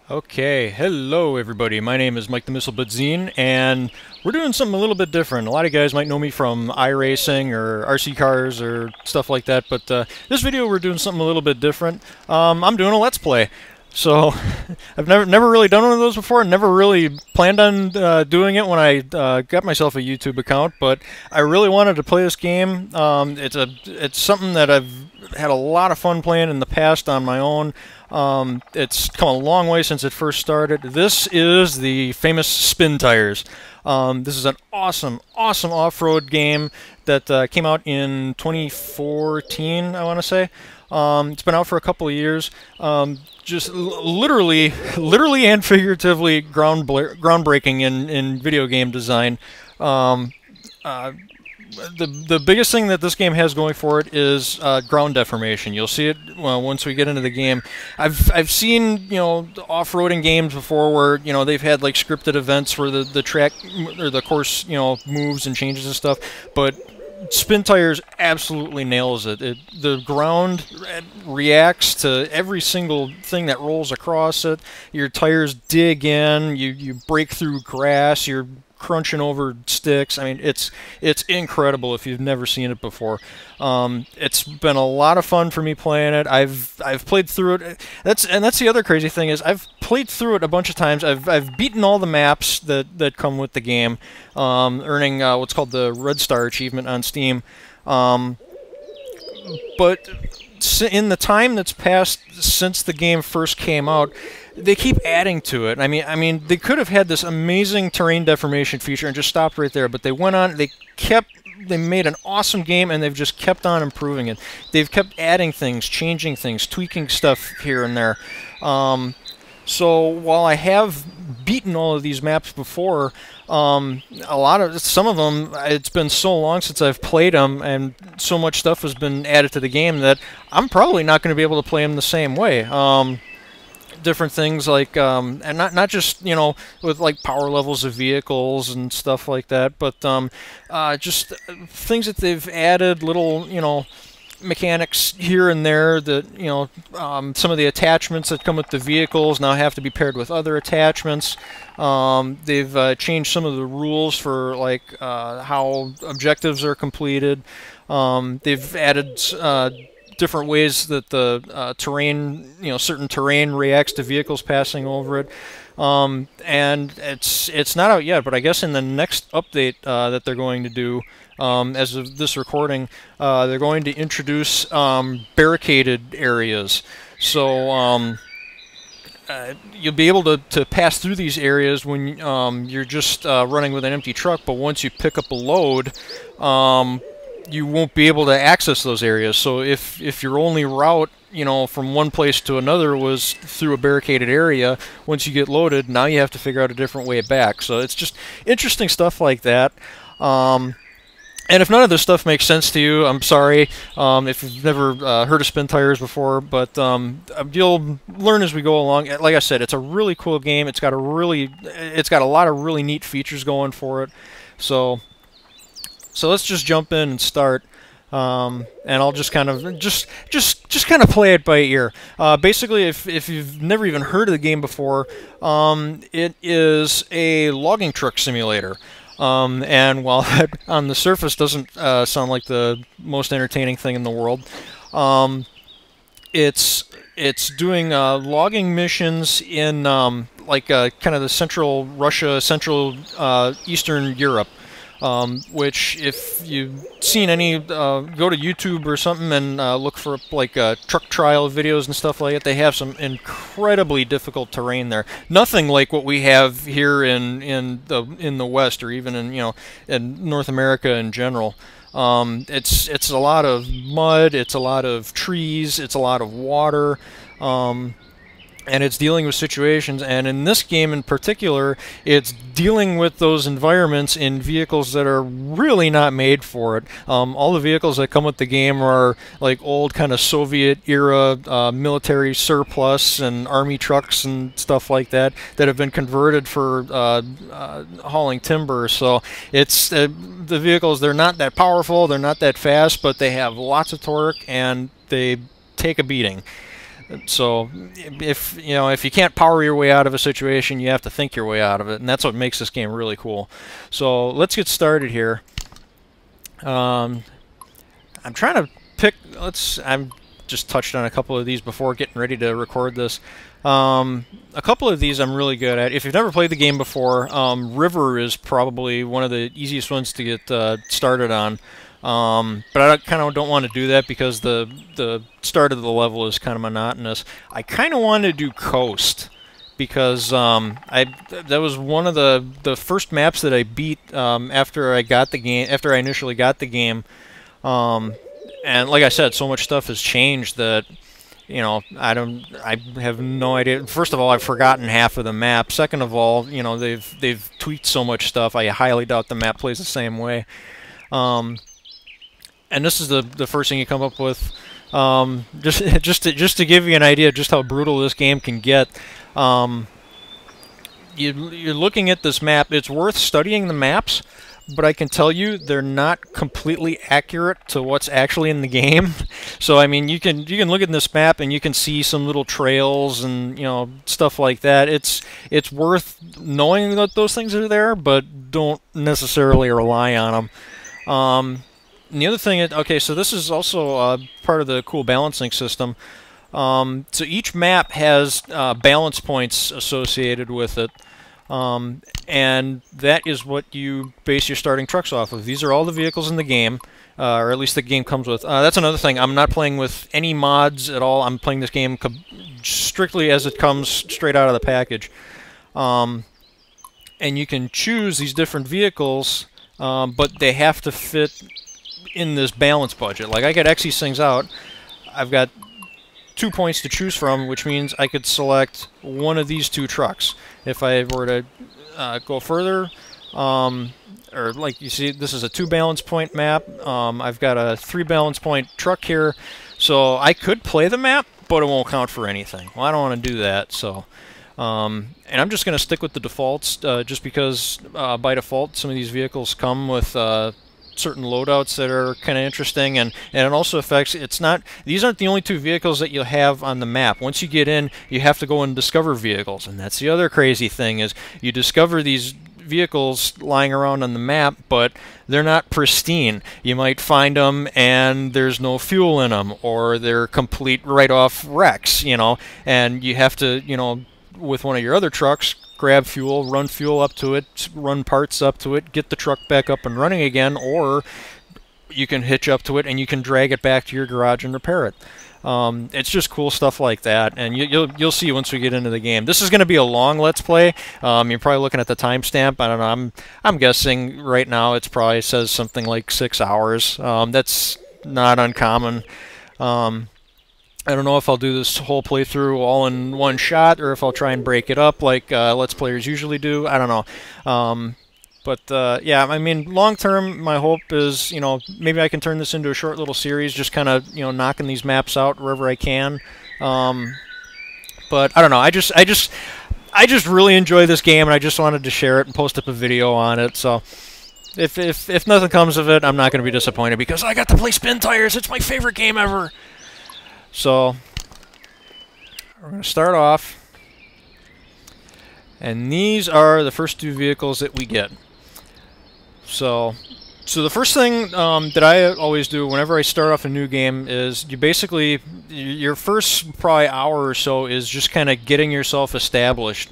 Okay, hello everybody. My name is Mike the Missile Badzine, and we're doing something a little bit different. A lot of you guys might know me from iRacing or RC cars or stuff like that, but this video we're doing something a little bit different. I'm doing a Let's Play. So, I've never really done one of those before, and never really planned on doing it when I got myself a YouTube account, but I really wanted to play this game. It's something that I've had a lot of fun playing in the past on my own. It's come a long way since it first started. This is the famous SPiNTiRES. This is an awesome off-road game that came out in 2014, I want to say. It's been out for a couple of years. Just literally and figuratively groundbreaking in video game design. The biggest thing that this game has going for it is ground deformation. You'll see it once we get into the game. I've seen off-roading games before where they've had like scripted events where the track or the course moves and changes and stuff, but SPiNTiRES absolutely nails it. The ground reacts to every single thing that rolls across it. Your tires dig in. You break through grass. You're crunching over sticks. I mean, it's incredible if you've never seen it before. It's been a lot of fun for me playing it. I've played through it. That's the other crazy thing is I've played through it a bunch of times. I've beaten all the maps that come with the game, earning what's called the Red Star achievement on Steam. But in the time that's passed since the game first came out, they keep adding to it. I mean, they could have had this amazing terrain deformation feature and just stopped right there, but they went on. They made an awesome game, and they've just kept on improving it. They've kept adding things, changing things, tweaking stuff here and there. So while I have beaten all of these maps before, some of them, it's been so long since I've played them, and so much stuff has been added to the game that I'm probably not going to be able to play them the same way. Different things like, and not just with like power levels of vehicles and stuff like that, but just things that they've added, little mechanics here and there that some of the attachments that come with the vehicles now have to be paired with other attachments. They've changed some of the rules for like how objectives are completed. They've added different ways that the terrain, certain terrain reacts to vehicles passing over it. And it's not out yet, but I guess in the next update that they're going to do, as of this recording, they're going to introduce barricaded areas. So you'll be able to pass through these areas when you're just running with an empty truck, but once you pick up a load, you won't be able to access those areas. So if your only route, from one place to another was through a barricaded area, once you get loaded, now you have to figure out a different way back. So it's just interesting stuff like that. And if none of this stuff makes sense to you, I'm sorry if you've never heard of SPiNTiRES before, but you'll learn as we go along. Like I said, it's a really cool game. It's got a lot of really neat features going for it. So let's just jump in and start, and I'll just kind of kind of play it by ear. Basically, if you've never even heard of the game before, it is a logging truck simulator. And while that on the surface doesn't sound like the most entertaining thing in the world, it's doing logging missions in like kind of the central Russia, central Eastern Europe. Which, if you've seen any, go to YouTube or something and look for like truck trial videos and stuff like that. They have some incredibly difficult terrain there. Nothing like what we have here in the West, or even in North America in general. It's a lot of mud. It's a lot of trees. It's a lot of water. And it's dealing with situations, and in this game in particular, it's dealing with those environments in vehicles that are really not made for it. All the vehicles that come with the game are like old kind of Soviet-era military surplus and army trucks and stuff like that have been converted for hauling timber. So it's the vehicles, they're not that powerful, they're not that fast, but they have lots of torque, and they take a beating. So if you can't power your way out of a situation, you have to think your way out of it, and that's what makes this game really cool. So let's get started here. I'm trying to pick. I'm just touched on a couple of these before getting ready to record this. A couple of these I'm really good at. If you've never played the game before, River is probably one of the easiest ones to get started on. But I kind of don't want to do that because the start of the level is kind of monotonous. I kind of want to do Coast because that was one of the first maps that I beat after I initially got the game. And like I said, so much stuff has changed that, I have no idea. First of all, I've forgotten half of the map. Second of all, they've tweaked so much stuff. I highly doubt the map plays the same way. And this is the first thing you come up with. Just to give you an idea just how brutal this game can get. You're looking at this map. It's worth studying the maps, but I can tell you they're not completely accurate to what's actually in the game. So I mean, you can look at this map and you can see some little trails and stuff like that. It's worth knowing that those things are there, but don't necessarily rely on them. And the other thing, okay, so this is also part of the cool balancing system. So each map has balance points associated with it. And that is what you base your starting trucks off of. These are all the vehicles in the game, or at least the game comes with. That's another thing. I'm not playing with any mods at all. I'm playing this game strictly as it comes straight out of the package. And you can choose these different vehicles, but they have to fit in this balance budget. Like I get X these things out. I've got 2 points to choose from, which means I could select one of these two trucks. If I were to go further, or like you see, this is a 2 balance point map. I've got a 3 balance point truck here, so I could play the map, but it won't count for anything. Well, I don't want to do that, so and I'm just going to stick with the defaults, just because by default some of these vehicles come with certain loadouts that are kind of interesting, and it also affects. These aren't the only 2 vehicles that you'll have on the map. Once you get in, you have to go and discover vehicles, and that's the other crazy thing is you discover these vehicles lying around on the map, but they're not pristine. You might find them and there's no fuel in them, or they're complete write-off wrecks, and you have to, with one of your other trucks, grab fuel, run fuel up to it, run parts up to it, get the truck back up and running again, or you can hitch up to it and you can drag it back to your garage and repair it. It's just cool stuff like that, and you'll see once we get into the game. This is going to be a long Let's Play. You're probably looking at the timestamp. I don't know. I'm guessing right now it probably says something like 6 hours. That's not uncommon. I don't know if I'll do this whole playthrough all in one shot, or if I'll try and break it up like Let's Players usually do. I don't know. But yeah, I mean, long term, my hope is, maybe I can turn this into a short little series, just kind of, knocking these maps out wherever I can. But I don't know. I just really enjoy this game, and I just wanted to share it and post up a video on it. So if nothing comes of it, I'm not going to be disappointed because I got to play SPiNTiRES. It's my favorite game ever. So we're going to start off, and these are the first 2 vehicles that we get. So the first thing that I always do whenever I start off a new game is your first probably hour or so is just kind of getting yourself established,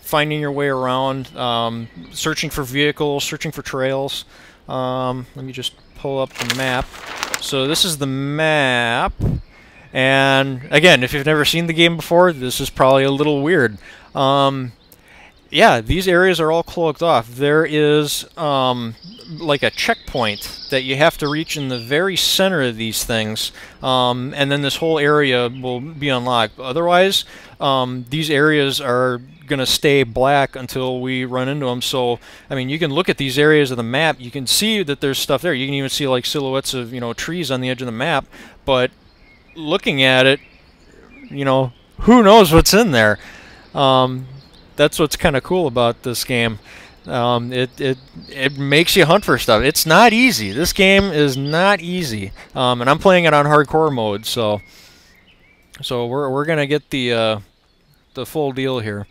finding your way around, searching for vehicles, searching for trails. Let me just pull up the map. So this is the map, and again, if you've never seen the game before, this is probably a little weird. Yeah, these areas are all cloaked off. There is like a checkpoint that you have to reach in the very center of these things, and then this whole area will be unlocked. Otherwise, these areas are going to stay black until we run into them. So, I mean, you can look at these areas of the map. You can see that there's stuff there. You can even see like silhouettes of, trees on the edge of the map. But looking at it, who knows what's in there? That's what's kind of cool about this game. It makes you hunt for stuff. It's not easy. This game is not easy. And I'm playing it on hardcore mode, so So we're gonna get the full deal here.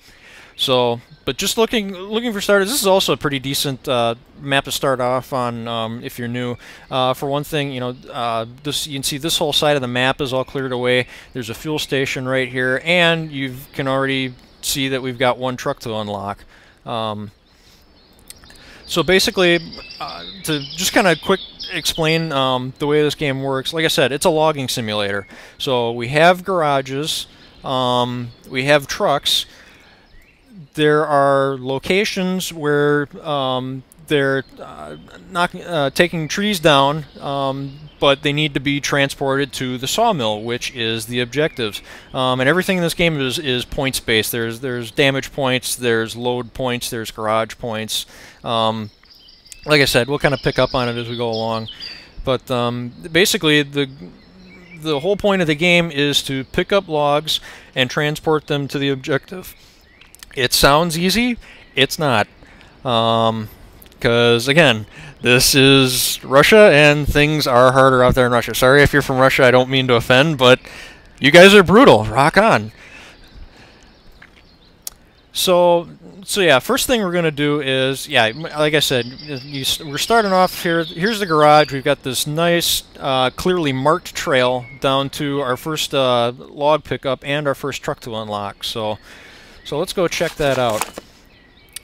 So, but just looking for starters, this is also a pretty decent map to start off on if you're new. For one thing, you know, this you can see this whole side of the map is all cleared away. There's a fuel station right here, and you can already see that we've got one truck to unlock. So basically, to just kind of quick explain the way this game works, like I said, it's a logging simulator. So we have garages, we have trucks. There are locations where they're taking trees down, but they need to be transported to the sawmill, which is the objectives. And everything in this game is points based. There's damage points, there's load points, there's garage points. Like I said, we'll kind of pick up on it as we go along. But basically, the whole point of the game is to pick up logs and transport them to the objective. It sounds easy. It's not. Because, again, this is Russia, and things are harder out there in Russia. Sorry if you're from Russia, I don't mean to offend, but you guys are brutal. Rock on. So yeah, first thing we're going to do is, yeah, like I said, we're starting off here. Here's the garage. We've got this nice, clearly marked trail down to our first log pickup and our first truck to unlock. So let's go check that out.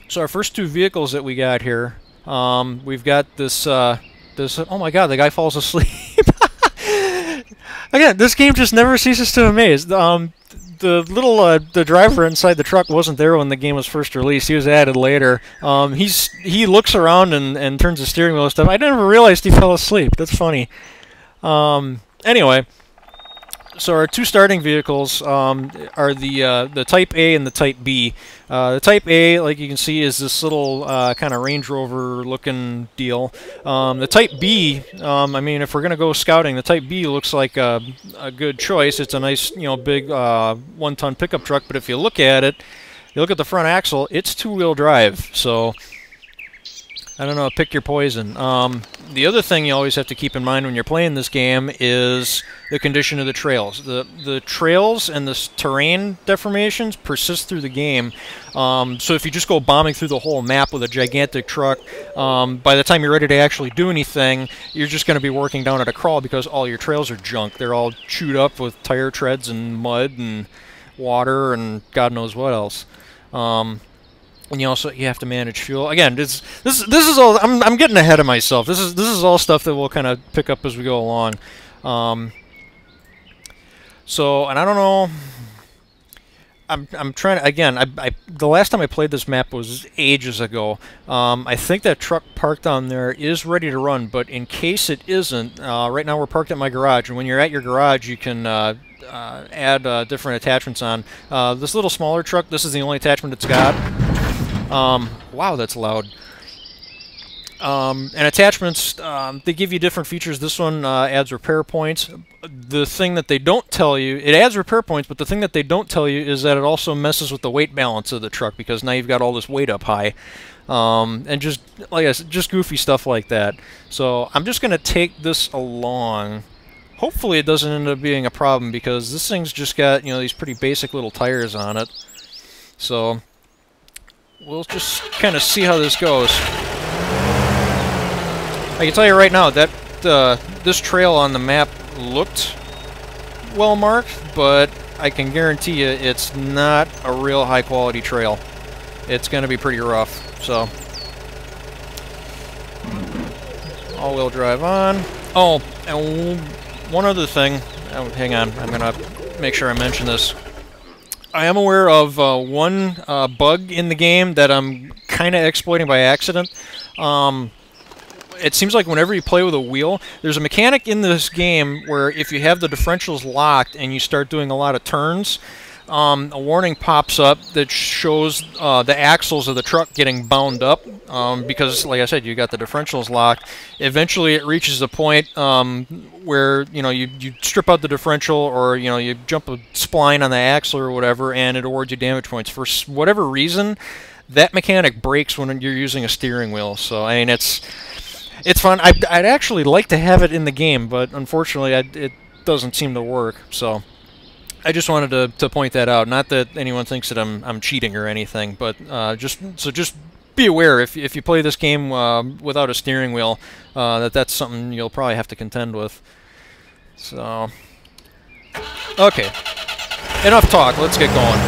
So our first two vehicles that we got here, we've got this, oh my god, the guy falls asleep. Again, this game just never ceases to amaze. The driver inside the truck wasn't there when the game was first released. He was added later. He looks around and turns the steering wheel and stuff. I never realized he fell asleep. That's funny. Anyway, so our two starting vehicles are the Type A and the Type B. The Type A, like you can see, is this little kind of Range Rover looking deal. The Type B, I mean, if we're gonna go scouting, the Type B looks like a good choice. It's a nice, you know, big 1-ton pickup truck. But if you look at it, you look at the front axle, it's two-wheel drive. So I don't know, pick your poison. The other thing you always have to keep in mind when you're playing this game is the condition of the trails. The trails and the terrain deformations persist through the game. So if you just go bombing through the whole map with a gigantic truck, by the time you're ready to actually do anything, you're just going to be working down at a crawl because all your trails are junk. They're all chewed up with tire treads and mud and water and God knows what else. And you have to manage fuel. Again, this is all. I'm getting ahead of myself. This is all stuff that we'll kind of pick up as we go along. So, and I don't know. I'm trying to, again. The last time I played this map was ages ago. I think that truck parked down there is ready to run, but in case it isn't, right now we're parked at my garage. And when you're at your garage, you can add different attachments on. This little smaller truck, this is the only attachment it's got. Wow, that's loud. And attachments, they give you different features. This one adds repair points. The thing that they don't tell you, it adds repair points, but the thing that they don't tell you is that it also messes with the weight balance of the truck because now you've got all this weight up high. And just, like I said, just goofy stuff like that. So I'm just going to take this along. Hopefully it doesn't end up being a problem because this thing's just got, you know, these pretty basic little tires on it. So we'll just kind of see how this goes. I can tell you right now that this trail on the map looked well marked, but I can guarantee you it's not a real high quality trail. It's going to be pretty rough. So all-wheel drive on. Oh, and one other thing. Oh, hang on, I'm going to make sure I mention this. I am aware of one bug in the game that I'm kind of exploiting by accident. It seems like whenever you play with a wheel, there's a mechanic in this game where if you have the differentials locked and you start doing a lot of turns, a warning pops up that shows the axles of the truck getting bound up because, like I said, you got the differentials locked. Eventually, it reaches a point where you strip out the differential, or you jump a spline on the axle or whatever, and it awards you damage points. For whatever reason, that mechanic breaks when you're using a steering wheel. So I mean, it's fun. I'd actually like to have it in the game, but unfortunately, it doesn't seem to work. So. I just wanted to point that out. Not that anyone thinks that I'm cheating or anything, but just be aware if you play this game without a steering wheel, that's something you'll probably have to contend with. So, okay, enough talk. Let's get going.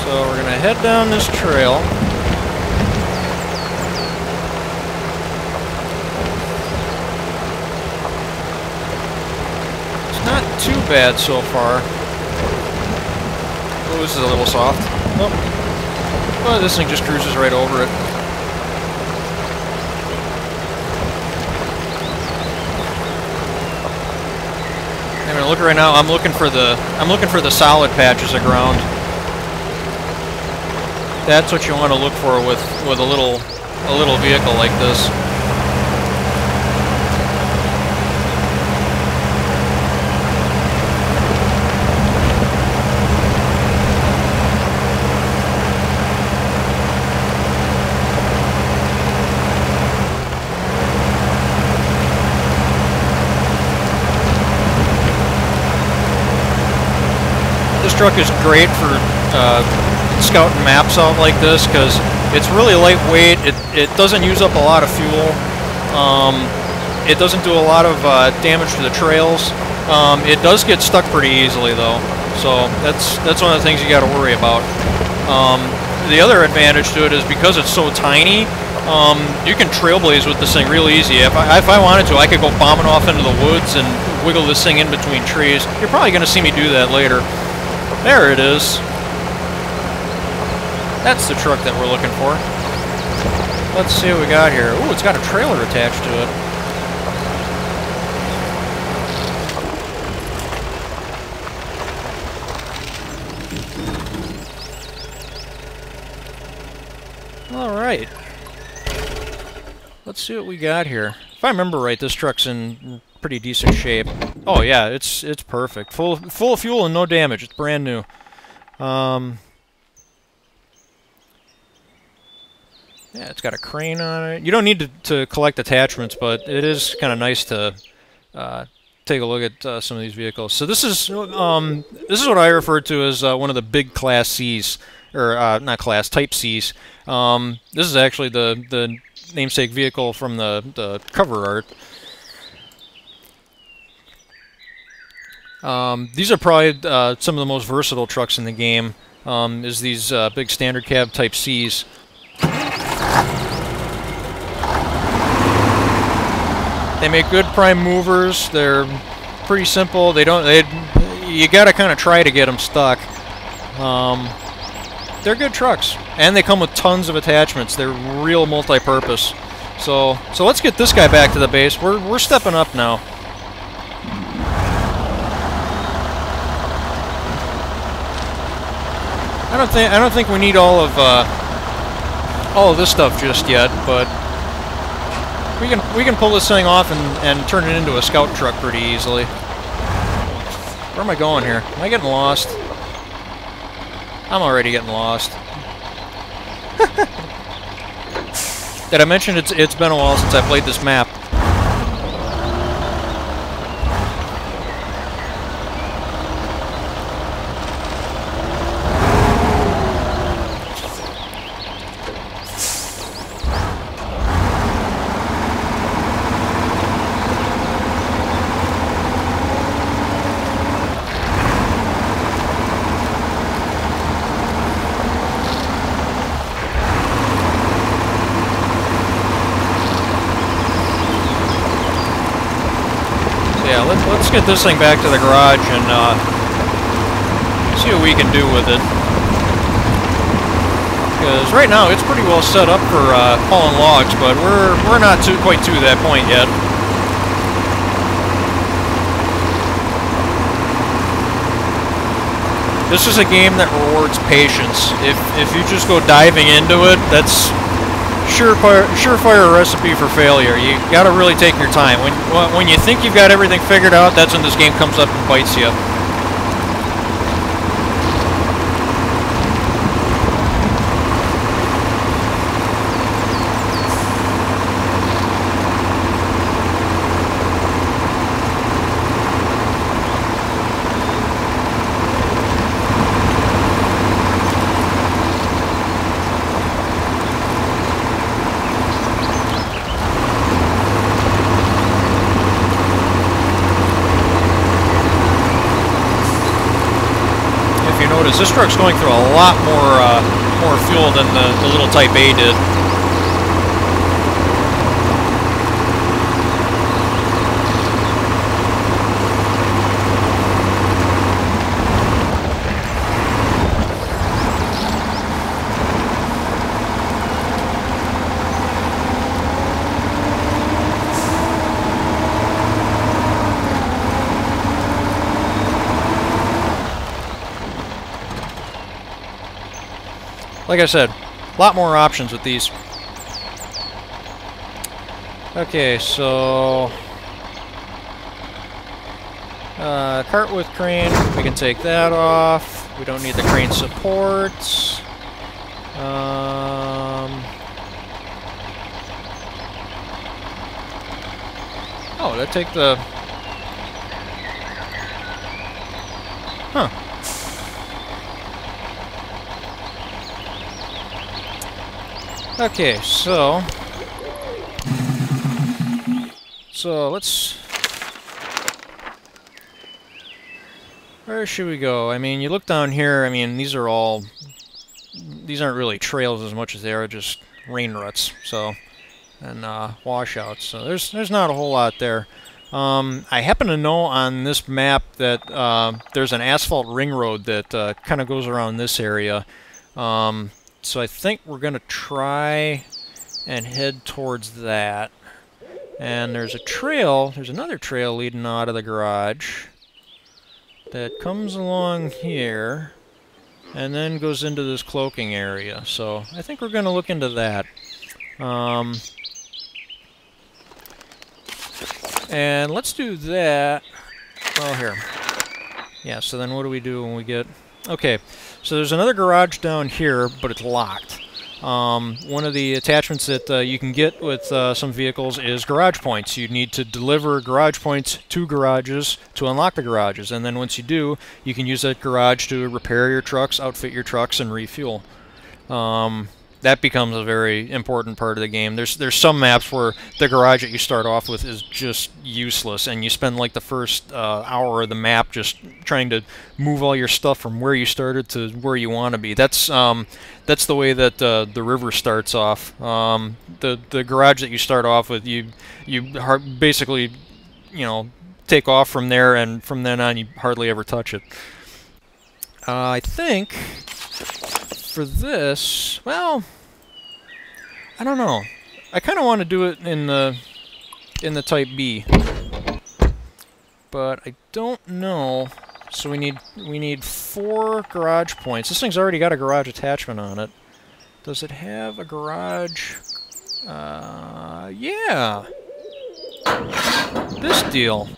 So we're gonna head down this trail. It's not too bad so far. Oh, this is a little soft. Oh, this thing just cruises right over it. I mean, look right now. I'm looking for the solid patches of ground. That's what you want to look for with a little vehicle like this. This truck is great for scouting maps out like this because it's really lightweight. It doesn't use up a lot of fuel. It doesn't do a lot of damage to the trails. It does get stuck pretty easily though, so that's one of the things you got to worry about. The other advantage to it is because it's so tiny, you can trailblaze with this thing real easy. If I wanted to, I could go bombing off into the woods and wiggle this thing in between trees. You're probably going to see me do that later. There it is. That's the truck that we're looking for. Let's see what we got here. Ooh, it's got a trailer attached to it. Alright. Let's see what we got here. If I remember right, this truck's in pretty decent shape. Oh yeah, it's perfect. Full of fuel and no damage. It's brand new. Yeah, it's got a crane on it. You don't need to collect attachments, but it is kind of nice to take a look at some of these vehicles. So this is what I refer to as one of the big Class C's, or not Class, Type C's. This is actually the namesake vehicle from the cover art. These are probably some of the most versatile trucks in the game. Is these big standard cab Type C's. They make good prime movers. They're pretty simple. You gotta kind of try to get them stuck. They're good trucks, and they come with tons of attachments. They're real multi-purpose. So let's get this guy back to the base. We're stepping up now. I don't think we need all of this stuff just yet, but we can pull this thing off and turn it into a scout truck pretty easily. Where am I going here? Am I getting lost? I'm already getting lost. Did I mention it's been a while since I played this map? Let's get this thing back to the garage and see what we can do with it. Because right now it's pretty well set up for hauling logs, but we're not quite to that point yet. This is a game that rewards patience. If you just go diving into it, that's surefire recipe for failure. You gotta really take your time. When you think you've got everything figured out, that's when this game comes up and bites you. because this truck's going through a lot more fuel than the little Type A did. Like I said, a lot more options with these. Okay, so cart with crane, we can take that off. We don't need the crane supports. Oh, did I take the... Huh. Okay, so let's... Where should we go? I mean, you look down here, I mean, these aren't really trails as much as they are just rain ruts, so, and washouts, so there's not a whole lot there. I happen to know on this map that there's an asphalt ring road that kind of goes around this area. So I think we're going to try and head towards that. And there's another trail leading out of the garage that comes along here and then goes into this cloaking area. So I think we're going to look into that. And let's do that. Oh, here. Yeah, so then what do we do when we get... Okay, so there's another garage down here, but it's locked. One of the attachments that you can get with some vehicles is garage points. You need to deliver garage points to garages to unlock the garages, and then once you do, you can use that garage to repair your trucks, outfit your trucks, and refuel. That becomes a very important part of the game. There's some maps where the garage that you start off with is just useless, and you spend like the first hour of the map just trying to move all your stuff from where you started to where you want to be. That's the way that the river starts off. The garage that you start off with, you basically, you know, take off from there, and from then on you hardly ever touch it. I think for this, well, I don't know. I kind of want to do it in the Type B, but I don't know. So we need 4 garage points. This thing's already got a garage attachment on it. Does it have a garage? Yeah. This deal.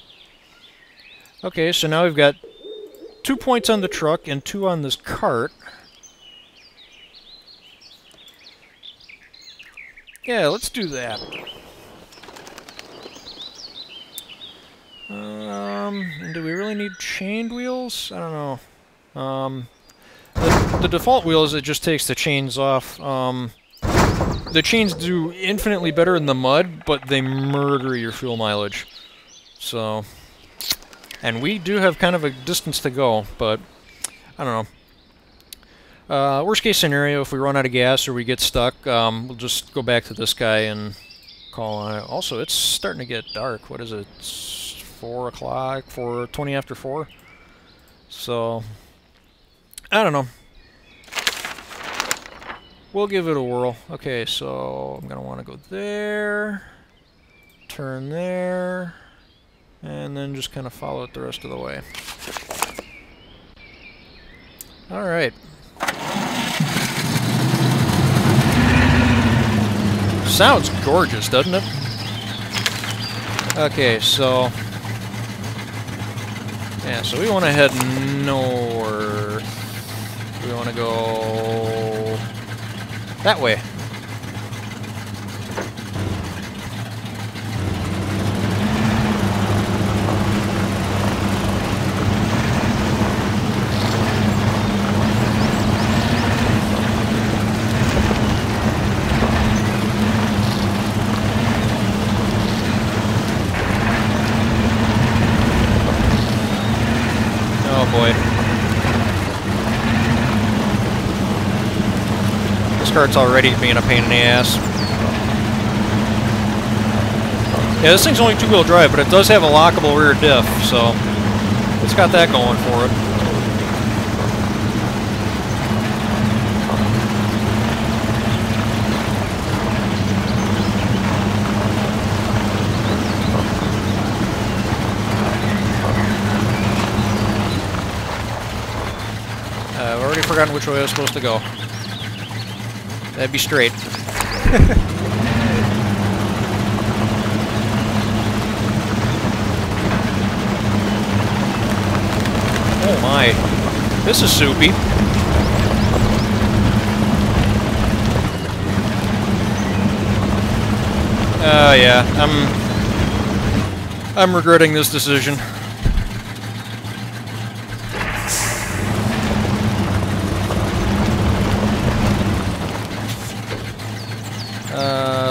Okay, so now we've got 2 points on the truck and 2 on this cart. Yeah, let's do that. Do we really need chained wheels? I don't know. The default wheel is it just takes the chains off. The chains do infinitely better in the mud, but they murder your fuel mileage. So, and we do have kind of a distance to go, but I don't know. Worst case scenario, if we run out of gas or we get stuck, we'll just go back to this guy and call on it. Also, it's starting to get dark. What is it? It's 4 o'clock, 20 after 4. So, I don't know. We'll give it a whirl. Okay, so I'm going to want to go there, turn there, and then just kind of follow it the rest of the way. Alright. Sounds gorgeous, doesn't it? Okay, so... yeah, so we want to head north. We want to go... that way. Oh boy. kart's already being a pain in the ass. Yeah, this thing's only two-wheel drive, but it does have a lockable rear diff, so it's got that going for it. I've already forgotten which way I was supposed to go. That'd be straight. Oh my. This is soupy. Yeah, I'm regretting this decision.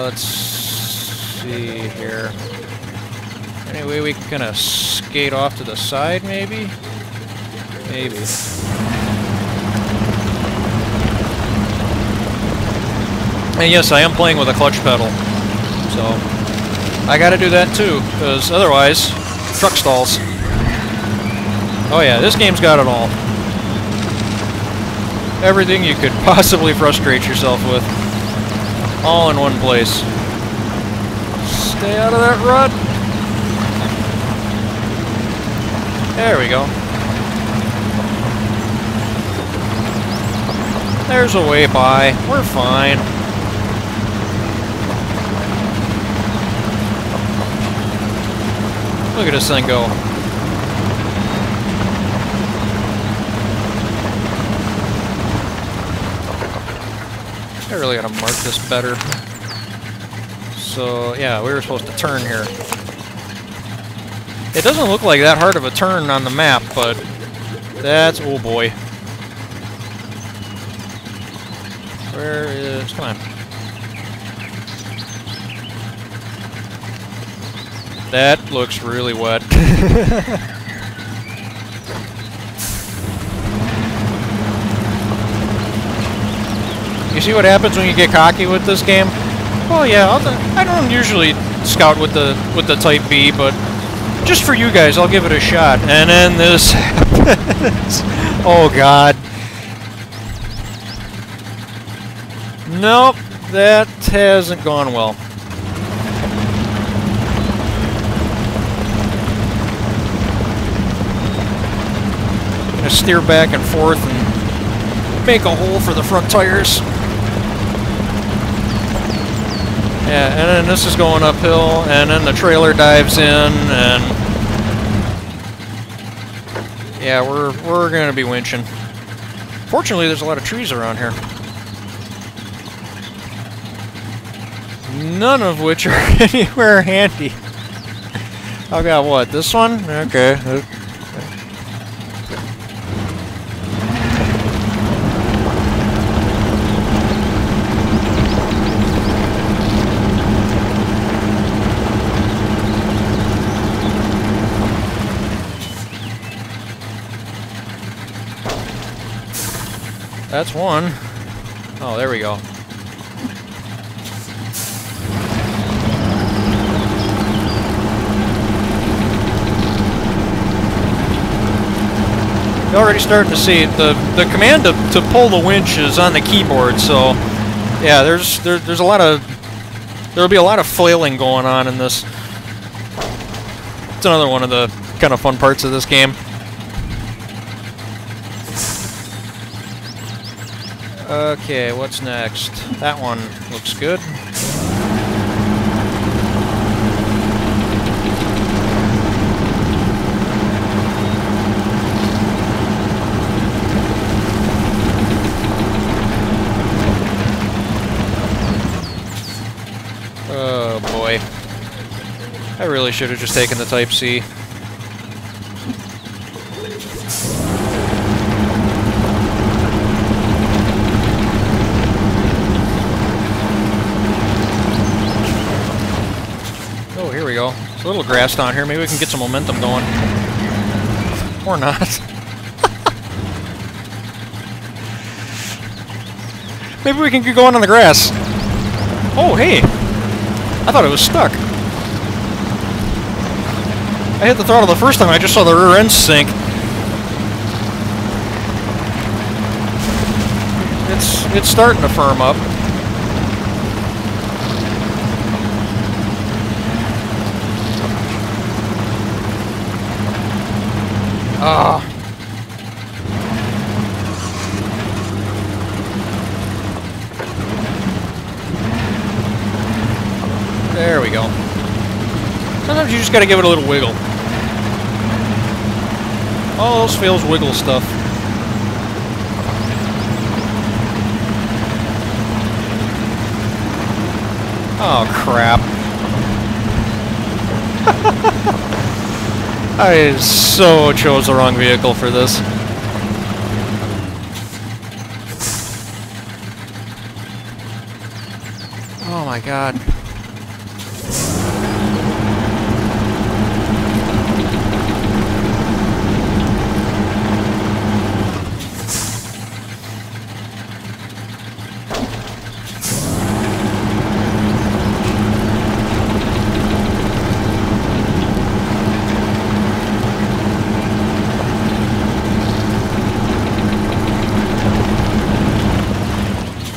Let's see here. Any way we can kind of skate off to the side, maybe? Maybe. And yes, I am playing with a clutch pedal. So, I gotta do that too, because otherwise, truck stalls. Oh yeah, this game's got it all. Everything you could possibly frustrate yourself with. All in one place. Stay out of that rut. There we go. There's a way by. We're fine. Look at this thing go. I really gotta mark this better. So, yeah, we were supposed to turn here. It doesn't look like that hard of a turn on the map, but that's... oh boy. Where is... come on. That looks really wet. You see what happens when you get cocky with this game? Well, yeah, I don't usually scout with the Type B, but just for you guys, I'll give it a shot. And then this happens. Oh God. Nope, that hasn't gone well. I'm gonna steer back and forth and make a hole for the front tires. Yeah, and then this is going uphill, and then the trailer dives in, and yeah, we're gonna be winching. Fortunately, there's a lot of trees around here, none of which are anywhere handy. I got what? This one? Okay. That's one. Oh, there we go. You're already starting to see the command to pull the winch is on the keyboard, so yeah, there's a lot of there'll be a lot of flailing going on in this. It's another one of the kind of fun parts of this game. Okay, what's next? That one looks good. Oh boy. I really should have just taken the Type C. It's a little grass down here. Maybe we can get some momentum going. Or not. Maybe we can get going on the grass. Oh, hey! I thought it was stuck. I hit the throttle the first time, I just saw the rear end sink. It's starting to firm up. Ah. There we go. Sometimes you just gotta give it a little wiggle. All those fails wiggle stuff. Oh, crap. I so chose the wrong vehicle for this. Oh my god.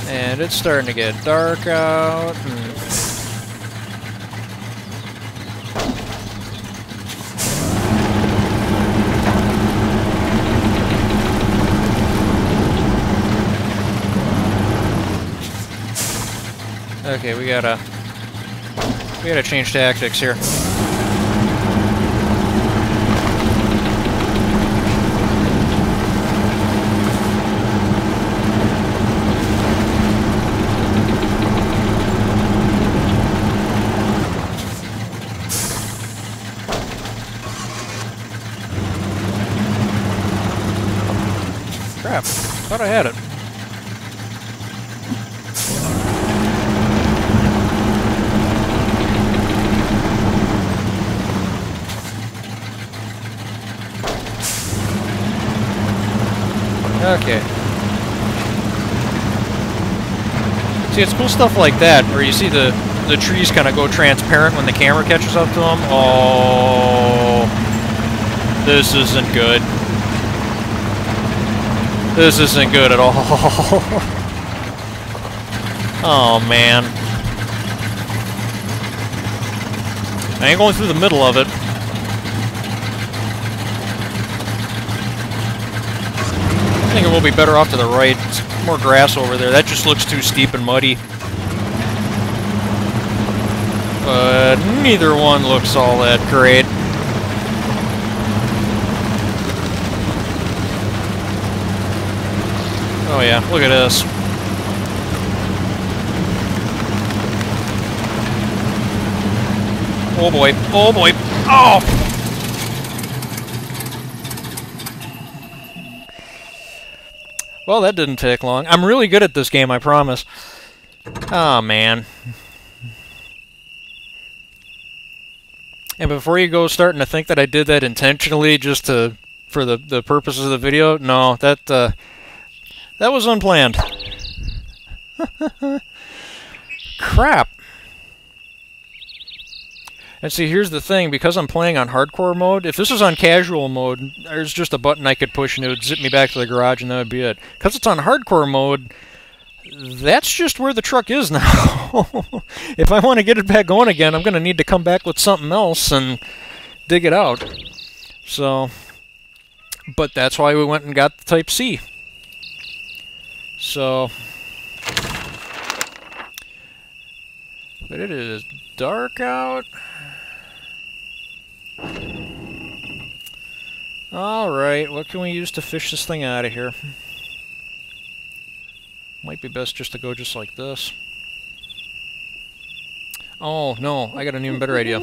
And it's starting to get dark out. Okay, we gotta change tactics here. Crap, thought I had it. Okay. See, it's cool stuff like that, where you see the trees kind of go transparent when the camera catches up to them. Oh, this isn't good. This isn't good at all. Oh, man. I ain't going through the middle of it. I think it will be better off to the right. It's more grass over there. That just looks too steep and muddy. But neither one looks all that great. Oh yeah, look at this. Oh boy, oh boy, oh! Well, that didn't take long. I'm really good at this game, I promise. Oh man. And before you go starting to think that I did that intentionally just for the purposes of the video, no, that was unplanned. Crap. And see, here's the thing, because I'm playing on hardcore mode, if this was on casual mode, there's just a button I could push and it would zip me back to the garage and that would be it. Because it's on hardcore mode, that's just where the truck is now. If I want to get it back going again, I'm going to need to come back with something else and dig it out. So, but that's why we went and got the Type C. So, but it is dark out. Alright, what can we use to fish this thing out of here? Might be best just to go just like this. Oh, no, I got an even better idea.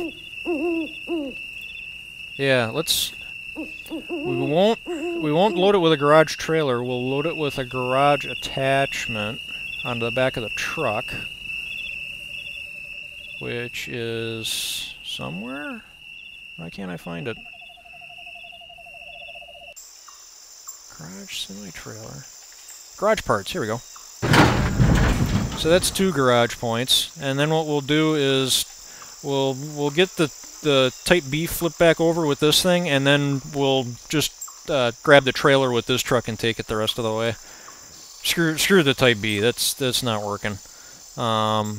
Yeah, let's... We won't load it with a garage trailer, we'll load it with a garage attachment onto the back of the truck. Which is... somewhere? Why can't I find it? Garage semi-trailer. Garage parts, here we go. So that's 2 garage points. And then what we'll do is we'll get the Type B flip back over with this thing, and then we'll just grab the trailer with this truck and take it the rest of the way. Screw the Type B. That's not working. And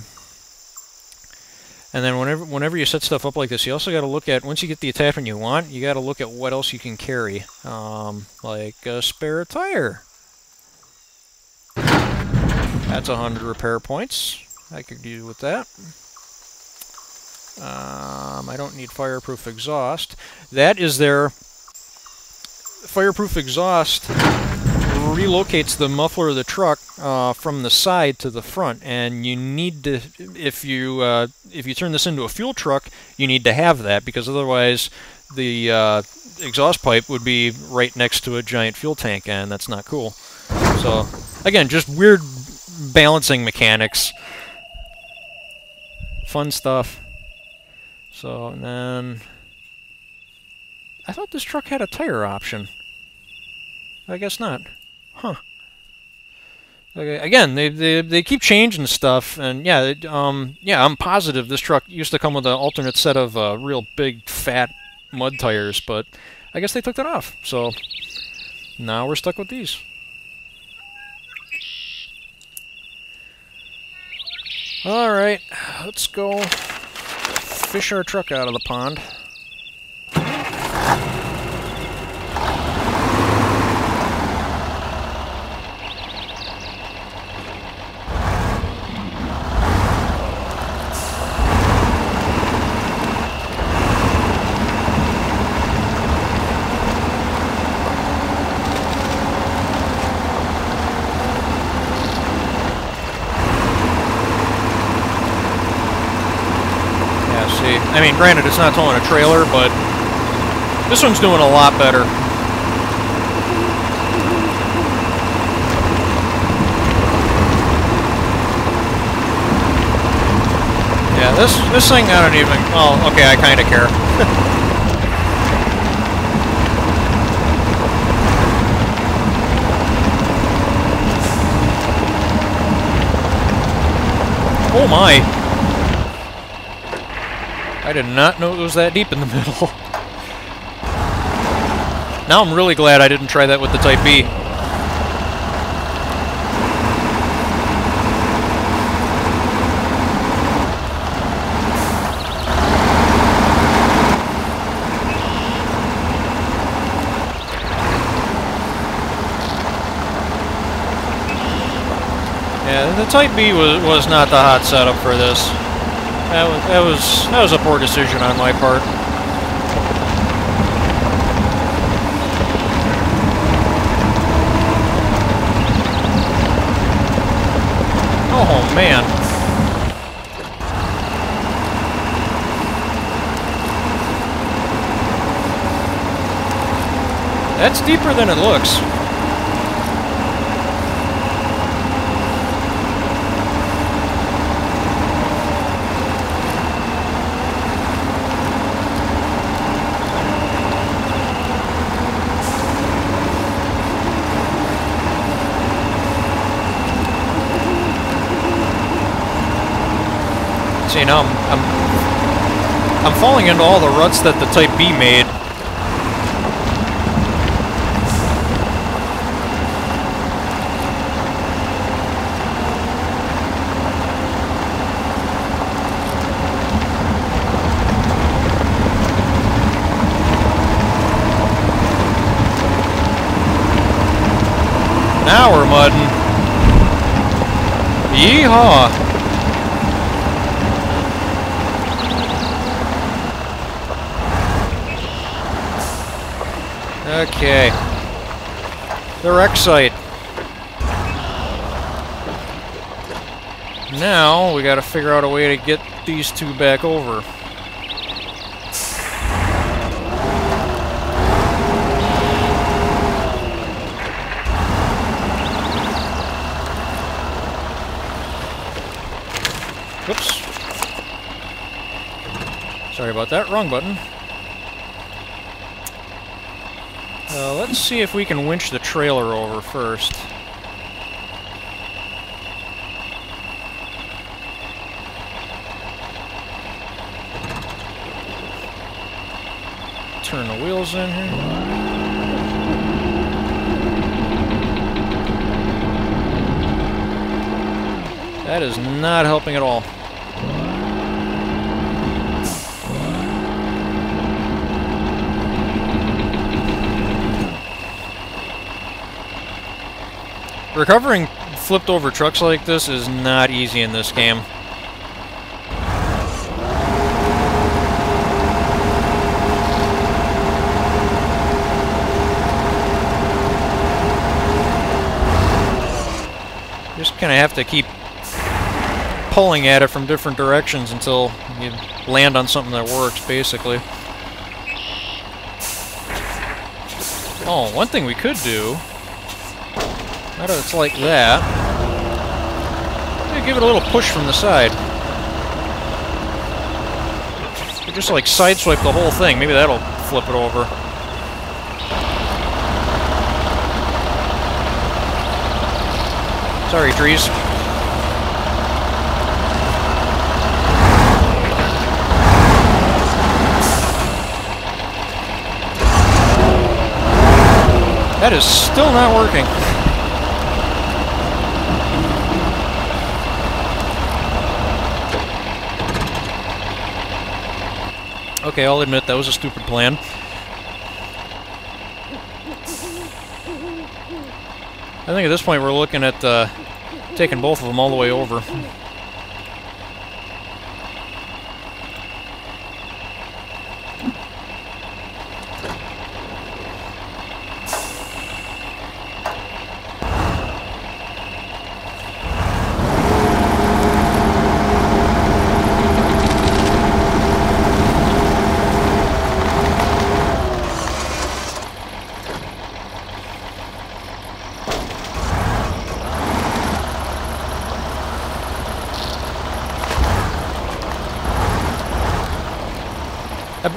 then whenever you set stuff up like this, you also got to look at, once you get the attachment you want, you got to look at what else you can carry, like a spare tire. That's 100 repair points. I could do with that. I don't need fireproof exhaust. That is their fireproof exhaust. Relocates the muffler of the truck from the side to the front, and you need to, if you turn this into a fuel truck, you need to have that, because otherwise the exhaust pipe would be right next to a giant fuel tank, and that's not cool. So again, just weird balancing mechanics, fun stuff. So, and then I thought this truck had a tire option. I guess not. Huh. Okay. Again, they keep changing stuff, and yeah, yeah, I'm positive this truck used to come with an alternate set of real big fat mud tires, but I guess they took that off. So now we're stuck with these. All right, let's go fish our truck out of the pond. I mean, granted, it's not towing a trailer, but this one's doing a lot better. Yeah, this thing, I don't even... Oh, okay, I kind of care. Oh my! I did not know it was that deep in the middle. Now I'm really glad I didn't try that with the Type B. Yeah, the Type B was not the hot setup for this. That was a poor decision on my part. Oh man. That's deeper than it looks. See, now I'm falling into all the ruts that the Type B made. Now we're mudding. Yeehaw! Okay, the wreck site. Now we got to figure out a way to get these two back over. Whoops. Sorry about that, wrong button. Let's see if we can winch the trailer over first. turn the wheels in here. That is not helping at all. Recovering flipped over trucks like this is not easy in this game. Just kind of have to keep pulling at it from different directions until you land on something that works, basically. Oh, one thing we could do, now that it's like that, maybe give it a little push from the side. Or just like sideswipe the whole thing, maybe that'll flip it over. Sorry, trees. That is still not working. Okay, I'll admit that was a stupid plan. I think at this point we're looking at taking both of them all the way over.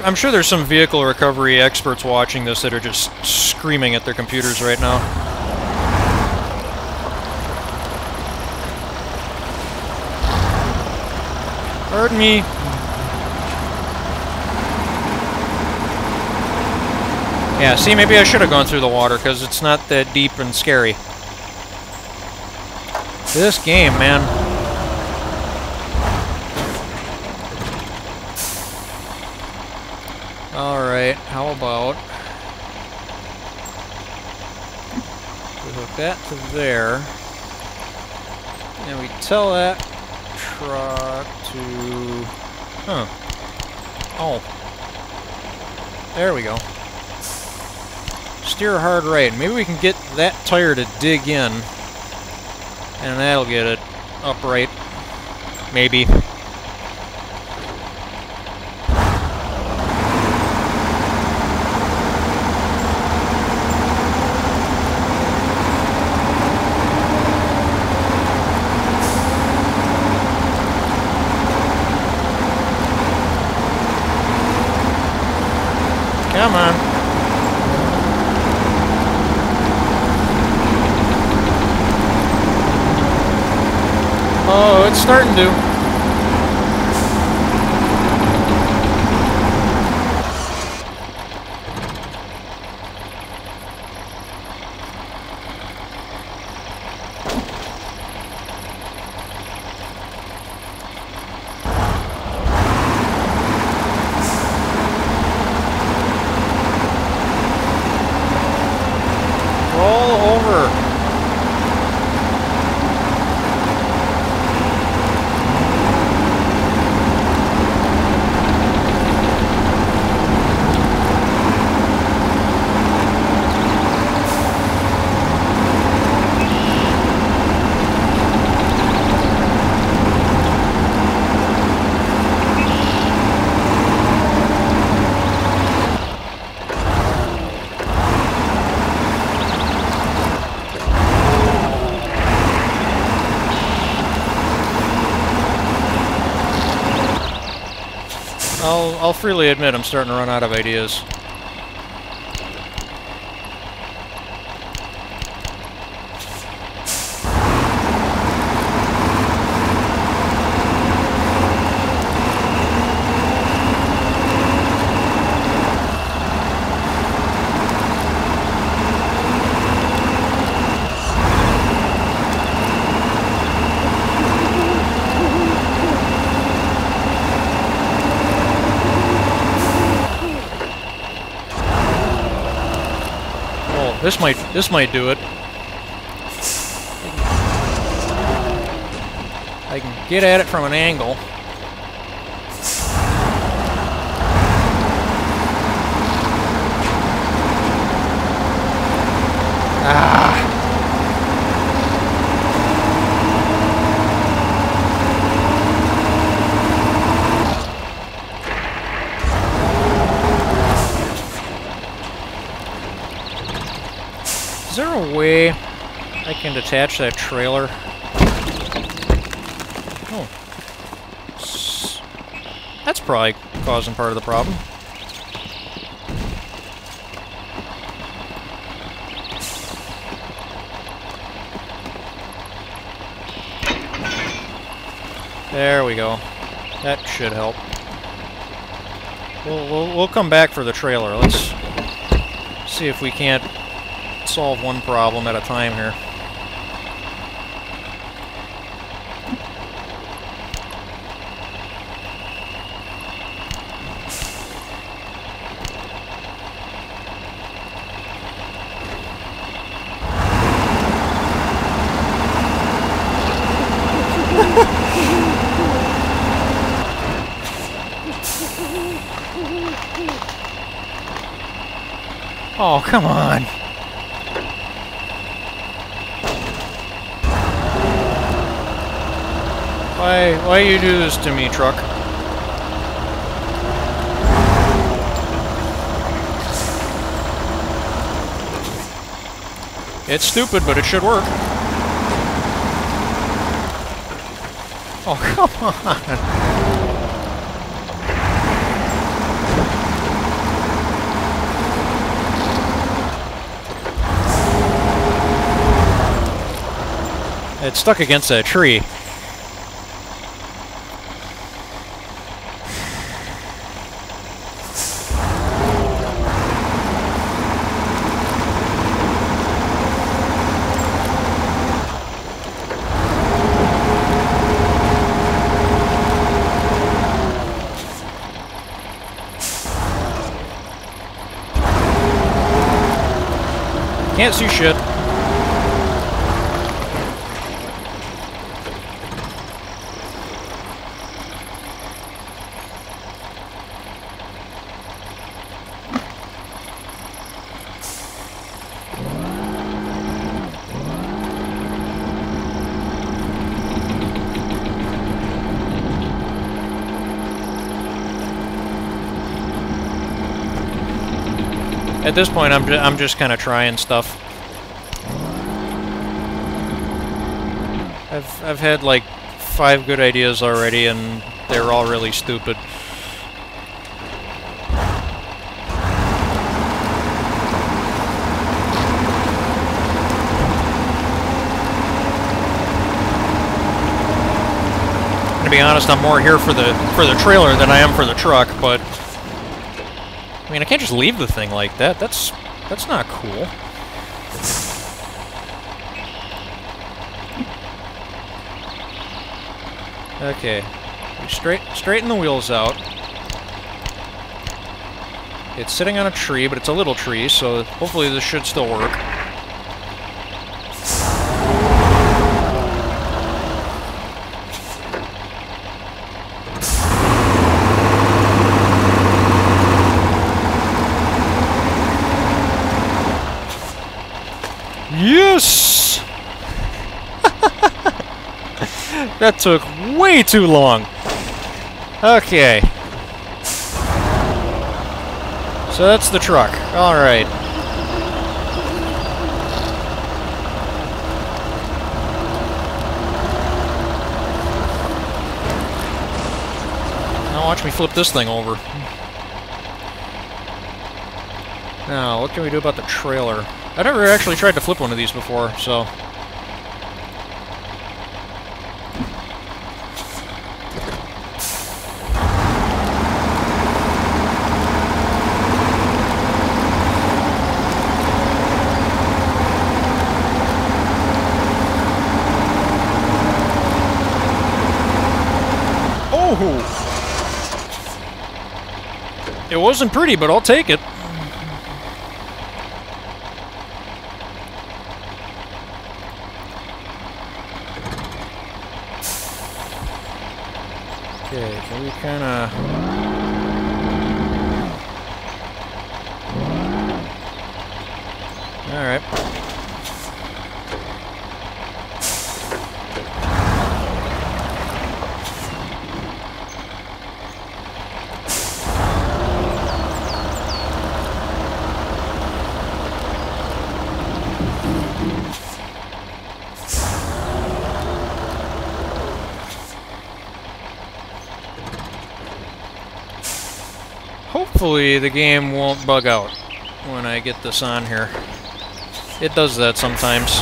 I'm sure there's some vehicle recovery experts watching this that are just screaming at their computers right now. Pardon me. Yeah, see, maybe I should have gone through the water, because it's not that deep and scary. This game, man. Alright, how about we hook that to there, and we tell that truck to, oh, there we go. Steer hard right. Maybe we can get that tire to dig in, and that'll get it upright, maybe. Come on. Oh, it's starting to. I'll freely admit I'm starting to run out of ideas. This might do it. I can get at it from an angle. Ah. Is there a way I can detach that trailer? Oh. That's probably causing part of the problem. There we go. That should help. We'll come back for the trailer. Let's see if we can't solve one problem at a time here. Oh, come on. Why you do this to me, truck? It's stupid, but it should work. Oh, come on. It's stuck against that tree. Can't see shit. At this point, I'm just kind of trying stuff. I've had like 5 good ideas already, and they're all really stupid. To be honest, I'm more here for the trailer than I am for the truck, but I mean, I can't just leave the thing like that. That's not cool. Okay, straighten the wheels out. It's sitting on a tree, but it's a little tree, so hopefully this should still work. Yes! That took way too long. Okay. So that's the truck. Alright. Now watch me flip this thing over. Now, what can we do about the trailer? I've never actually tried to flip one of these before, so... Oh! It wasn't pretty, but I'll take it. Okay, can we kind of... Alright. Hopefully the game won't bug out when I get this on here. It does that sometimes.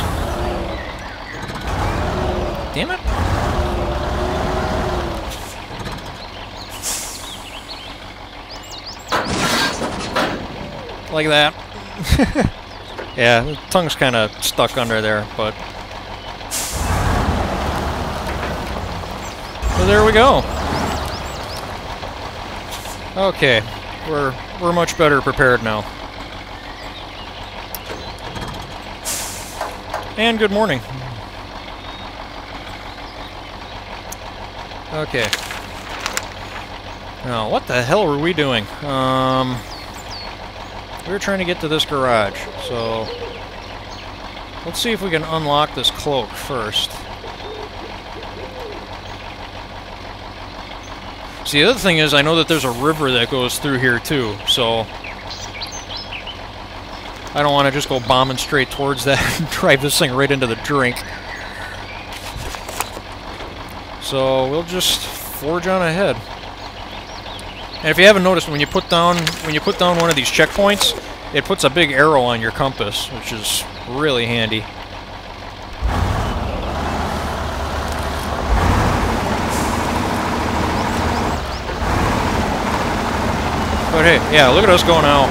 Damn it. Like that. Yeah, the tongue's kind of stuck under there, but... So there we go. Okay, we're much better prepared now. And good morning. Okay. Now, what the hell were we doing? We were trying to get to this garage, so let's see if we can unlock this cloak first. See, the other thing is, I know that there's a river that goes through here too, so I don't want to just go bombing straight towards that and drive this thing right into the drink. So we'll just forge on ahead. And if you haven't noticed, when you put down one of these checkpoints, it puts a big arrow on your compass, which is really handy. But hey, yeah, look at us go now.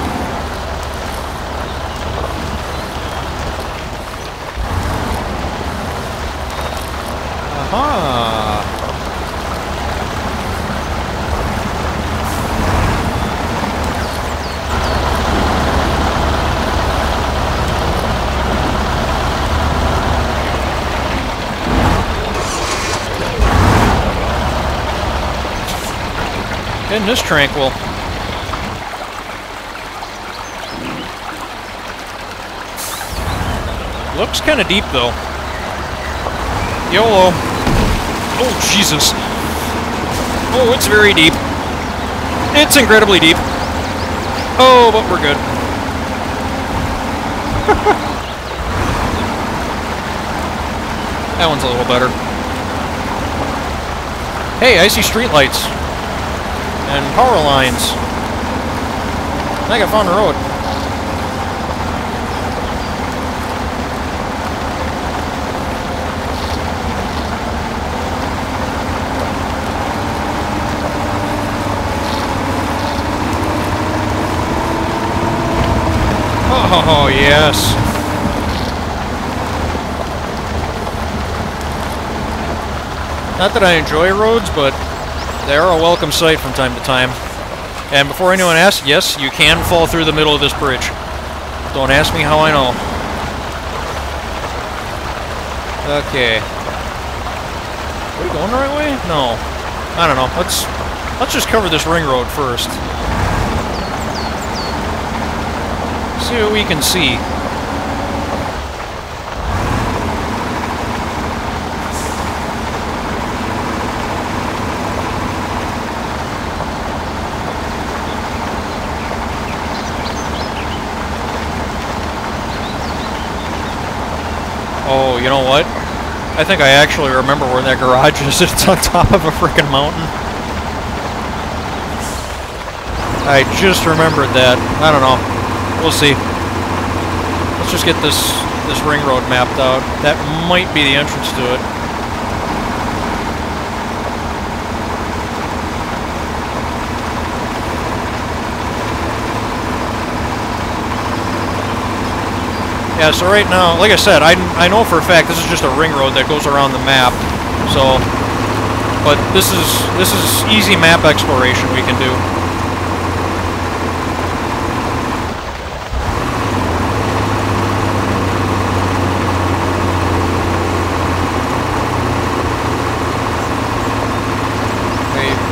Aha! Isn't this tranquil? Looks kind of deep, though. YOLO. Oh, Jesus. Oh, it's very deep. It's incredibly deep. Oh, but we're good. That one's a little better. Hey, I see streetlights. And power lines. I think I found the road. Oh, yes. Not that I enjoy roads, but they are a welcome sight from time to time. And before anyone asks, yes, you can fall through the middle of this bridge. Don't ask me how I know. Okay. Are we going the right way? No. I don't know. Let's just cover this ring road first. See what we can see. Oh, you know what? I think I actually remember where that garage is. It's on top of a frickin' mountain. I just remembered that. I don't know. We'll see. Let's just get this ring road mapped out. That might be the entrance to it. Yeah, so right now, like I said, I know for a fact this is just a ring road that goes around the map. So, but this is easy map exploration we can do.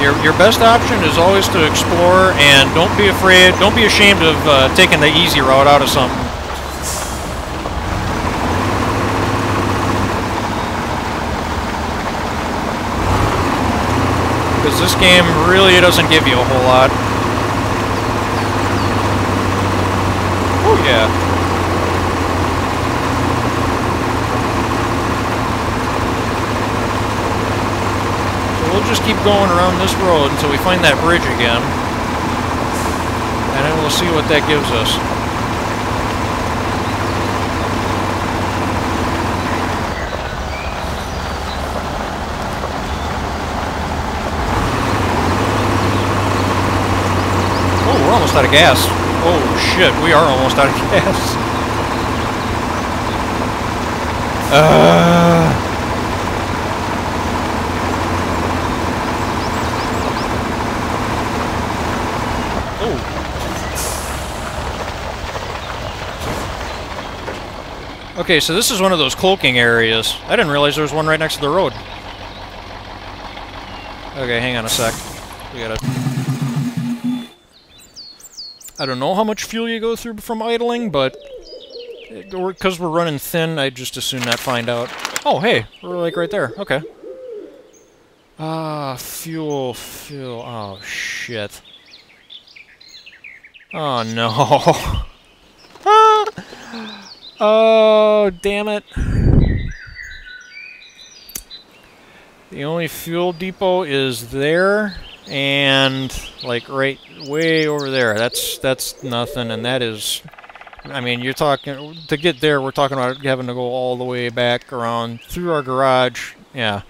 your best option is always to explore, and don't be afraid, don't be ashamed of taking the easy route out of something. Because this game really doesn't give you a whole lot. Oh yeah. We'll just keep going around this road until we find that bridge again. And then we'll see what that gives us. Oh, we're almost out of gas. Oh shit, we are almost out of gas. Okay, so this is one of those cloaking areas. I didn't realize there was one right next to the road. Okay, hang on a sec. We gotta... I don't know how much fuel you go through from idling, but... because we're running thin, I'd just as soon not find out. Oh, hey! We're like right there. Okay. Fuel. Oh, shit. Oh, no. Oh, damn it. The only fuel depot is there, and, like, right way over there. That's nothing, and that is... I mean, you're talking... to get there, we're talking about having to go all the way back around through our garage. Yeah.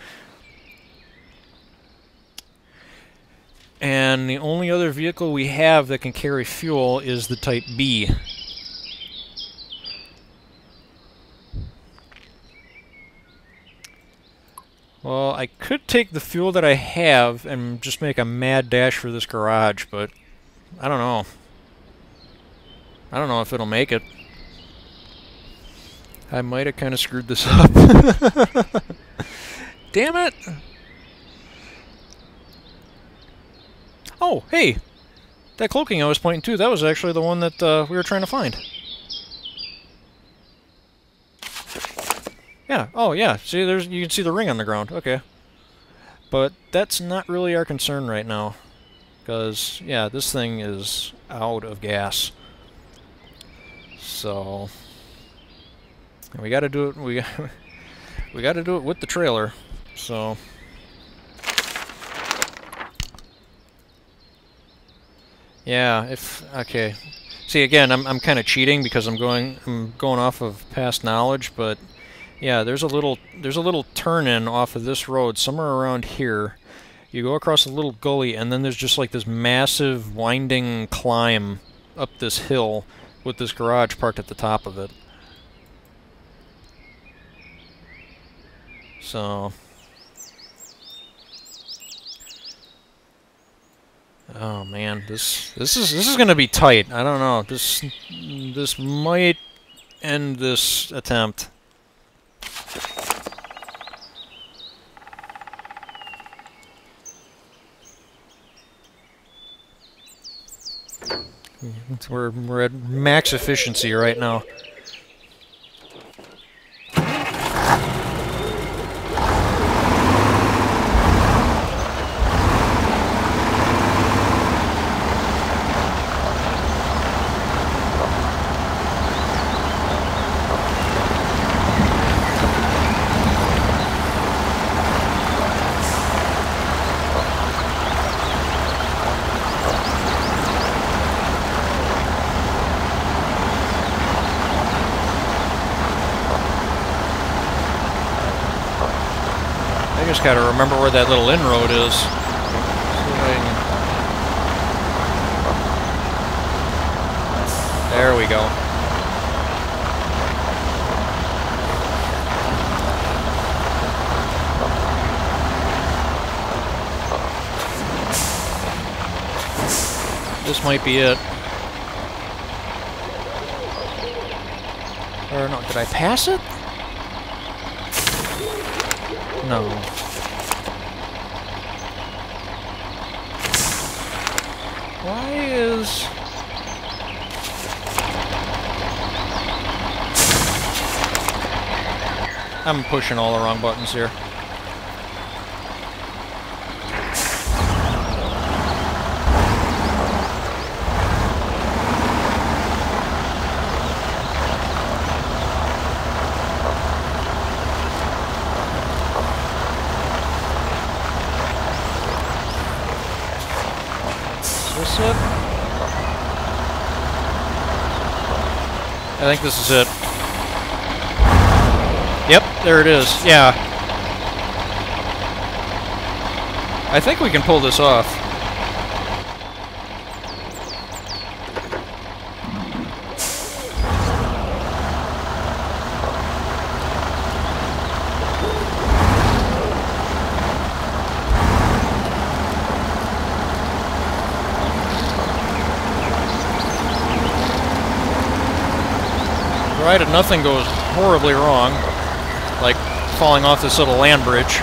And the only other vehicle we have that can carry fuel is the Type B. Well, I could take the fuel that I have and just make a mad dash for this garage, but I don't know. I don't know if it'll make it. I might have kind of screwed this up. Damn it! Oh, hey! That cloaking I was pointing to, that was actually the one that we were trying to find. Yeah, oh yeah, see, you can see the ring on the ground, okay. But that's not really our concern right now. Because, yeah, this thing is out of gas. So... we gotta do it, we gotta do it with the trailer, so... yeah, okay. See, again, I'm kind of cheating because I'm going off of past knowledge, but... yeah, there's a little turn-in off of this road, somewhere around here. You go across a little gully, and then there's just like this massive winding climb up this hill with this garage parked at the top of it. So... oh man, this is gonna be tight. I don't know. This might end this attempt. We're at max efficiency right now. I just gotta remember where that little inroad is. There we go. This might be it. Or no, did I pass it? No. goes. I'm pushing all the wrong buttons here. Is this it? I think this is it. Yep, there it is. Yeah. I think we can pull this off. Provided nothing goes horribly wrong, like falling off this little land bridge.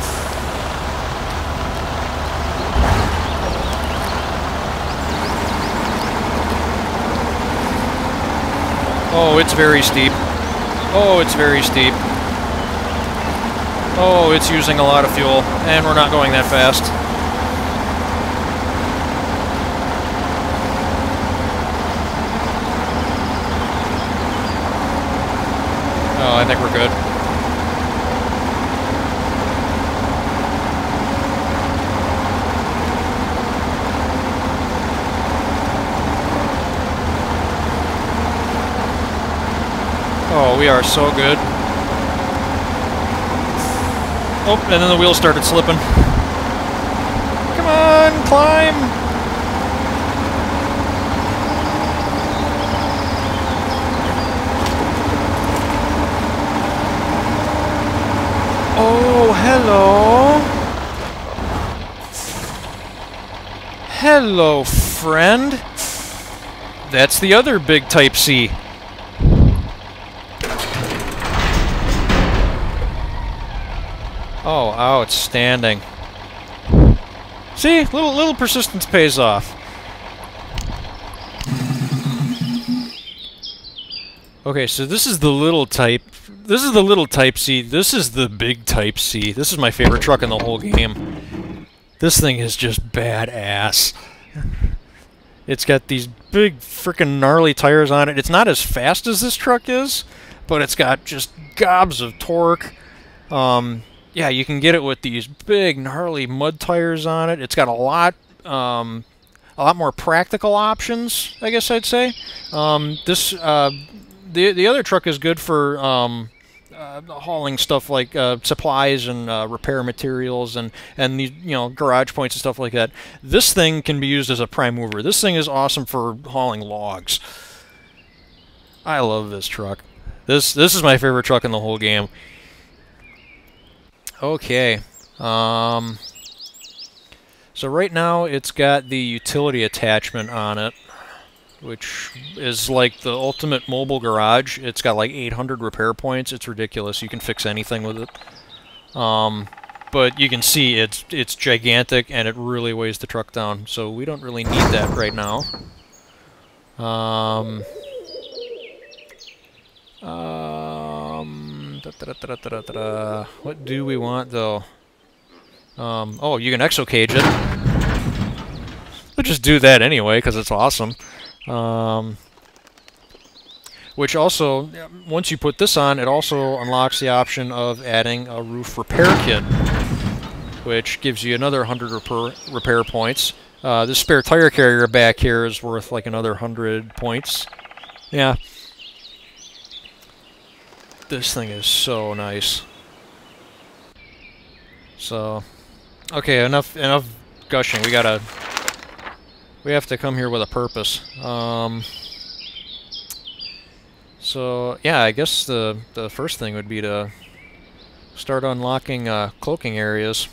Oh, it's very steep. Oh, it's very steep. Oh, it's using a lot of fuel, and we're not going that fast. Oh, I think we're good. Oh, we are so good. Oh, and then the wheels started slipping. Come on, climb! Oh, hello. Hello, friend. That's the other big Type C. Oh, outstanding. See, little persistence pays off. Okay, so this is the little Type. This is the little Type C. This is the big Type C. This is my favorite truck in the whole game. This thing is just badass. It's got these big frickin' gnarly tires on it. It's not as fast as this truck is, but it's got just gobs of torque. Yeah, you can get it with these big gnarly mud tires on it. It's got a lot more practical options, I guess I'd say. The other truck is good for hauling stuff like supplies and repair materials and these, you know, garage points and stuff like that. This thing can be used as a prime mover. This thing is awesome for hauling logs. I love this truck. This is my favorite truck in the whole game. Okay. So right now it's got the utility attachment on it, which is like the ultimate mobile garage. It's got like 800 repair points. It's ridiculous. You can fix anything with it. But you can see it's gigantic and it really weighs the truck down. So we don't really need that right now. What do we want though? Oh, you can exocage it. We'll just do that anyway because it's awesome. Which also, once you put this on, it also unlocks the option of adding a roof repair kit, which gives you another 100 repair points. This spare tire carrier back here is worth like another 100 points. Yeah. This thing is so nice. So, okay, enough gushing. We have to come here with a purpose. So yeah, I guess the first thing would be to start unlocking cloaking areas,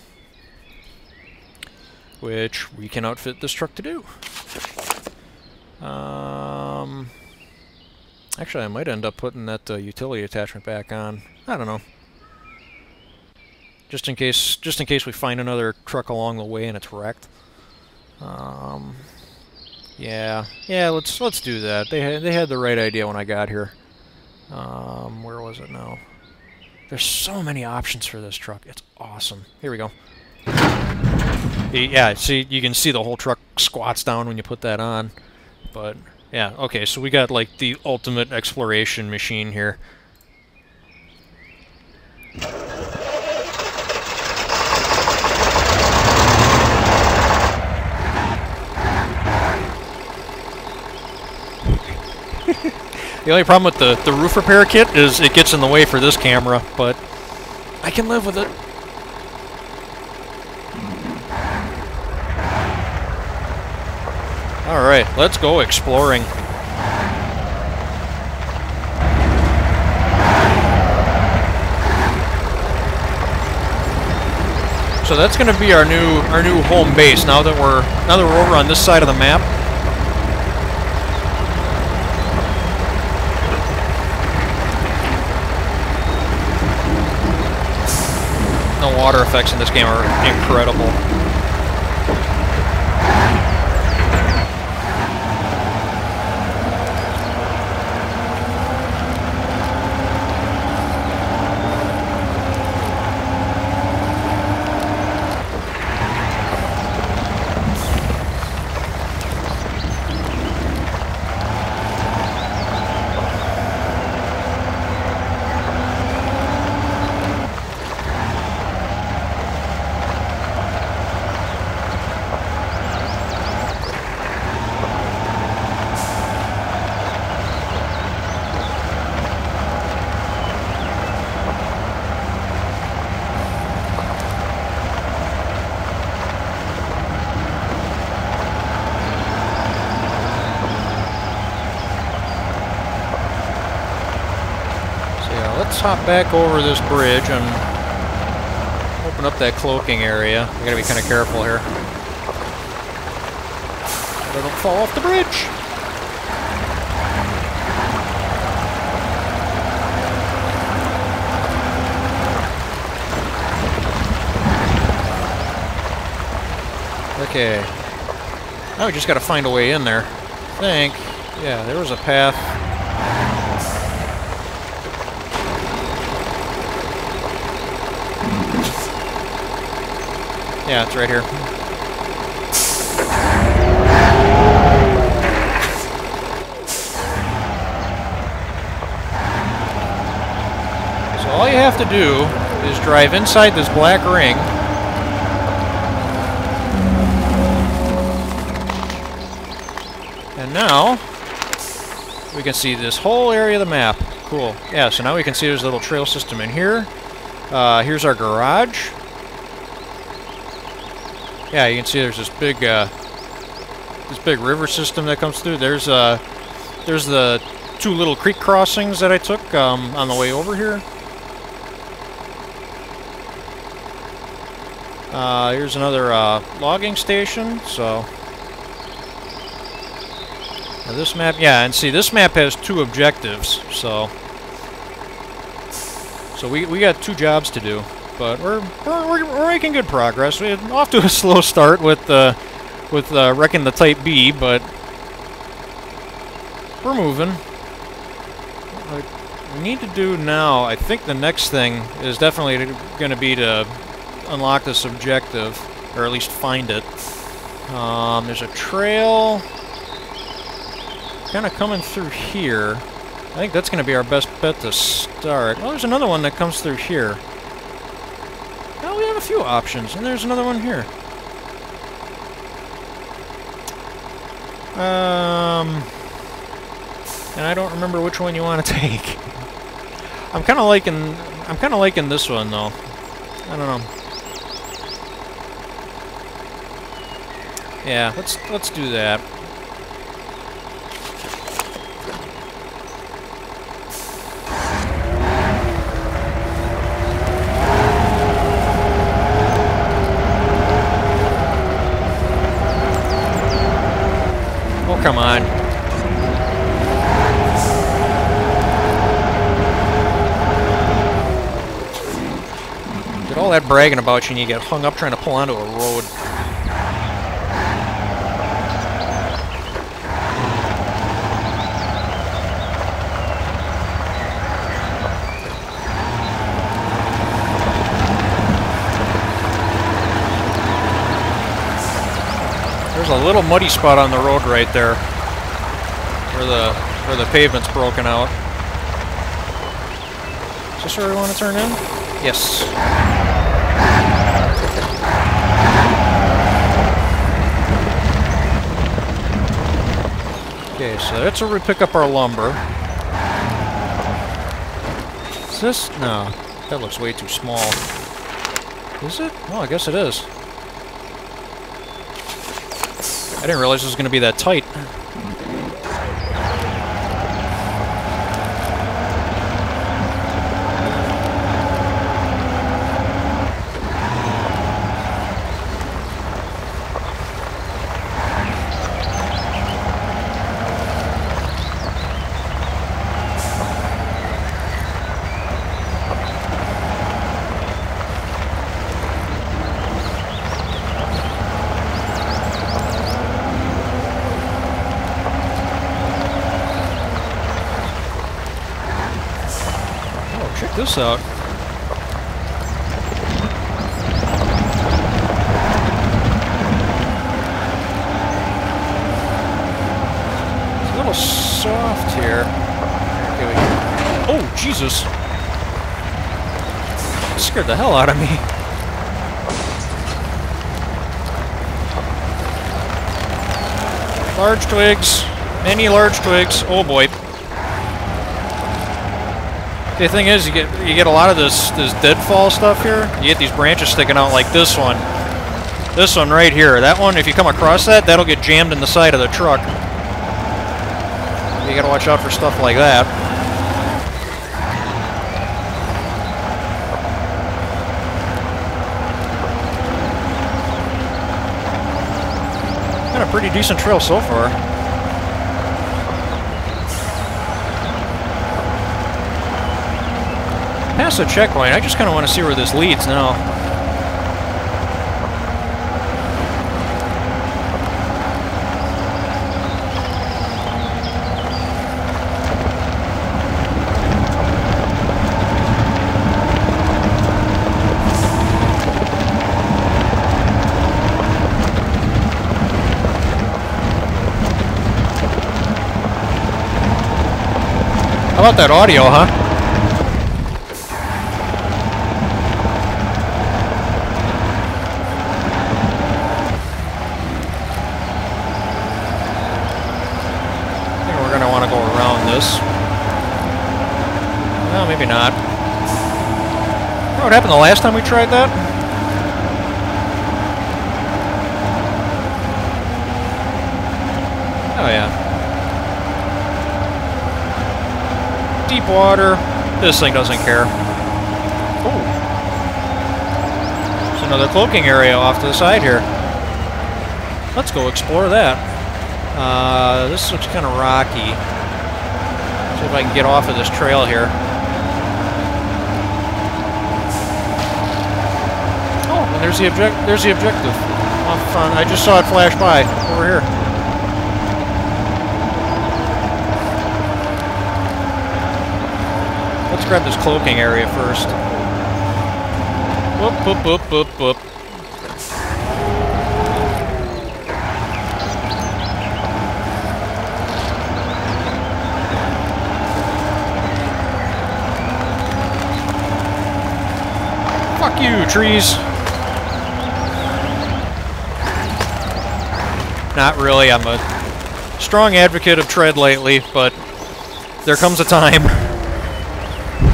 which we can outfit this truck to do. Actually, I might end up putting that utility attachment back on. I don't know. Just in case we find another truck along the way and it's wrecked. Yeah, yeah. Let's do that. They had the right idea when I got here. Where was it now? There's so many options for this truck. It's awesome. Here we go. Yeah, see, you can see the whole truck squats down when you put that on. But, yeah, okay, so we got, like, the ultimate exploration machine here. The only problem with the roof repair kit is it gets in the way for this camera, but I can live with it. Alright, let's go exploring. So that's going to be our new home base now that we're over on this side of the map. The water effects in this game are incredible. Let's hop back over this bridge and open up that cloaking area. We gotta be kind of careful here. So I don't fall off the bridge. Okay. Now we just gotta find a way in there. I think. Yeah, there was a path. Yeah, it's right here. So all you have to do is drive inside this black ring. And now we can see this whole area of the map. Cool. Yeah, so now we can see there's a little trail system in here. Here's our garage. Yeah, you can see there's this big river system that comes through. There's the two little creek crossings that I took on the way over here. Here's another logging station. So now this map, yeah, and see this map has two objectives. So we got two jobs to do. But we're making good progress. We're off to a slow start with wrecking the Type B, but we're moving. What we need to do now, I think the next thing is definitely going to be to unlock this objective, or at least find it. There's a trail kind of coming through here. I think that's going to be our best bet to start. Well, there's another one that comes through here. We have a few options, and there's another one here. And I don't remember which one you want to take. I'm kind of liking this one though. I don't know. Yeah, let's do that. Come on. Did all that bragging about you and you get hung up trying to pull onto a road. There's a little muddy spot on the road right there, where the pavement's broken out. Is this where we want to turn in? Yes. Okay, so that's where we pick up our lumber. Is this? No, that looks way too small. Is it? Oh, I guess it is. I didn't realize it was going to be that tight. Check this out. It's a little soft here. Okay, oh, Jesus! That scared the hell out of me. Large twigs. Many large twigs. Oh boy. The thing is, you get a lot of this deadfall stuff here. You get these branches sticking out like this one. This one right here. That one, if you come across that, that'll get jammed in the side of the truck. You gotta watch out for stuff like that. Got a pretty decent trail so far. Past the checkpoint, I just kind of want to see where this leads now. How about that audio, huh? No, maybe not. You know what happened the last time we tried that? Oh yeah. Deep water. This thing doesn't care. Oh. There's another cloaking area off to the side here. Let's go explore that. This looks kind of rocky. See if I can get off of this trail here. Oh, and there's the objective. Off front. I just saw it flash by over here. Let's grab this cloaking area first. Whoop, whoop, whoop, whoop, whoop. Fuck you, trees. Not really. I'm a strong advocate of tread lightly, but there comes a time.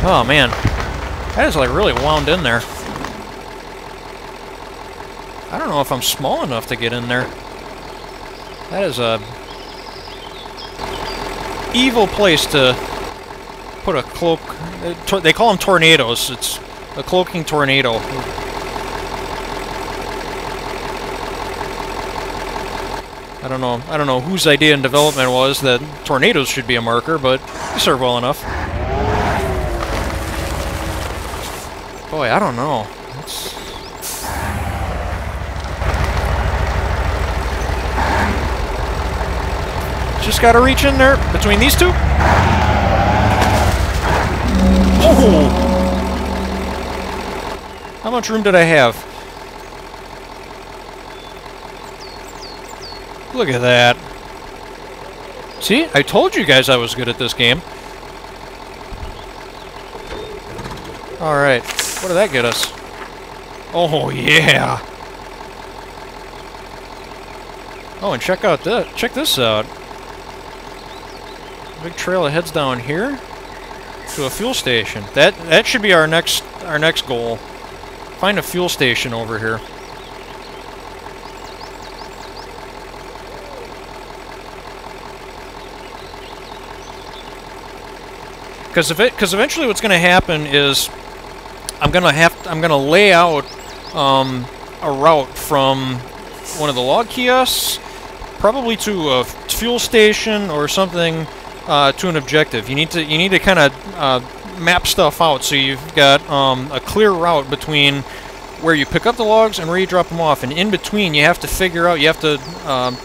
Oh man, that is like really wound in there. I don't know if I'm small enough to get in there. That is a evil place to put a cloak. They call them tornadoes. It's a cloaking tornado. I don't know whose idea in development was that tornadoes should be a marker, but they serve well enough. Boy, I don't know. Just gotta reach in there between these two. Oh! How much room did I have? Look at that. See? I told you guys I was good at this game. Alright. What did that get us? Oh, yeah! Oh, and check this out. Big trail that heads down here to a fuel station. That should be our next goal. Find a fuel station over here. Because eventually what's going to happen is I'm going to lay out a route from one of the log kiosks, probably to a fuel station or something, to an objective. You need to kind of map stuff out so you've got a clear route between where you pick up the logs and where you drop them off. And in between, you have to figure out, you have to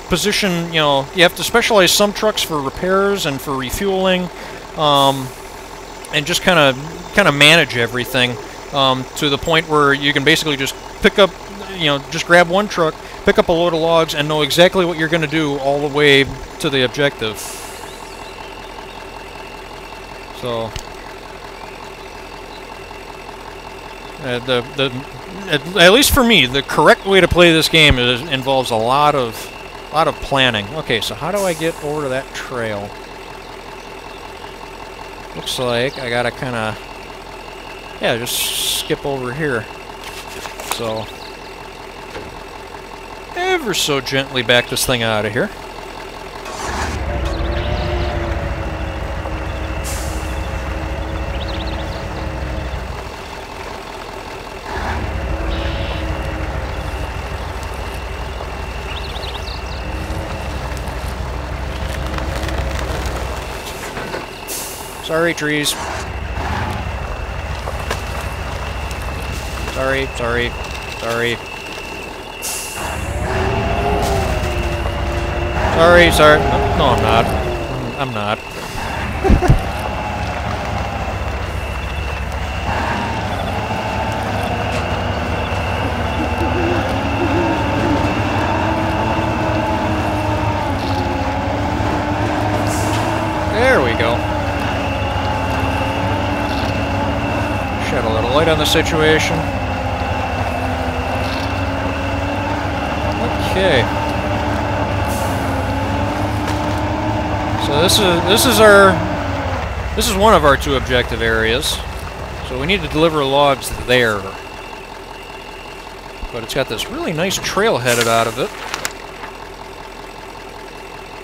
position, you have to specialize some trucks for repairs and for refueling. And just kind of manage everything to the point where you can basically just pick up, just grab one truck, pick up a load of logs, and know exactly what you're going to do all the way to the objective. So, at least for me, the correct way to play this game involves a lot of planning. Okay, so how do I get over to that trail? Looks like I gotta kind of, yeah, just skip over here. So, ever so gently back this thing out of here. Sorry, trees. Sorry. Sorry. No, I'm not. I'm not. There we go. Shed a little light on the situation. Okay. So this is one of our two objective areas. So we need to deliver logs there. But it's got this really nice trail headed out of it.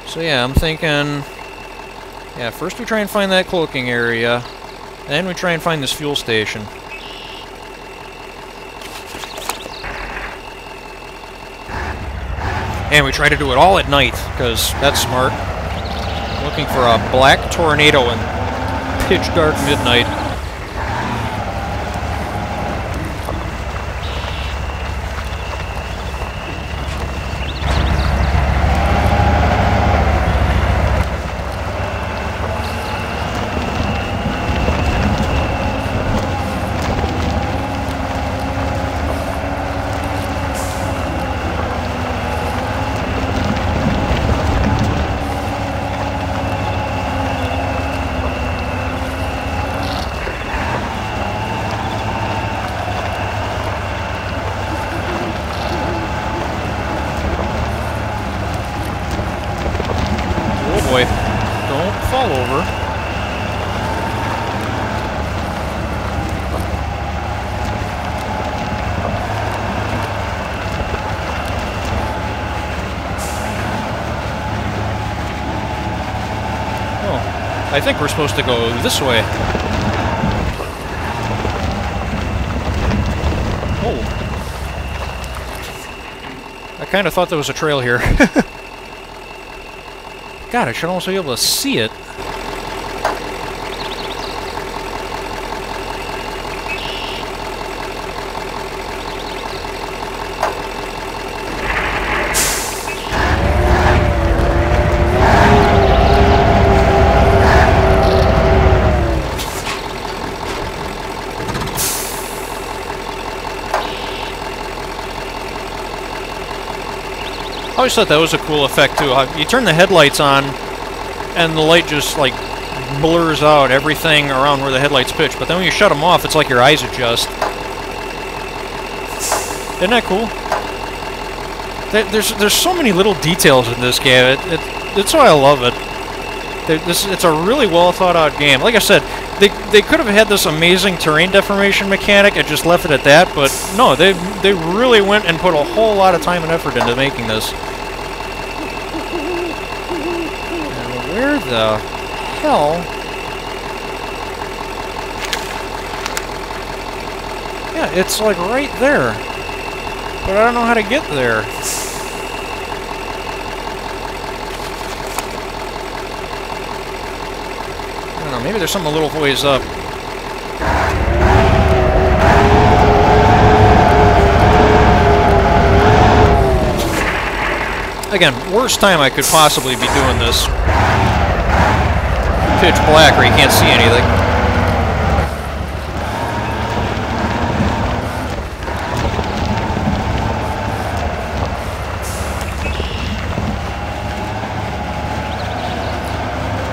So yeah, I'm thinking, yeah, first we try and find that cloaking area. Then we try and find this fuel station. And we try to do it all at night, because that's smart. Looking for a black tornado in pitch dark midnight. I think we're supposed to go this way. Oh. I kind of thought there was a trail here. God, I should also be able to see it. I always thought that was a cool effect too. You turn the headlights on, and the light just like blurs out everything around where the headlights pitch. But then when you shut them off, it's like your eyes adjust. Isn't that cool? There's so many little details in this game. It's why I love it. It's a really well thought out game. Like I said, they could have had this amazing terrain deformation mechanic and just left it at that, but no, they really went and put a whole lot of time and effort into making this. And where the hell? Yeah, it's like right there. But I don't know how to get there. I don't know, maybe there's something a little ways up. Again, worst time I could possibly be doing this. Pitch black where you can't see anything.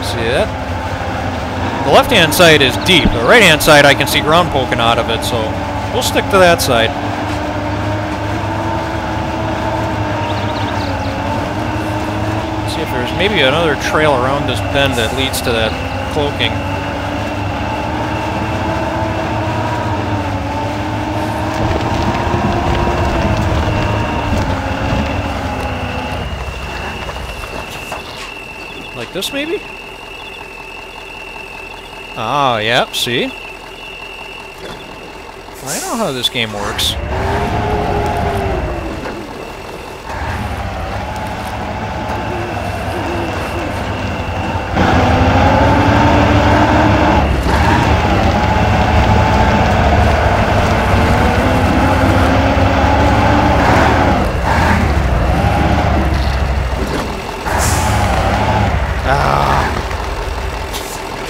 See that? The left-hand side is deep. The right-hand side I can see ground poking out of it, so we'll stick to that side. See if there's maybe another trail around this bend that leads to that cloaking. Like this, maybe? Ah, yep, see? I know how this game works.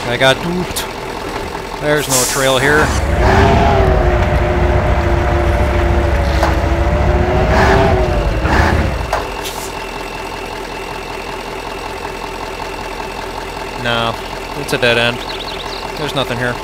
I got duped. There's no trail here. No, it's a dead end. There's nothing here.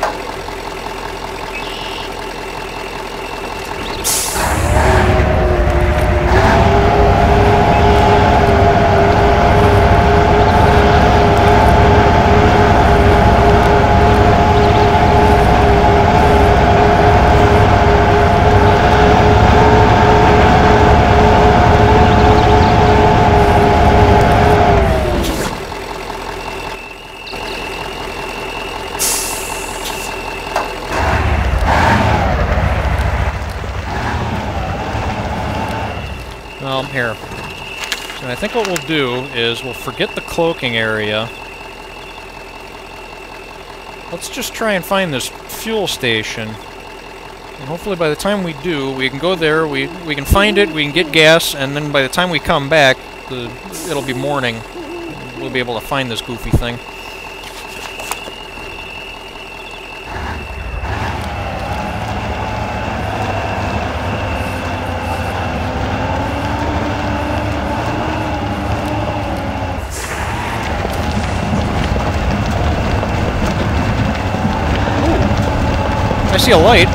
Well, here. So I think what we'll do is we'll forget the cloaking area. Let's just try and find this fuel station. And hopefully by the time we do, we can go there, we can find it, we can get gas, and then by the time we come back, it'll be morning. We'll be able to find this goofy thing. I see a light.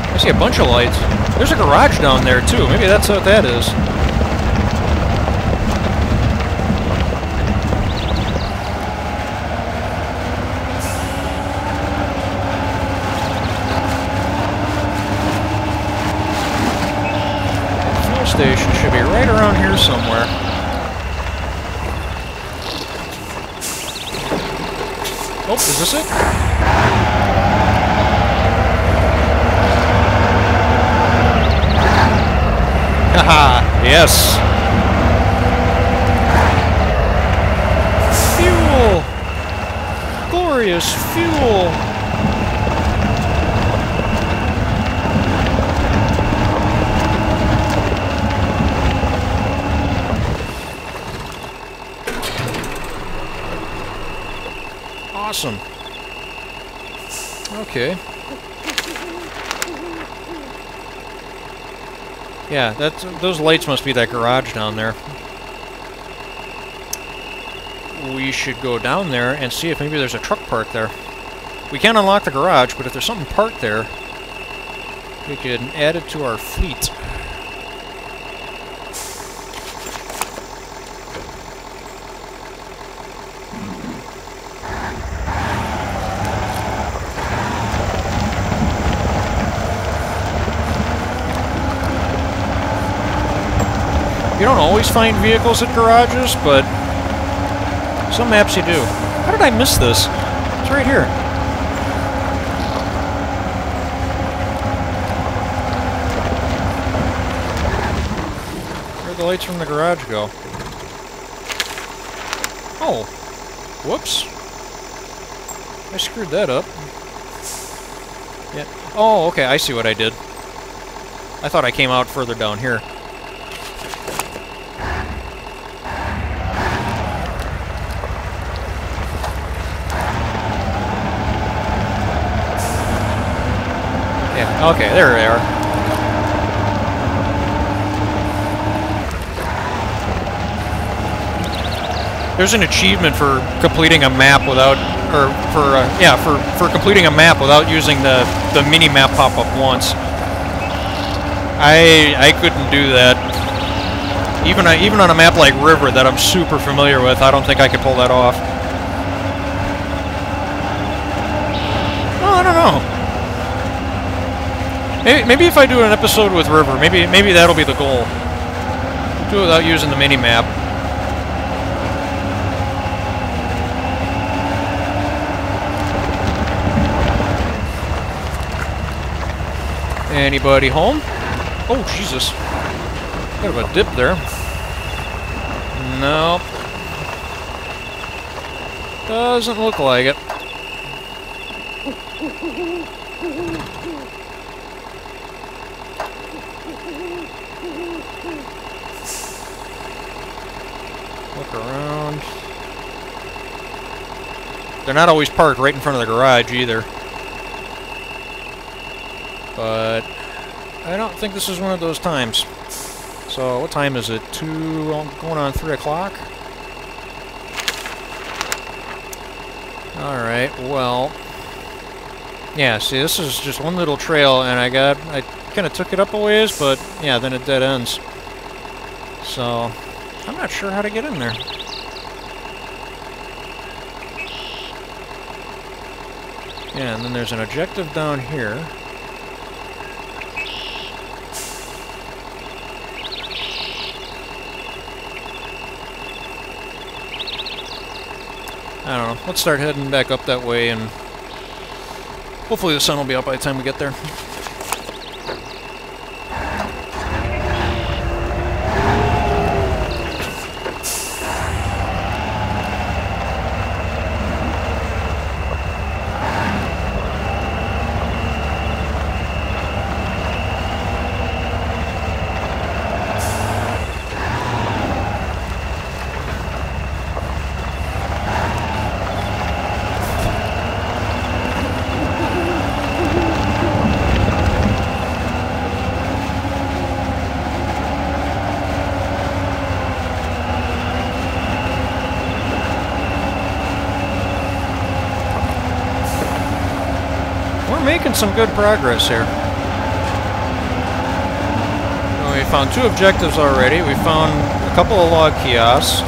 I see a bunch of lights. There's a garage down there too. Maybe that's what that is. The fuel station should be right around here somewhere. Oh, is this it? Haha, yes. Fuel! Glorious fuel! Awesome. Okay. Yeah, those lights must be that garage down there. We should go down there and see if maybe there's a truck parked there. We can't unlock the garage, but if there's something parked there, we could add it to our fleet. You don't always find vehicles at garages, but some maps you do. How did I miss this? It's right here. Where'd the lights from the garage go? Oh. Whoops. I screwed that up. Yeah. Oh, okay, I see what I did. I thought I came out further down here. Okay, there they are. There's an achievement for completing a map without, or for completing a map without using the mini map pop-up once. I couldn't do that. Even on a map like River that I'm super familiar with, I don't think I could pull that off. Oh, I don't know. Maybe if I do an episode with River, maybe that'll be the goal. Do it without using the mini-map. Anybody home? Oh, Jesus. Bit of a dip there. Nope. Doesn't look like it. Look around. They're not always parked right in front of the garage either. But I don't think this is one of those times. So what time is it? 2, going on 3 o'clock? Alright, well. Yeah, see, this is just one little trail, and I kind of took it up a ways, but yeah, then it dead ends. So I'm not sure how to get in there. Yeah, and then there's an objective down here. I don't know. Let's start heading back up that way, and hopefully the sun will be up by the time we get there. Making some good progress here. Well, we found 2 objectives already. We found a couple of log kiosks.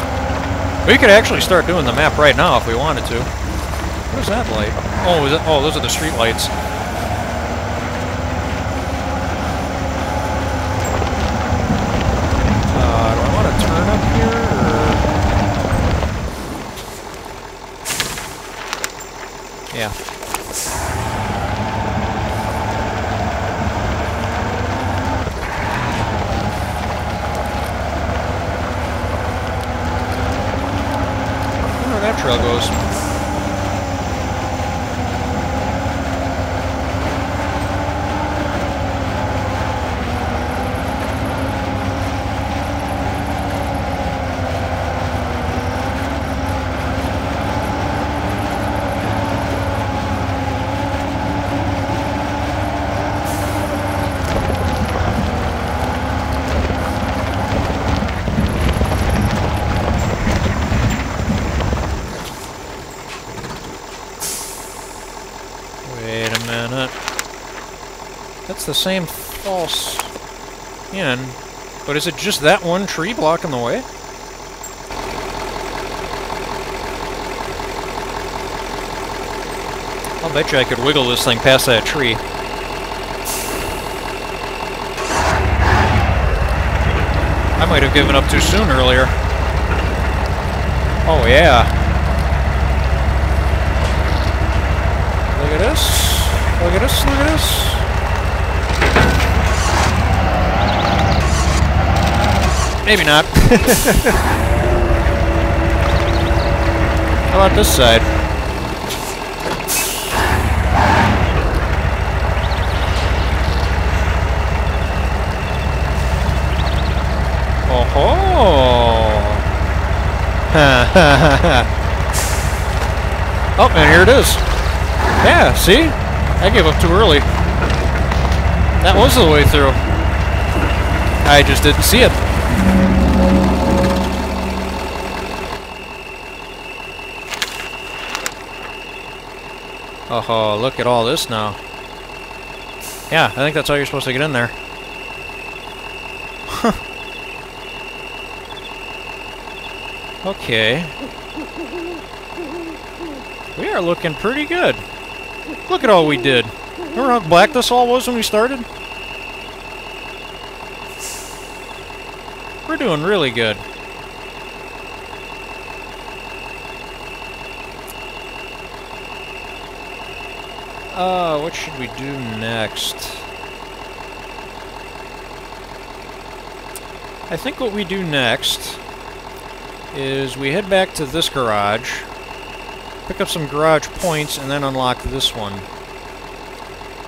We could actually start doing the map right now if we wanted to. What is that light? Oh, oh, those are the street lights. Do I want to turn up here, or? Yeah. That trail goes. It's the same false in, but is it just that one tree blocking the way? I'll bet you I could wiggle this thing past that tree. I might have given up too soon earlier. Oh yeah. Look at this. Look at this. Look at this. Maybe not. How about this side? Oh, and here it is. Yeah, see? I gave up too early. That was the way through. I just didn't see it. Oh, look at all this now. Yeah, I think that's how you're supposed to get in there. Okay. We are looking pretty good. Look at all we did. Remember how black this all was when we started? We're doing really good. What should we do next? I think what we do next is we head back to this garage, pick up some garage points, and then unlock this one.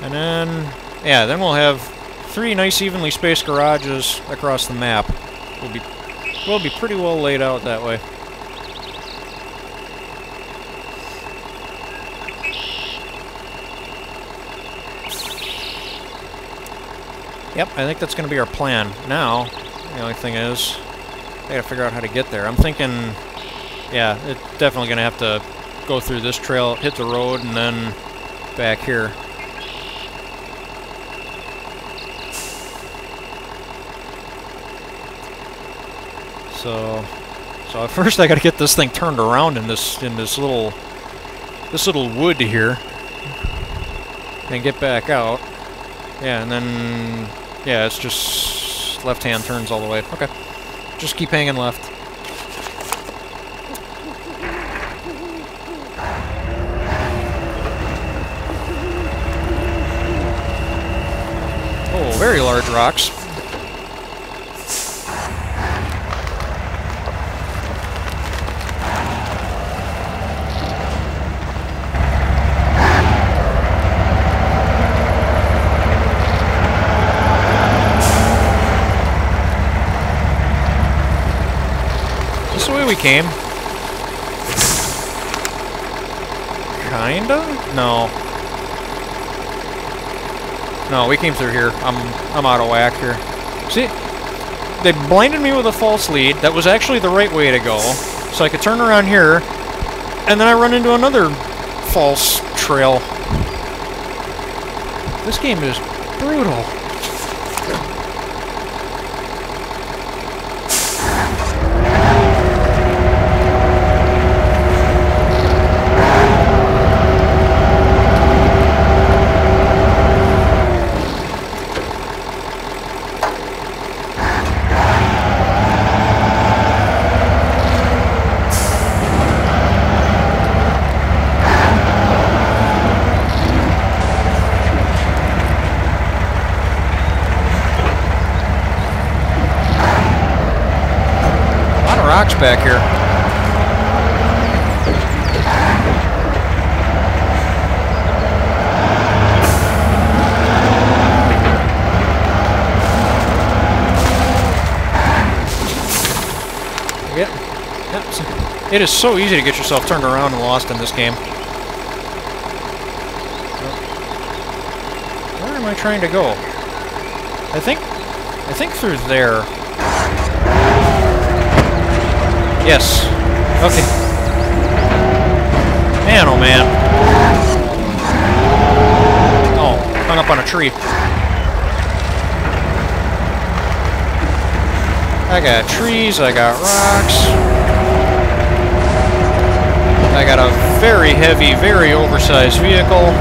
And then, yeah, then we'll have 3 nice evenly spaced garages across the map. We'll be pretty well laid out that way. Yep, I think that's going to be our plan. Now, the only thing is, I gotta figure out how to get there. I'm thinking, yeah, it's definitely gonna have to go through this trail, hit the road, and then back here. So at first I gotta get this thing turned around in this little wood here, and get back out. Yeah, and then yeah, it's just left-hand turns all the way. Okay. Just keep hanging left. Oh, very large rocks. Is this the way we came? Kinda? No. No, we came through here. I'm out of whack here. See? They blinded me with a false lead. That was actually the right way to go. So I could turn around here, and then I run into another false trail. This game is brutal. Rocks back here. Yep. It is so easy to get yourself turned around and lost in this game. Where am I trying to go? I think through there. Yes. Okay. Man, oh man. Oh, hung up on a tree. I got trees, I got rocks. I got a very heavy, very oversized vehicle.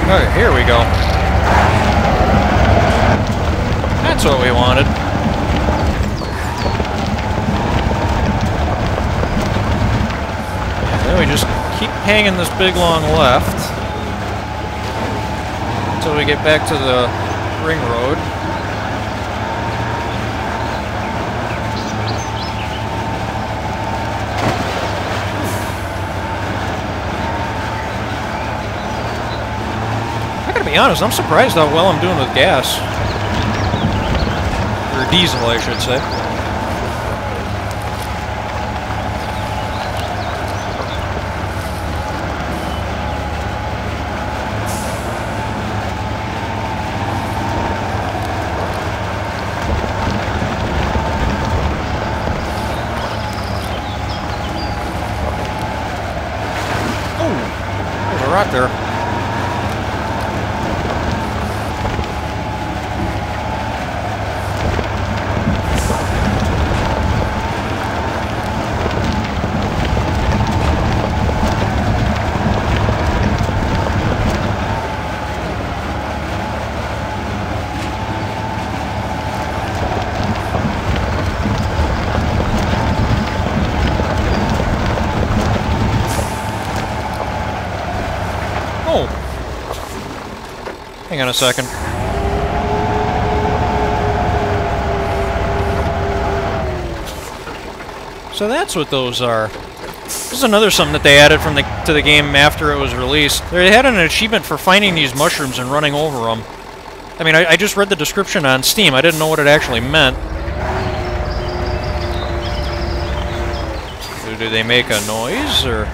Okay, here we go. That's what we wanted. And then we just keep hanging this big long left until we get back to the ring road. To be honest, I'm surprised how well I'm doing with gas. Or diesel, I should say. Oh, there's a rock there. Oh! Hang on a second. So that's what those are. This is another something that they added from to the game after it was released. They had an achievement for finding these mushrooms and running over them. I mean, I just read the description on Steam. I didn't know what it actually meant. Do they make a noise, or...?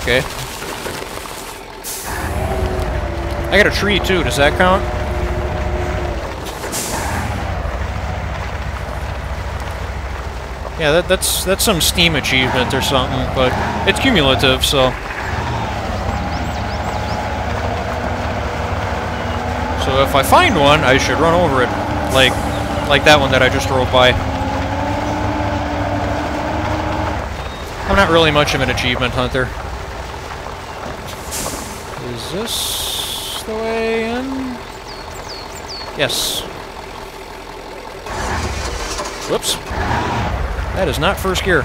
Okay. I got a tree, too. Does that count? Yeah, that's some Steam achievement or something, but it's cumulative, so... So if I find one, I should run over it, like that one that I just drove by. I'm not really much of an achievement hunter. Is this the way in? Yes. Whoops. That is not first gear.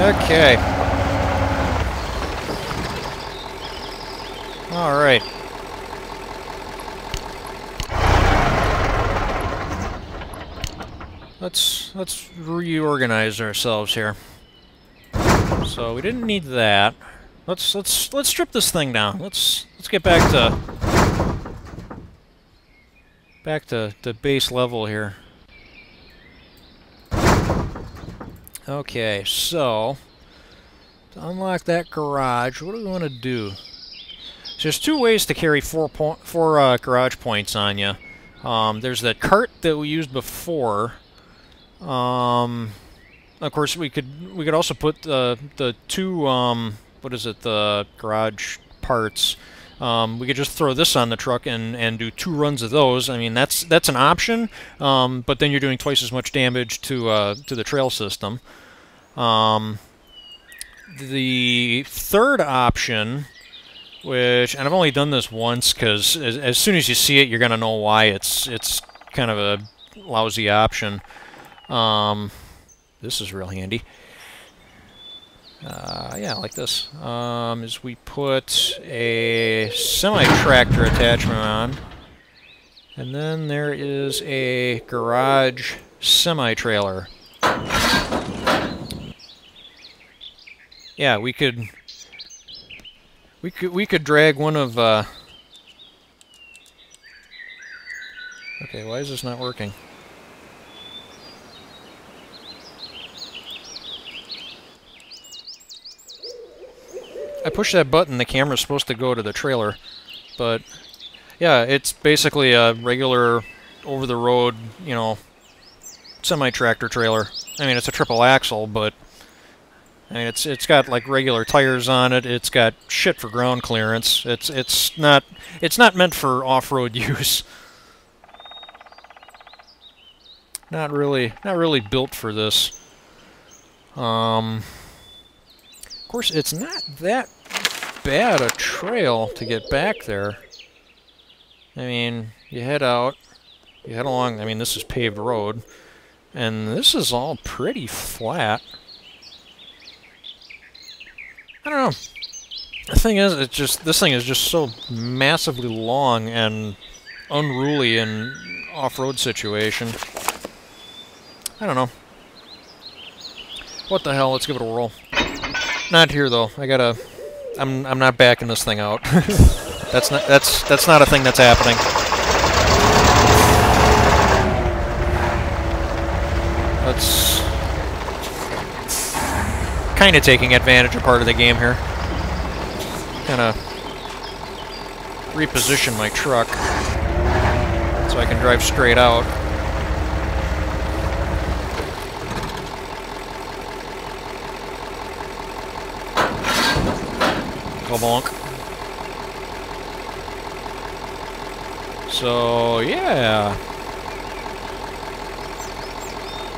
Okay. All right. Let's reorganize ourselves here. So we didn't need that. Let's strip this thing down. Let's get back to base level here. Okay, so to unlock that garage, what do we want to do? So there's two ways to carry four garage points on you. There's that cart that we used before. Of course, we could also put the two the garage parts We could just throw this on the truck and do 2 runs of those. I mean, that's an option, but then you're doing twice as much damage to the trail system. The third option, which, and I've only done this once because as soon as you see it, you're gonna know why it's kind of a lousy option. This is real handy. Yeah, like this. Is we put a semi-tractor attachment on, and then there is a garage semi-trailer. Yeah, we could drag one of. Okay, why is this not working? I push that button, the camera's supposed to go to the trailer, but yeah, it's basically a regular over-the-road, you know, semi-tractor trailer. I mean, it's a triple axle, but I mean, it's got like regular tires on it. It's got shit for ground clearance. It's not meant for off-road use. Not really built for this. Of course, it's not that bad a trail to get back there. I mean, you head out, you head along. I mean, this is paved road, and this is all pretty flat. I don't know. The thing is, this thing is just so massively long and unruly in off-road situation. I don't know. What the hell? Let's give it a whirl. Not here though. I'm not backing this thing out. that's not a thing that's happening. That's kind of taking advantage of part of the game here. Kind of reposition my truck so I can drive straight out. Bonk. So, yeah.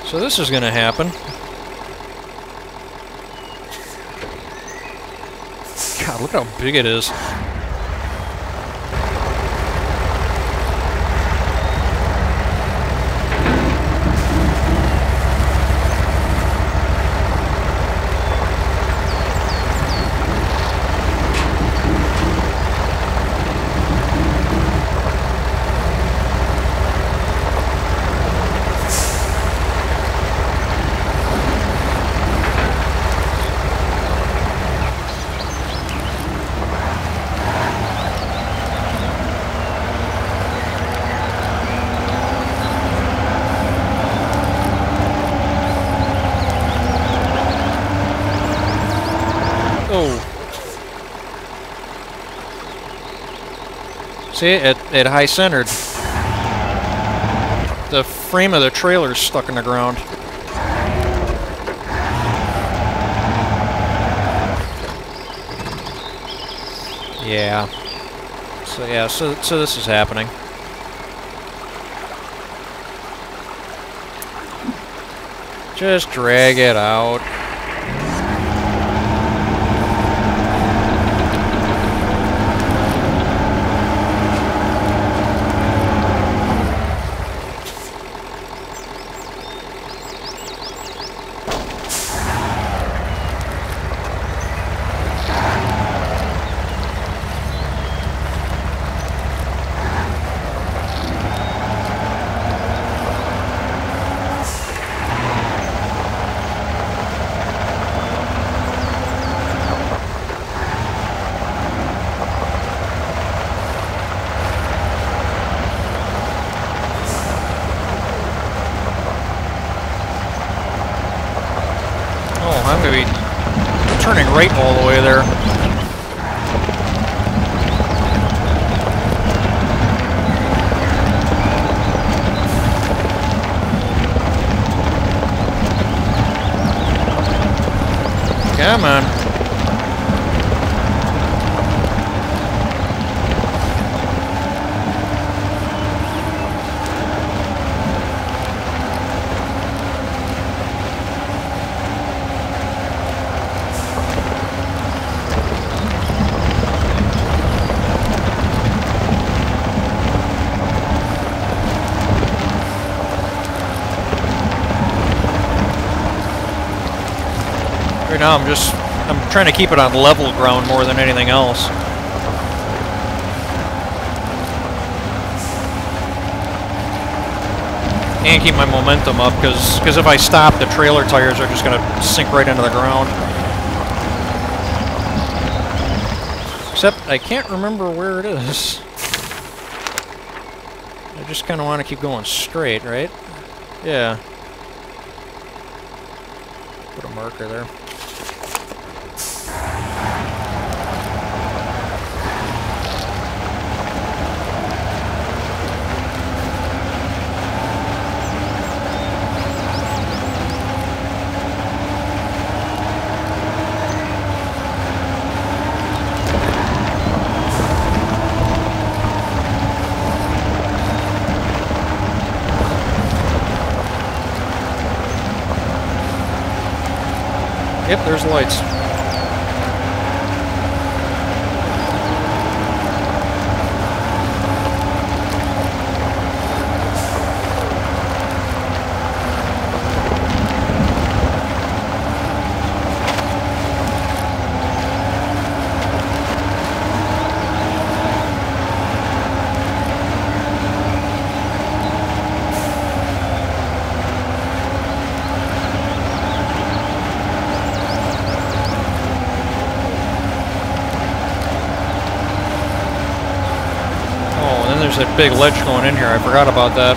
So this is gonna happen. God, look how big it is. See, it high-centered. The frame of the trailer's stuck in the ground. Yeah. So this is happening. Just drag it out. I'm going to be turning right all the way there. Come on. Right now I'm trying to keep it on level ground more than anything else. And keep my momentum up, because if I stop, the trailer tires are just going to sink right into the ground. Except I can't remember where it is. I just kind of want to keep going straight, right? Yeah. Put a marker there. Yep, there's the lights. There's that big ledge going in here. I forgot about that.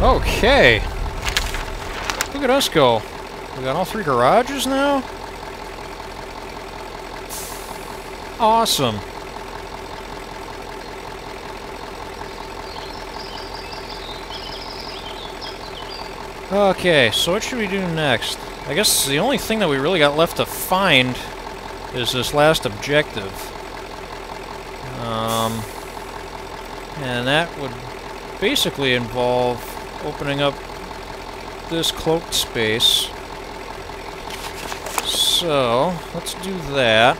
Okay. Look at us go. We got all 3 garages now? Awesome. Okay, so what should we do next? I guess the only thing that we really got left to find is this last objective. And that would basically involve opening up this cloaked space. So, let's do that.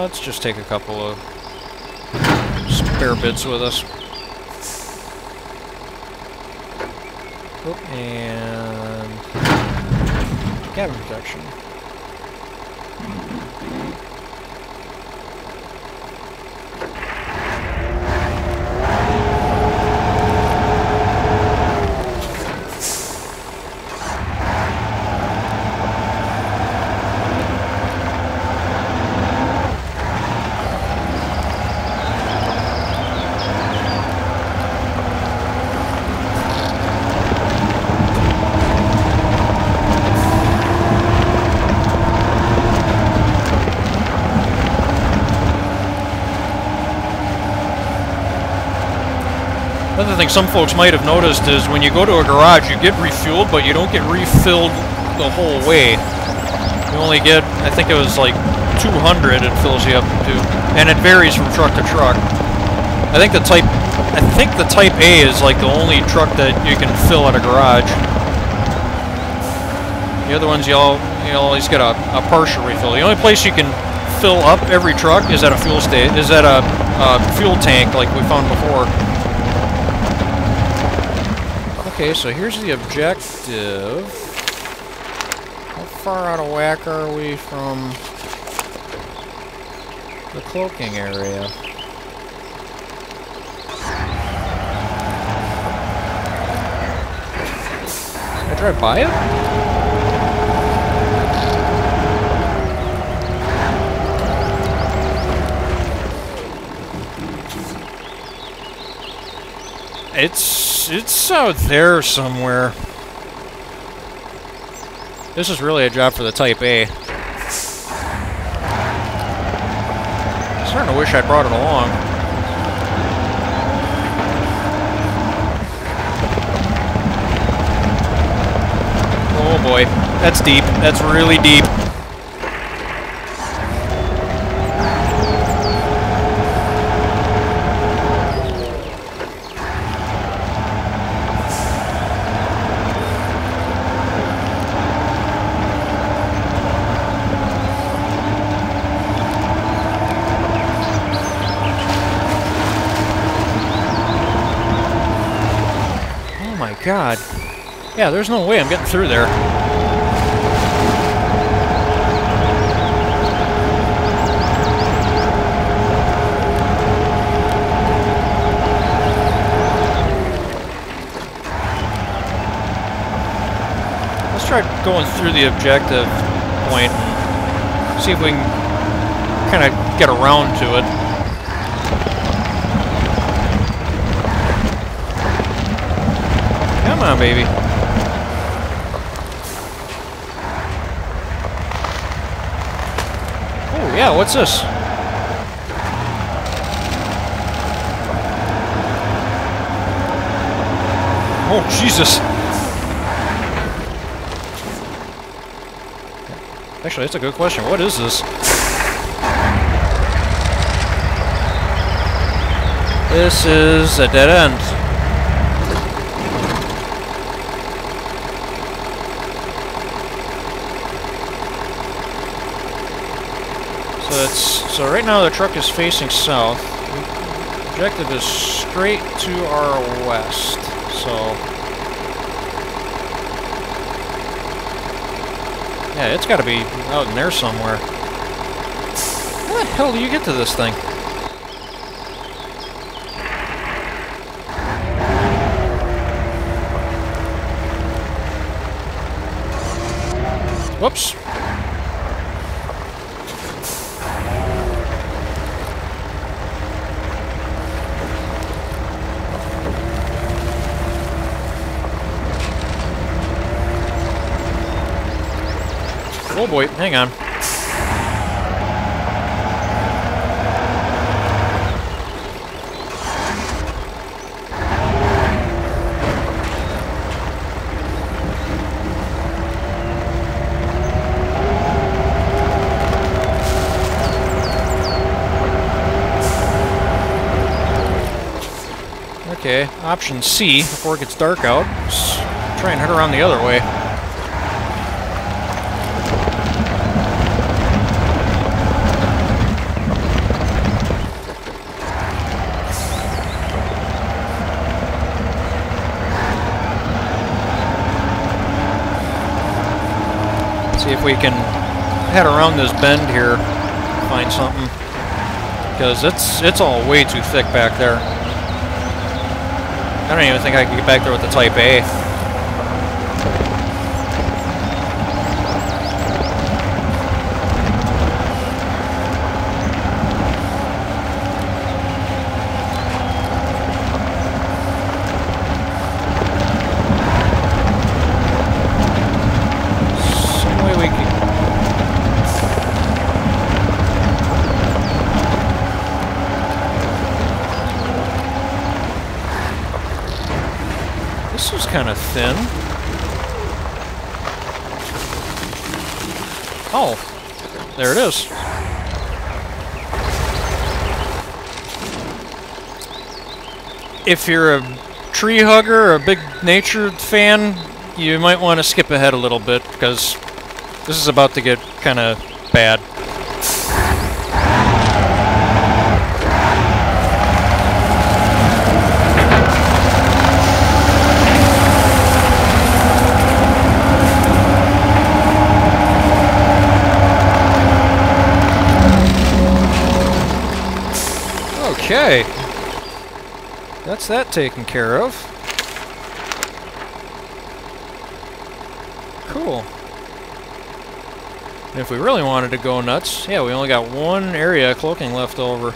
Let's just take a couple of spare bits with us. Oh, and cabin protection. Another thing some folks might have noticed is when you go to a garage, you get refueled, but you don't get refilled the whole way. You only get, I think it was like 200 it fills you up to, and it varies from truck to truck. I think the Type A is like the only truck that you can fill at a garage. The other ones you always get a partial refill. The only place you can fill up every truck is at a fuel fuel tank like we found before. Okay, so here's the objective. How far out of whack are we from the cloaking area? Can I drive by it? It's out there somewhere. This is really a job for the Type A. I'm starting to wish I'd brought it along. Oh boy, that's deep. That's really deep. God. Yeah, there's no way I'm getting through there. Let's try going through the objective point and see if we can kind of get around to it. Come on, baby. Oh, yeah, what's this? Oh, Jesus. Actually, that's a good question. What is this? This is a dead end. So right now the truck is facing south. The objective is straight to our west. So yeah, it's got to be out in there somewhere. How the hell do you get to this thing? Whoops. Oh boy, hang on. Okay, option C, before it gets dark out, let's try and head around the other way. See if we can head around this bend here, find something, because it's all way too thick back there. I don't even think I can get back there with the Type A. This was kind of thin. Oh, there it is. If you're a tree hugger or a big nature fan, you might want to skip ahead a little bit because this is about to get kind of bad. Okay, that's that taken care of. Cool. And if we really wanted to go nuts, yeah, we only got one area of cloaking left over.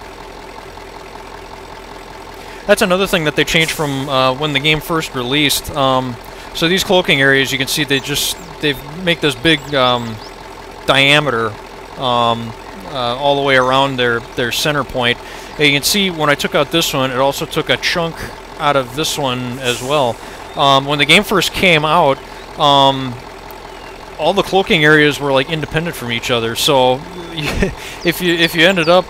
That's another thing that they changed from when the game first released. So these cloaking areas, you can see they make this big diameter all the way around their center point. And you can see when I took out this one, it also took a chunk out of this one as well. When the game first came out, all the cloaking areas were like independent from each other. So if you ended up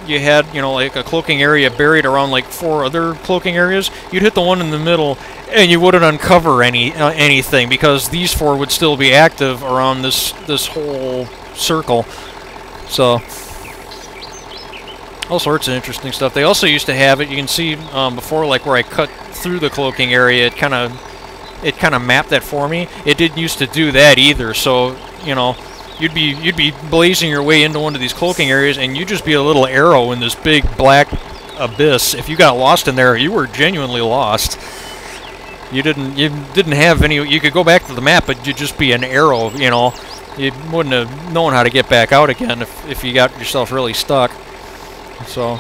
you had, you know, like a cloaking area buried around like 4 other cloaking areas, you'd hit the one in the middle and you wouldn't uncover anything because these 4 would still be active around this whole circle. So All sorts of interesting stuff. They also used to have it. You can see before, like where I cut through the cloaking area, it kind of mapped that for me. It didn't used to do that either. So you know, you'd be blazing your way into one of these cloaking areas, and you'd just be a little arrow in this big black abyss. If you got lost in there, you were genuinely lost. You didn't have any. You could go back to the map, but you'd just be an arrow. You know, you wouldn't have known how to get back out again if you got yourself really stuck. So,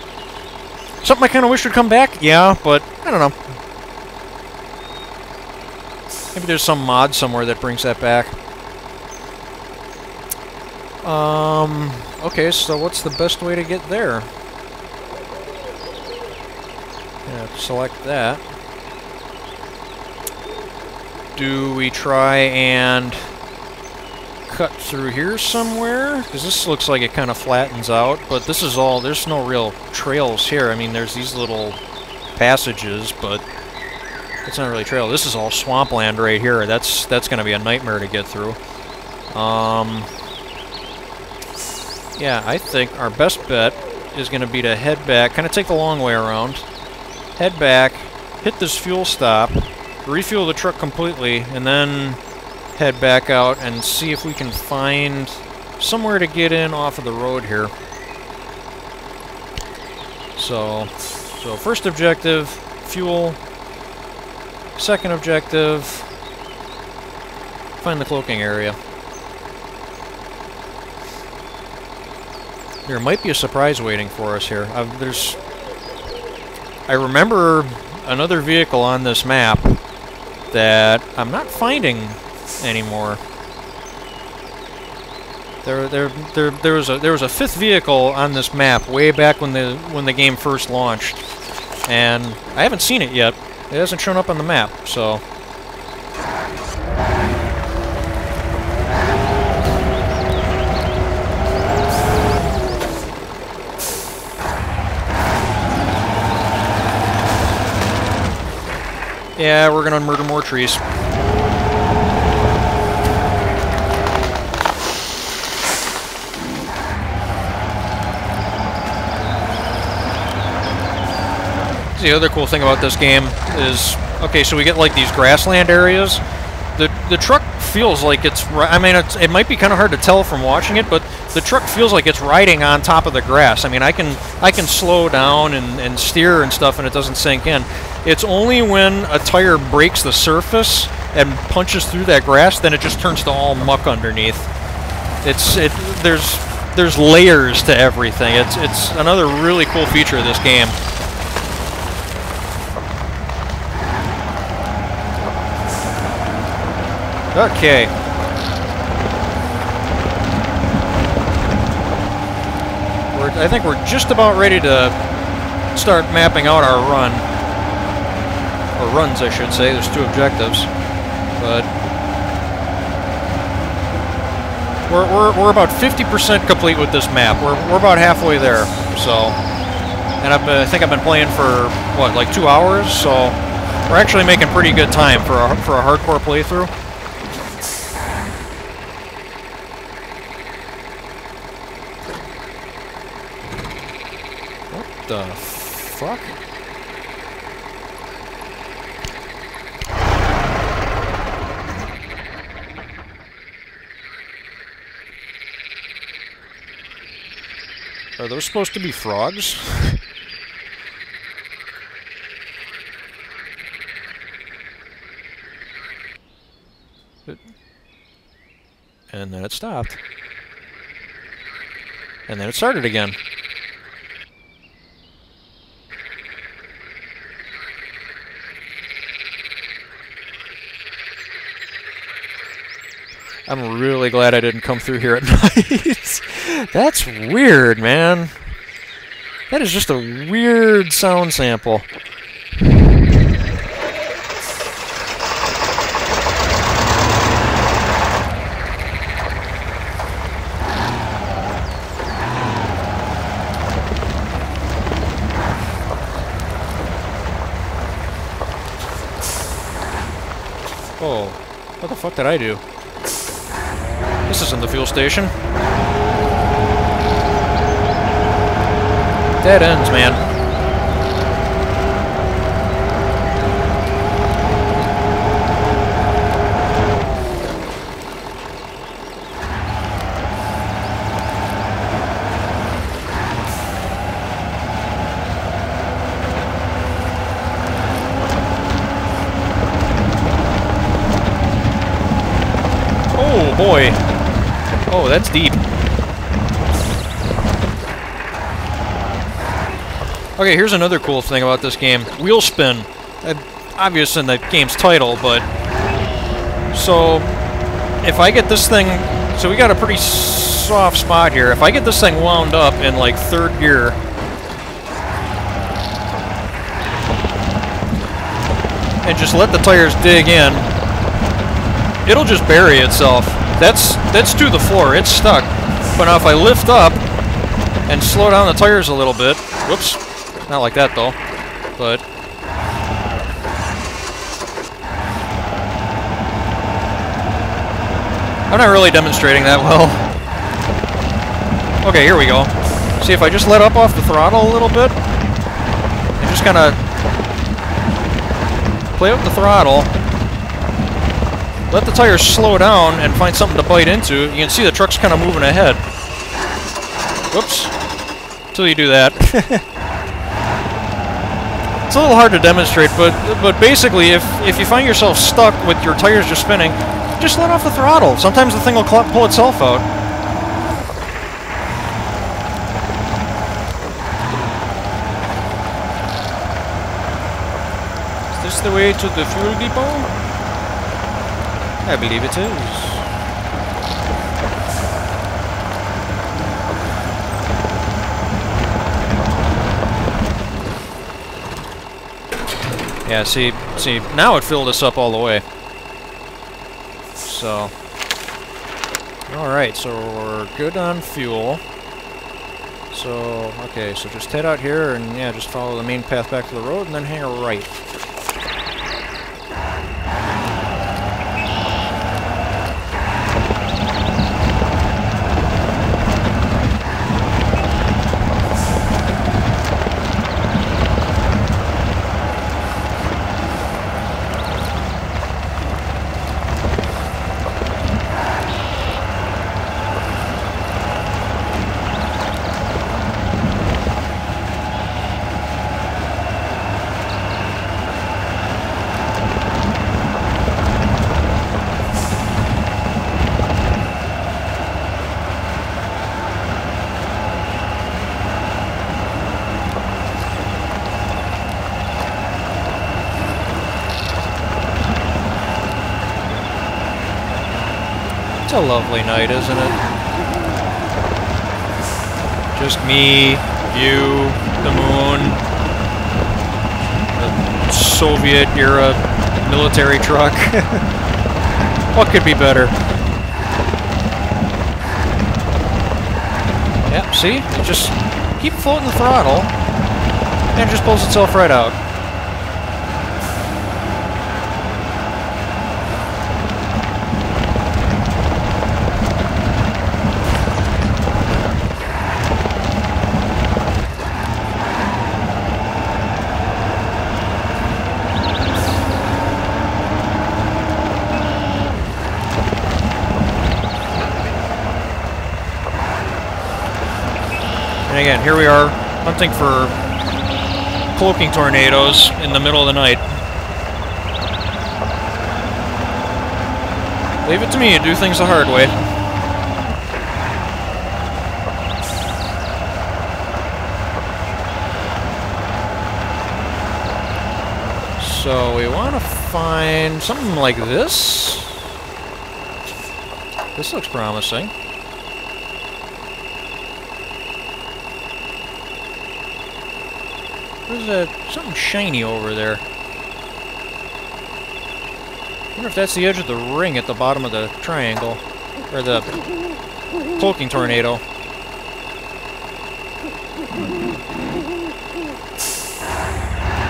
something I kind of wish would come back, yeah, but I don't know. Maybe there's some mod somewhere that brings that back. Okay, so what's the best way to get there? Yeah, select that. Do we try and cut through here somewhere? Because this looks like it kind of flattens out, but this is all, there's no real trails here. I mean, there's these little passages, but it's not really trail. This is all swampland right here. That's going to be a nightmare to get through. Yeah, I think our best bet is going to be to head back, kind of take the long way around, head back, hit this fuel stop, refuel the truck completely, and then head back out and see if we can find somewhere to get in off of the road here. So first objective, fuel. Second objective, find the cloaking area. There might be a surprise waiting for us here. I remember another vehicle on this map that I'm not finding anymore. There was a fifth vehicle on this map way back when the game first launched, and I haven't seen it yet. It hasn't shown up on the map, so. Yeah, we're gonna murder more trees. The other cool thing about this game is, okay, so we get like these grassland areas. The truck feels like it's, I mean, it might be kind of hard to tell from watching it, but the truck feels like it's riding on top of the grass. I mean, I can slow down and steer and stuff, and it doesn't sink in. It's only when a tire breaks the surface and punches through that grass, then it just turns to all muck underneath. There's layers to everything. It's another really cool feature of this game. Okay. I think we're just about ready to start mapping out our run. Or runs, I should say. There's two objectives. But we're about 50% complete with this map. We're about halfway there. So, and I think I've been playing for what, like 2 hours. So we're actually making pretty good time for a hardcore playthrough. What the fuck? Are those supposed to be frogs? And then it stopped. And then it started again. I'm really glad I didn't come through here at night. That's weird, man. That is just a weird sound sample. Oh, what the fuck did I do? This isn't the fuel station. Dead ends, man. Oh boy. Oh, that's deep. Okay, here's another cool thing about this game. Wheel spin. Obvious in the game's title, but... So, if I get this thing... So we got a pretty soft spot here. If I get this thing wound up in, like, 3rd gear... And just let the tires dig in, it'll just bury itself. That's to the floor. It's stuck. But now if I lift up and slow down the tires a little bit... Whoops. Not like that, though. But... I'm not really demonstrating that well. Okay, here we go. See, if I just let up off the throttle a little bit, and just kind of play with the throttle, let the tires slow down and find something to bite into, you can see the truck's kind of moving ahead. Whoops. Until you do that. It's a little hard to demonstrate, but basically, if you find yourself stuck with your tires just spinning, just let off the throttle. Sometimes the thing will pull itself out. Is this the way to the fuel depot? I believe it is. Yeah, see, now it filled us up all the way. So, alright, so we're good on fuel. So, okay, so just head out here and, yeah, just follow the main path back to the road and then hang a right. It's a lovely night, isn't it? Just me, you, the moon, the Soviet-era military truck. What could be better? Yep, see? You just keep floating the throttle, and it just pulls itself right out. And again, here we are, hunting for cloaking tornadoes in the middle of the night. Leave it to me to do things the hard way. So we want to find something like this. This looks promising. There's something shiny over there. I wonder if that's the edge of the ring at the bottom of the triangle. Or the cloaking tornado.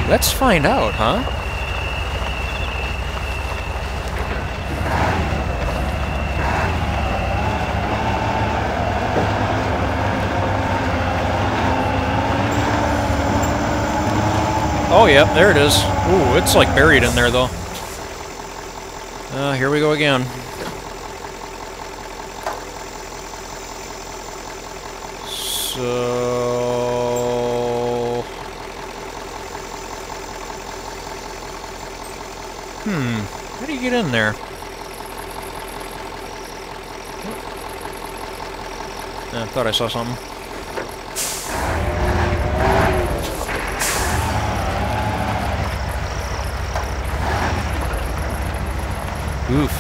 Let's find out, huh? Oh, yeah, there it is. Ooh, it's like buried in there, though. Here we go again. So... How do you get in there? I thought I saw something. Oof.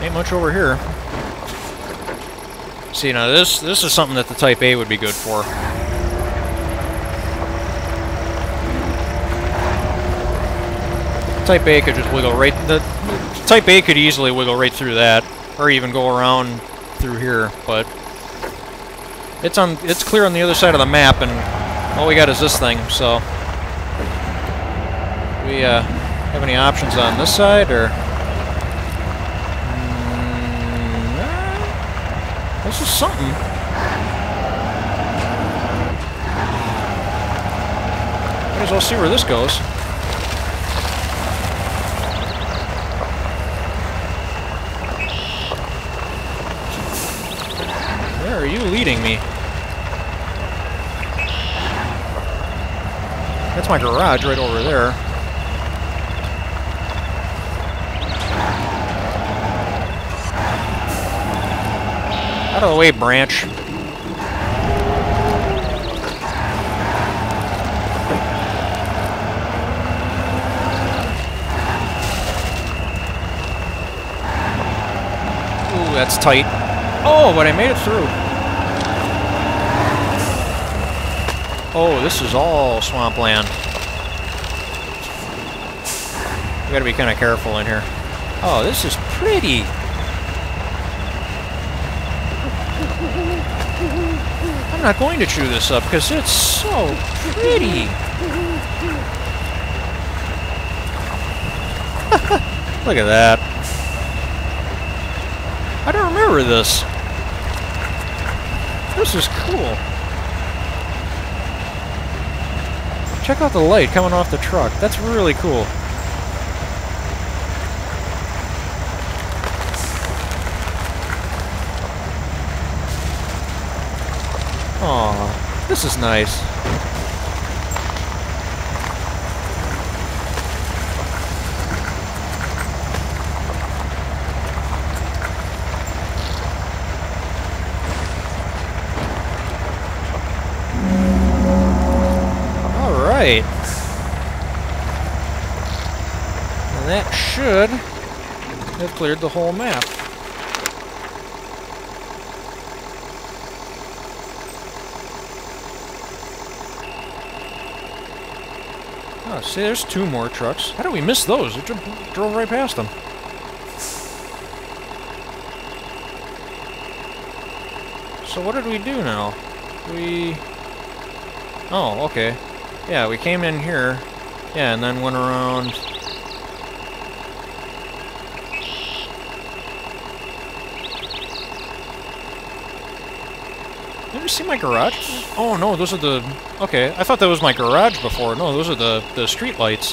Ain't much over here. See, now this is something that the Type A would be good for. Type A could just wiggle right... The Type A could easily wiggle right through that, or even go around through here, but... It's clear on the other side of the map, and all we got is this thing, so... We, have any options on this side, or... This is something. Might as well see where this goes. Where are you leading me? That's my garage right over there. Out of the way, branch. Ooh, that's tight. Oh, but I made it through. Oh, this is all swampland. We gotta be kind of careful in here. Oh, this is pretty. I'm not going to chew this up because it's so pretty. Look at that. I don't remember this. This is cool. Check out the light coming off the truck. That's really cool. Aw, this is nice. Alright. And that should have cleared the whole map. Oh, see, there's two more trucks. How did we miss those? We drove right past them. So what did we do now? Oh, okay. Yeah, we came in here. Yeah, and then went around. Did you see my garage? Oh no, those are the... Okay, I thought that was my garage before. No, those are the street lights.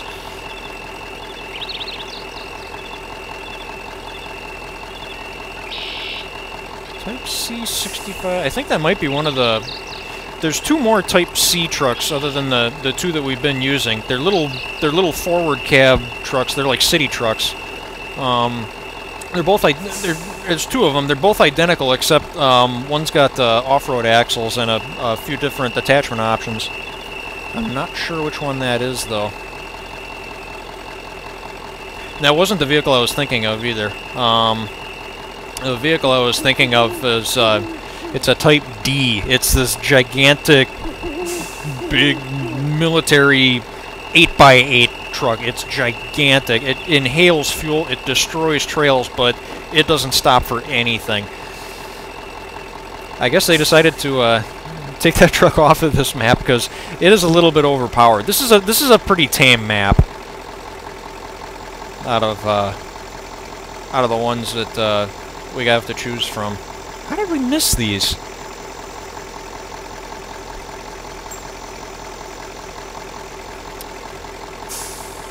Type C65... I think that might be one of the... There's two more Type C trucks other than the two that we've been using. They're little forward cab trucks. They're like city trucks. They're both there's two of them. They're both identical, except one's got off-road axles and a few different attachment options. I'm not sure which one that is, though. That wasn't the vehicle I was thinking of either. The vehicle I was thinking of is it's a Type D. It's this gigantic, big military 8x8 truck. It's gigantic. It inhales fuel, it destroys trails, but it doesn't stop for anything. I guess they decided to take that truck off of this map because it is a little bit overpowered. This is a pretty tame map out of the ones that we have to choose from. How did we miss these?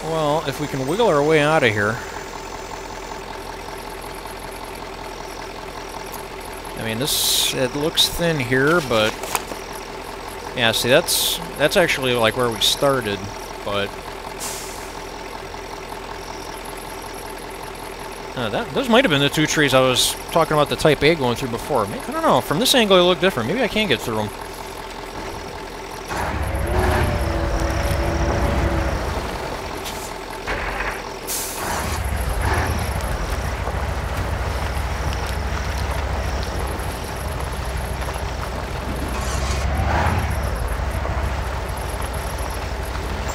Well, if we can wiggle our way out of here. I mean, it looks thin here, but yeah, see, that's actually like where we started, but those might have been the two trees I was talking about the Type A going through before. I don't know, from this angle they look different. Maybe I can get through them.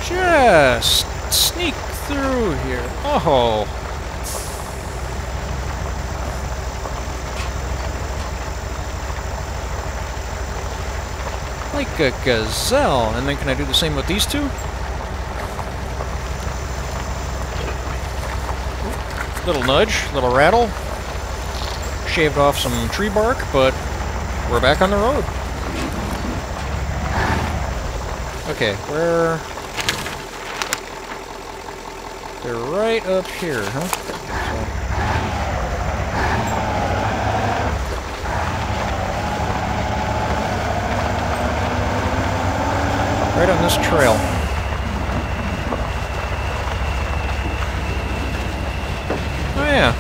Just sneak through here. Oh. Like a gazelle. And then can I do the same with these two? Little nudge, little rattle. Shaved off some tree bark, but we're back on the road. Okay, where... They're right up here, huh? So. Right on this trail. Oh yeah.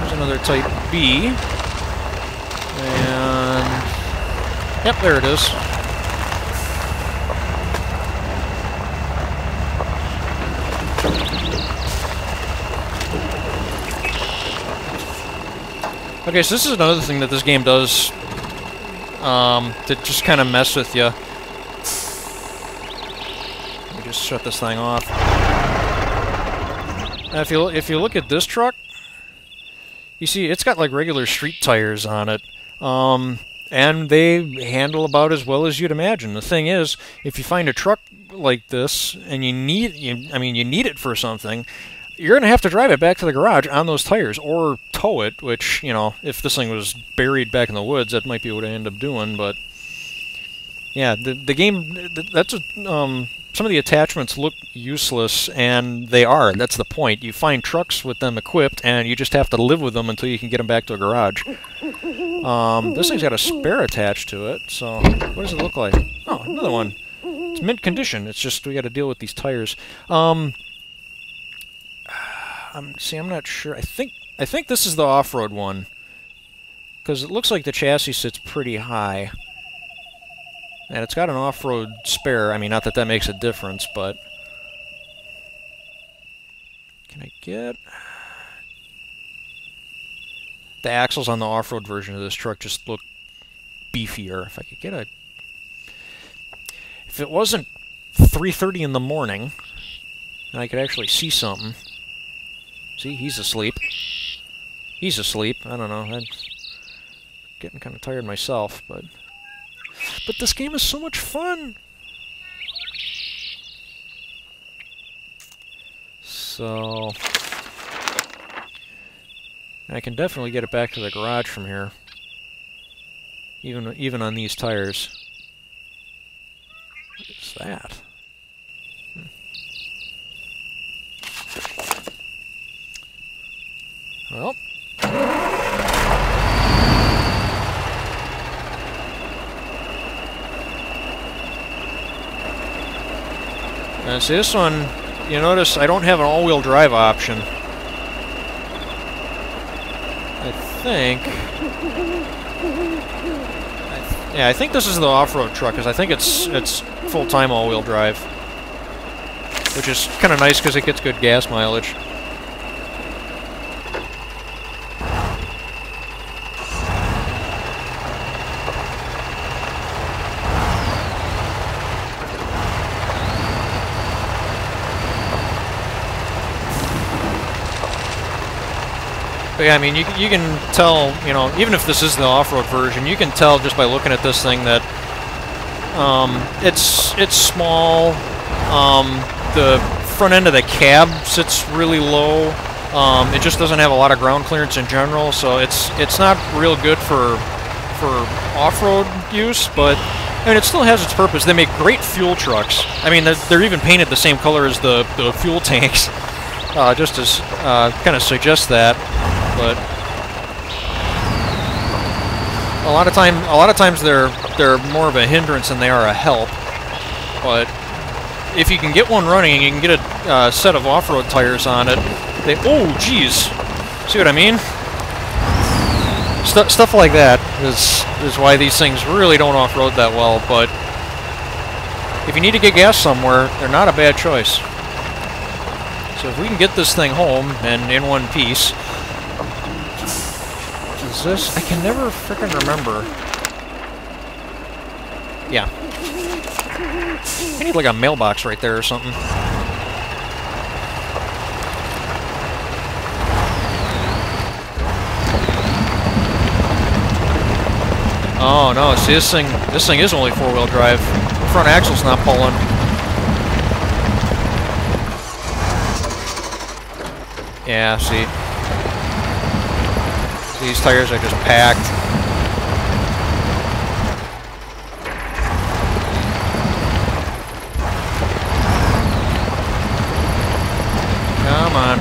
There's another Type B. And... Yep, there it is. Okay, so this is another thing that this game does to just kind of mess with you. Let me just shut this thing off. Now, if you look at this truck, you see it's got like regular street tires on it, and they handle about as well as you'd imagine. The thing is, if you find a truck like this and you need it for something, you're going to have to drive it back to the garage on those tires, or tow it, which, you know, if this thing was buried back in the woods, that might be what I end up doing, but... Yeah, the game... That's some of the attachments look useless, and they are. That's the point. You find trucks with them equipped, and you just have to live with them until you can get them back to a garage. This thing's got a spare attached to it, so... What does it look like? Oh, another one. It's mint condition. It's just we got to deal with these tires. See, I'm not sure. I think this is the off-road one, because it looks like the chassis sits pretty high, and it's got an off-road spare. I mean, not that that makes a difference, but can I get the axles on the off-road version of this truck just look beefier? If I could get a, if it wasn't 3:30 in the morning, and I could actually see something. See, he's asleep. He's asleep. I don't know. I'm getting kind of tired myself, but this game is so much fun. So I can definitely get it back to the garage from here, even on these tires. What is that? Well, and see this one, you notice I don't have an all-wheel drive option. I think this is the off-road truck, because I think it's full-time all-wheel drive, which is kind of nice because it gets good gas mileage. But yeah, I mean, you can tell, you know, even if this is the off-road version, you can tell just by looking at this thing that it's small. The front end of the cab sits really low. It just doesn't have a lot of ground clearance in general, so it's not real good for off-road use. But I mean, it still has its purpose. They make great fuel trucks. I mean, they're even painted the same color as the fuel tanks, just to kind of suggest that. But a lot of times they're more of a hindrance than they are a help. But if you can get one running and you can get a set of off-road tires on it, oh, geez, see what I mean? Stuff like that is why these things really don't off-road that well. But if you need to get gas somewhere, they're not a bad choice. So if we can get this thing home and in one piece. Is this? I can never frickin' remember. Yeah. I need like a mailbox right there or something. Oh no, see this thing is only 4-wheel drive. The front axle's not pulling. Yeah, see. These tires are just packed. Come on.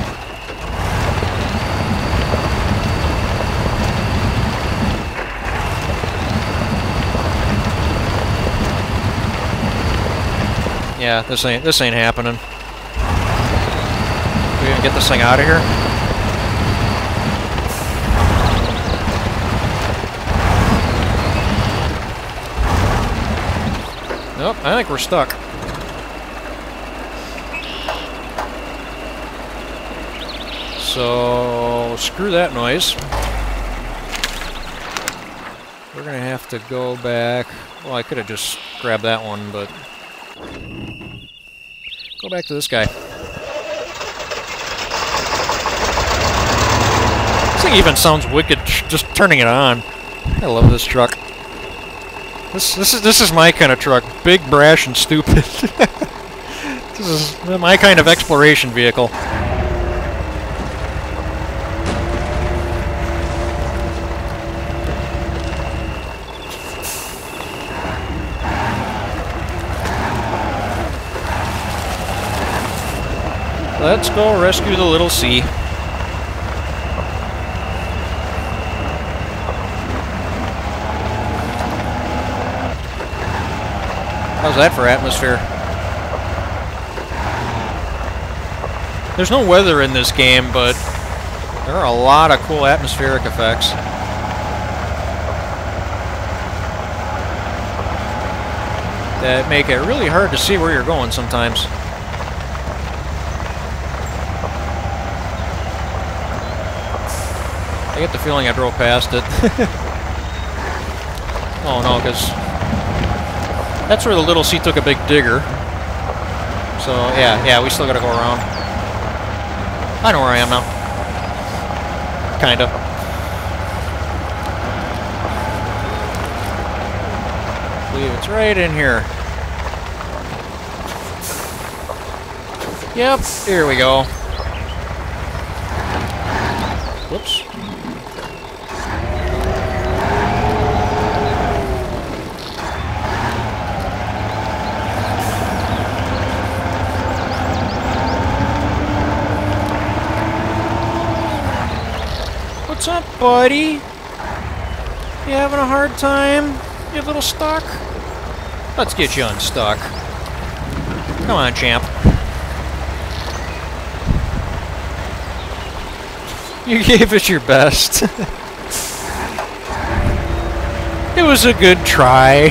Yeah, this ain't happening. We gonna get this thing out of here? Nope, I think we're stuck. So, screw that noise. We're gonna have to go back. Well, I could have just grabbed that one, but go back to this guy. This thing even sounds wicked just turning it on. I love this truck. This is my kind of truck. Big, brash, and stupid. This is my kind of exploration vehicle. Let's go rescue the little C. How's that for atmosphere? There's no weather in this game, but there are a lot of cool atmospheric effects. That make it really hard to see where you're going sometimes. I get the feeling I drove past it. Oh no, because that's where the little C took a big digger. So yeah, we still gotta go around. I know where I am now. Kinda. I believe it's right in here. Yep, here we go. Whoops. What's up, buddy? You having a hard time? You a little stuck? Let's get you unstuck. Come on, champ. You gave it your best. It was a good try.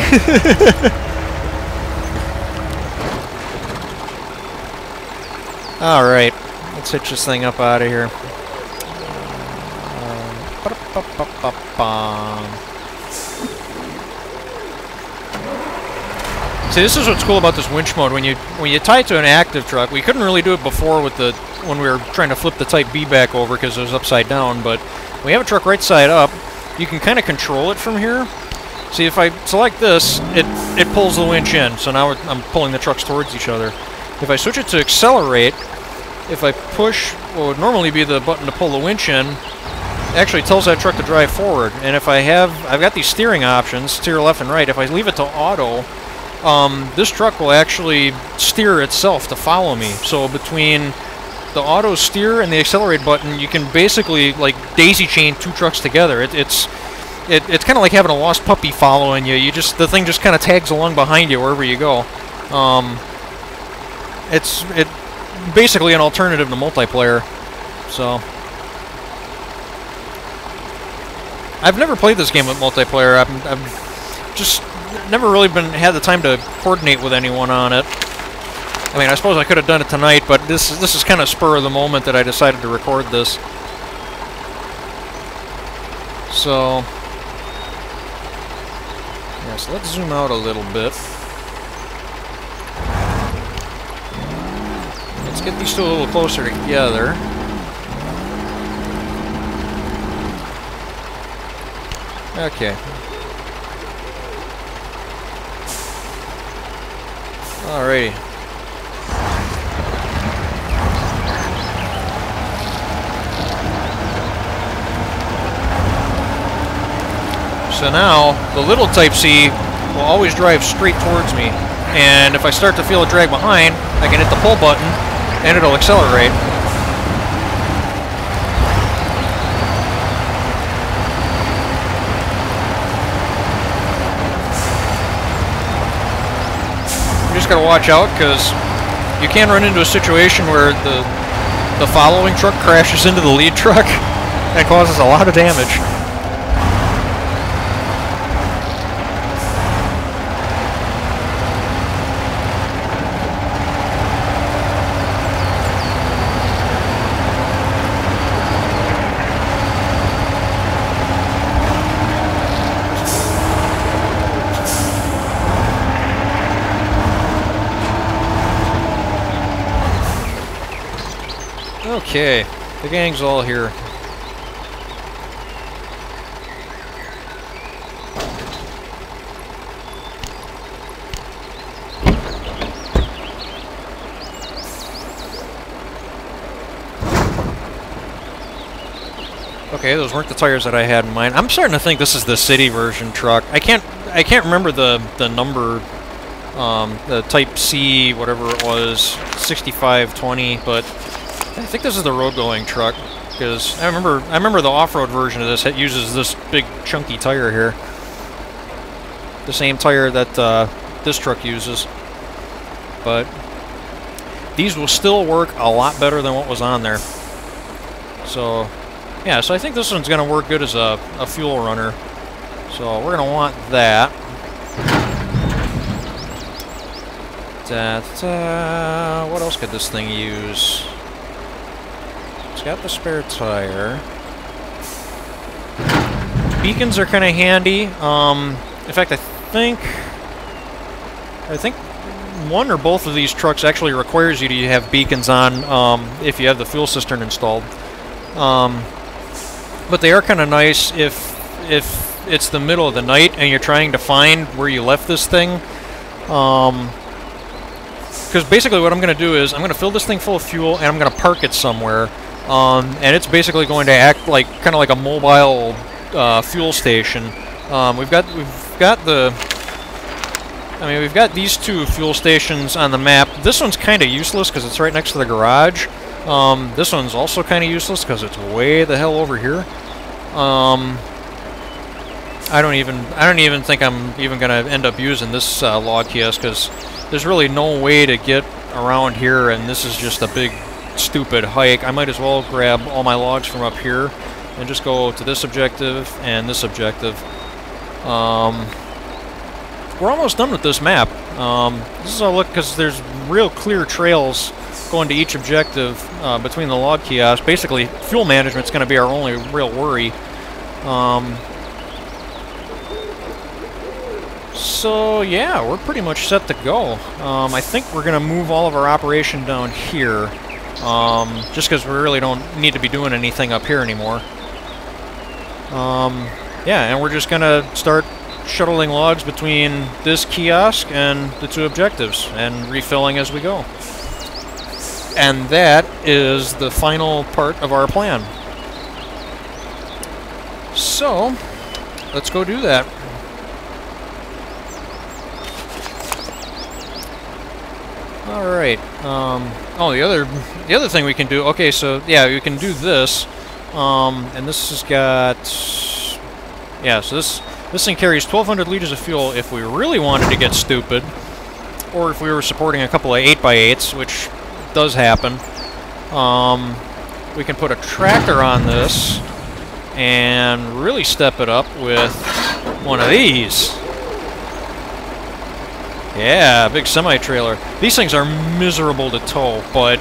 Alright, let's hitch this thing up out of here. See, this is what's cool about this winch mode. When you tie it to an active truck, we couldn't really do it before with when we were trying to flip the Type B back over because it was upside down. But when we have a truck right side up, you can kind of control it from here. See, if I select this, it pulls the winch in. So now I'm pulling the trucks towards each other. If I switch it to accelerate, if I push what would normally be the button to pull the winch in, actually tells that truck to drive forward. And if I've got these steering options, steer left and right. If I leave it to auto, this truck will actually steer itself to follow me. So between the auto steer and the accelerate button, you can basically like daisy chain two trucks together. It's kind of like having a lost puppy following you. The thing just kind of tags along behind you wherever you go. It's basically an alternative to multiplayer. So I've never played this game with multiplayer. I've just never really had the time to coordinate with anyone on it. I mean, I suppose I could have done it tonight, but this is kind of spur of the moment that I decided to record this. So yeah, so let's zoom out a little bit. Let's get these two a little closer together. Okay. Alrighty. So now, the little Type C will always drive straight towards me. And if I start to feel a drag behind, I can hit the pull button, and it'll accelerate. You just gotta watch out, because you can run into a situation where the following truck crashes into the lead truck and causes a lot of damage. Okay, the gang's all here. Okay, those weren't the tires that I had in mind. I'm starting to think this is the city version truck. I can't remember the number, the Type C, whatever it was, 6520, but I think this is the road-going truck, because I remember the off-road version of this. It uses this big chunky tire here, the same tire that this truck uses. But these will still work a lot better than what was on there. So yeah, so I think this one's going to work good as a fuel runner. So we're going to want that. What else could this thing use? It's got the spare tire. Beacons are kind of handy. In fact, I think one or both of these trucks actually requires you to have beacons on if you have the fuel cistern installed. But they are kind of nice if it's the middle of the night and you're trying to find where you left this thing. Because basically what I'm going to do is I'm going to fill this thing full of fuel and I'm going to park it somewhere. And it's basically going to act like kind of like a mobile fuel station. We've got these two fuel stations on the map. This one's kind of useless because it's right next to the garage. This one's also kind of useless because it's way the hell over here. I don't even think I'm even gonna end up using this log kiosk because there's really no way to get around here, and this is just a big stupid hike. I might as well grab all my logs from up here and just go to this objective and this objective. We're almost done with this map. This is a look because there's real clear trails going to each objective between the log kiosks. Basically, fuel management's going to be our only real worry. So yeah, we're pretty much set to go. I think we're going to move all of our operation down here, just because we really don't need to be doing anything up here anymore. Yeah, and we're just going to start shuttling logs between this kiosk and the two objectives, and refilling as we go. And that is the final part of our plan. So, let's go do that. All right. Oh, the other thing we can do. Okay, so yeah, we can do this. And this has got. Yeah, so this thing carries 1,200 liters of fuel if we really wanted to get stupid, or if we were supporting a couple of 8x8s, which does happen. We can put a tractor on this and really step it up with one of these. Yeah, big semi-trailer. These things are miserable to tow, but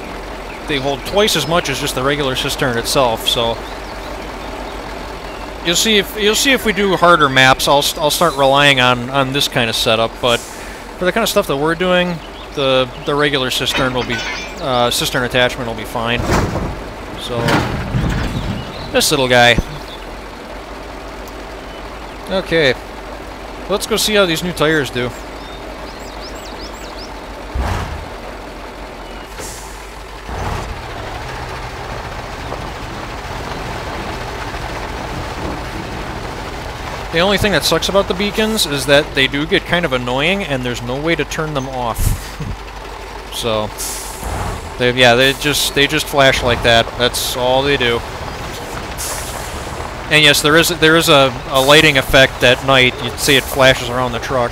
they hold twice as much as just the regular cistern itself. So you'll see if we do harder maps, I'll start relying on this kind of setup. But for the kind of stuff that we're doing, the regular cistern will be cistern attachment will be fine. So this little guy. Okay, let's go see how these new tires do. The only thing that sucks about the beacons is that they do get kind of annoying, and there's no way to turn them off. So, they just flash like that. That's all they do. And yes, there is a lighting effect at night. You'd see it flashes around the truck.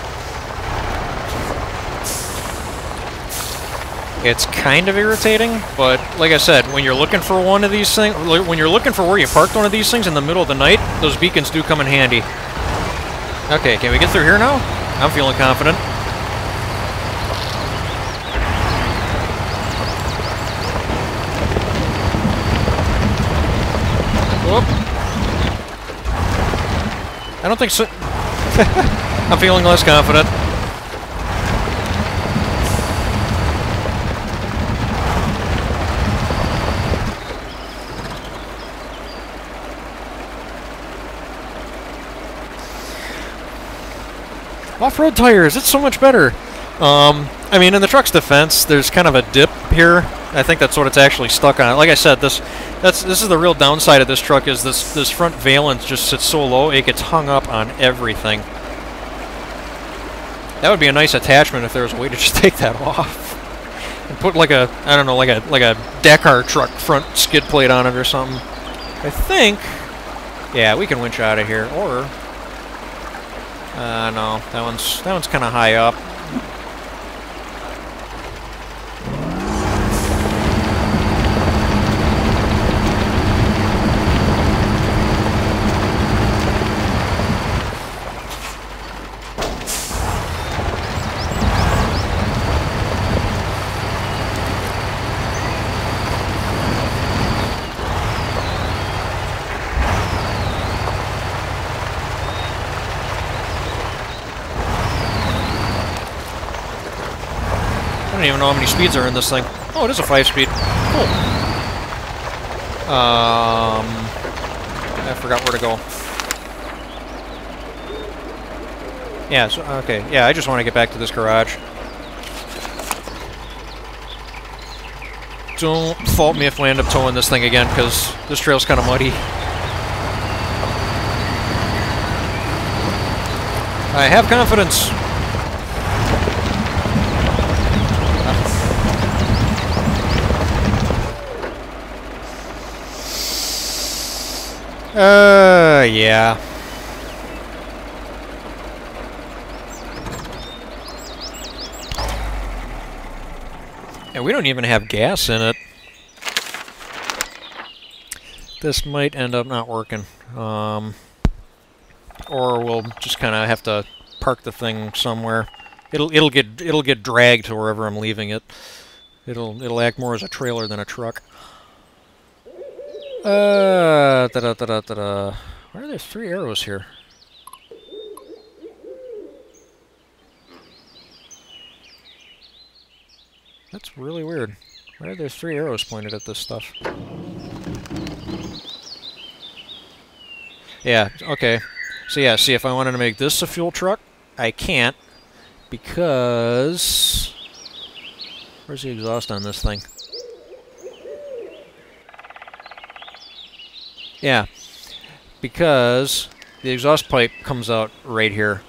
It's kind of irritating, but like I said, when you're looking for one of these things, when you're looking for where you parked one of these things in the middle of the night, those beacons do come in handy. Okay, can we get through here now? I'm feeling confident. Whoop. I don't think so. I'm feeling less confident. Off-road tires, it's so much better. I mean, in the truck's defense, there's kind of a dip here. I think that's what it's actually stuck on. Like I said, this is the real downside of this truck, is this front valence just sits so low, it gets hung up on everything. That would be a nice attachment if there was a way to just take that off and put like a, I don't know, like a Dakar truck front skid plate on it or something. I think, yeah, we can winch out of here, or. No, that one's kind of high up. I don't even know how many speeds are in this thing. Oh, it is a 5-speed. Cool. I forgot where to go. Yeah, so, okay. Yeah, I just want to get back to this garage. Don't fault me if we end up towing this thing again, because this trail's kind of muddy. I have confidence. Yeah. And we don't even have gas in it. This might end up not working. Or we'll just kind of have to park the thing somewhere. It'll get dragged to wherever I'm leaving it. It'll act more as a trailer than a truck. Why are there 3 arrows here? That's really weird. Why are there 3 arrows pointed at this stuff? Yeah, okay. So yeah, see, if I wanted to make this a fuel truck, I can't, because... Where's the exhaust on this thing? Yeah, because the exhaust pipe comes out right here.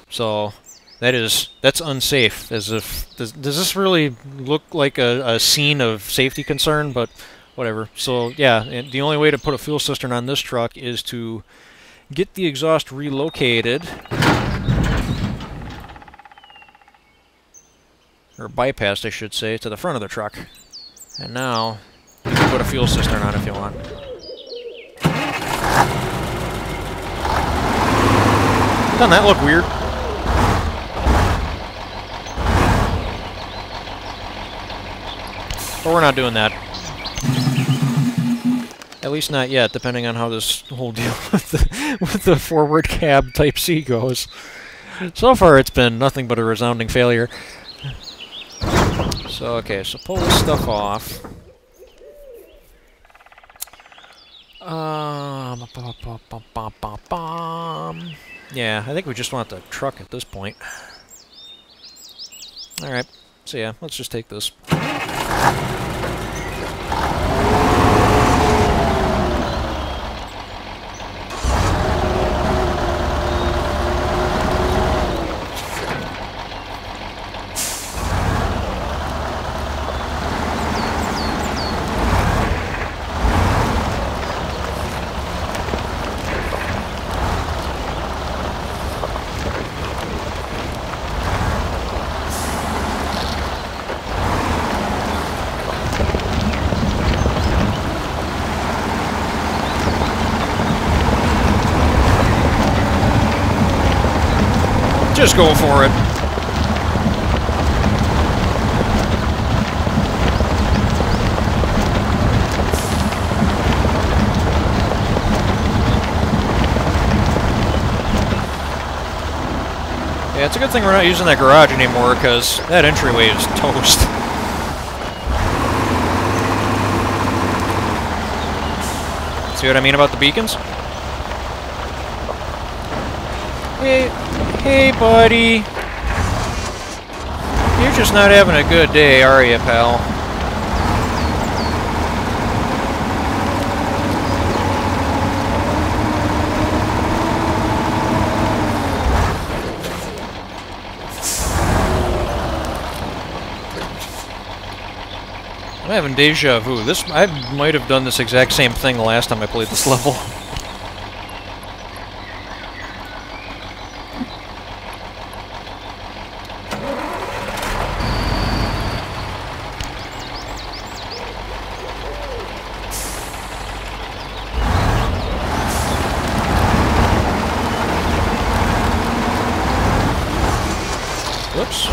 So that's unsafe. As if does this really look like a scene of safety concern? But whatever. So yeah, and the only way to put a fuel cistern on this truck is to get the exhaust relocated, or bypassed, I should say, to the front of the truck. And now you can put a fuel cistern on if you want. Doesn't that look weird? But we're not doing that. At least not yet, depending on how this whole deal with the forward cab Type C goes. So far it's been nothing but a resounding failure. So, okay, so pull this stuff off. Yeah, I think we just want the truck at this point. Alright, so yeah, let's just take this. Just go for it. Yeah, it's a good thing we're not using that garage anymore, because that entryway is toast. See what I mean about the beacons? Hey, buddy. You're just not having a good day, are you, pal? I'm having deja vu. I might have done this exact same thing the last time I played this level. Whoops.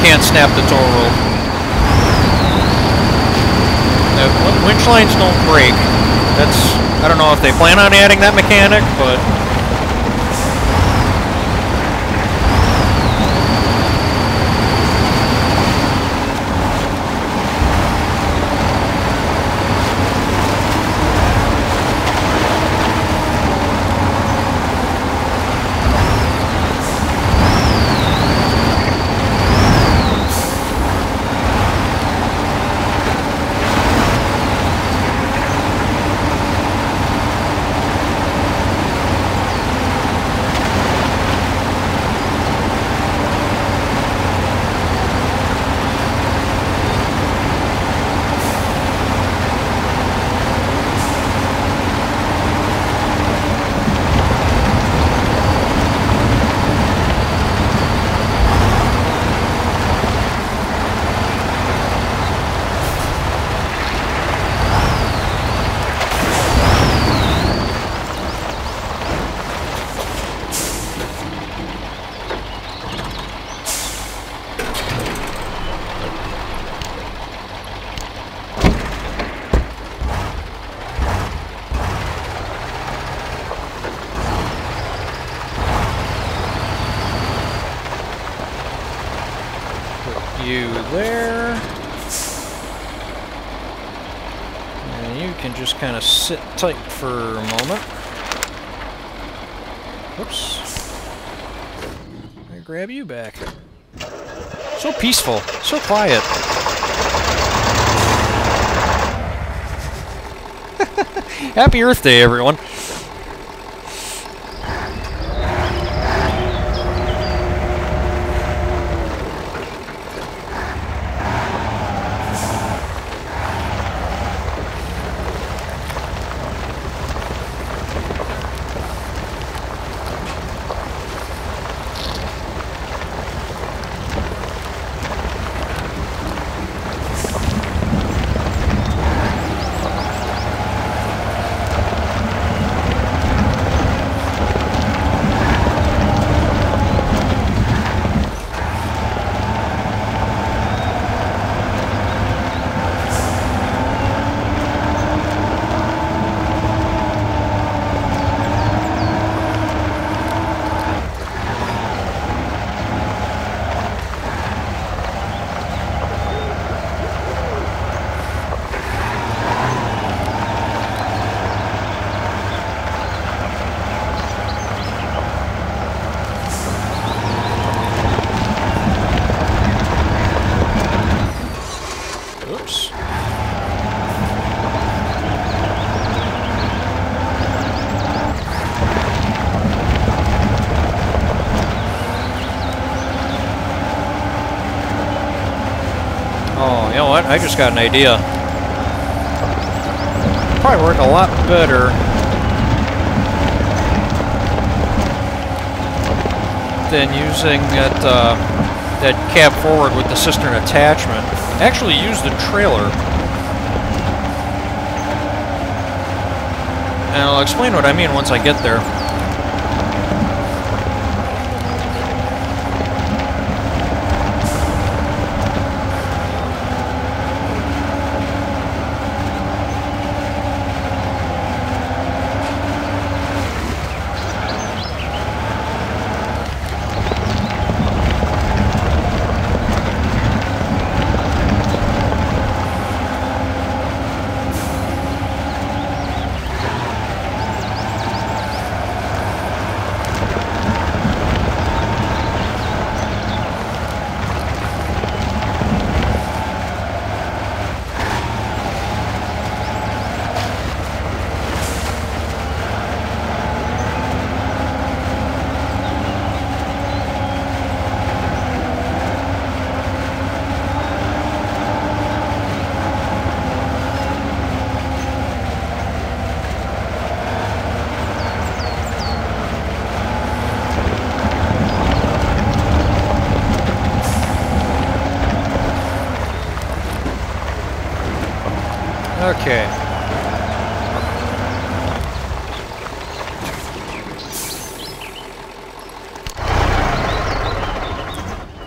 Can't snap the tow rope. Now, winch lines don't break. I don't know if they plan on adding that mechanic, but... just kind of sit tight for a moment. Whoops. I grab you back. So peaceful, so quiet. Happy Earth Day, everyone. You know what? I just got an idea. Probably work a lot better than using that cab forward with the cistern attachment. Actually use the trailer. And I'll explain what I mean once I get there. Okay.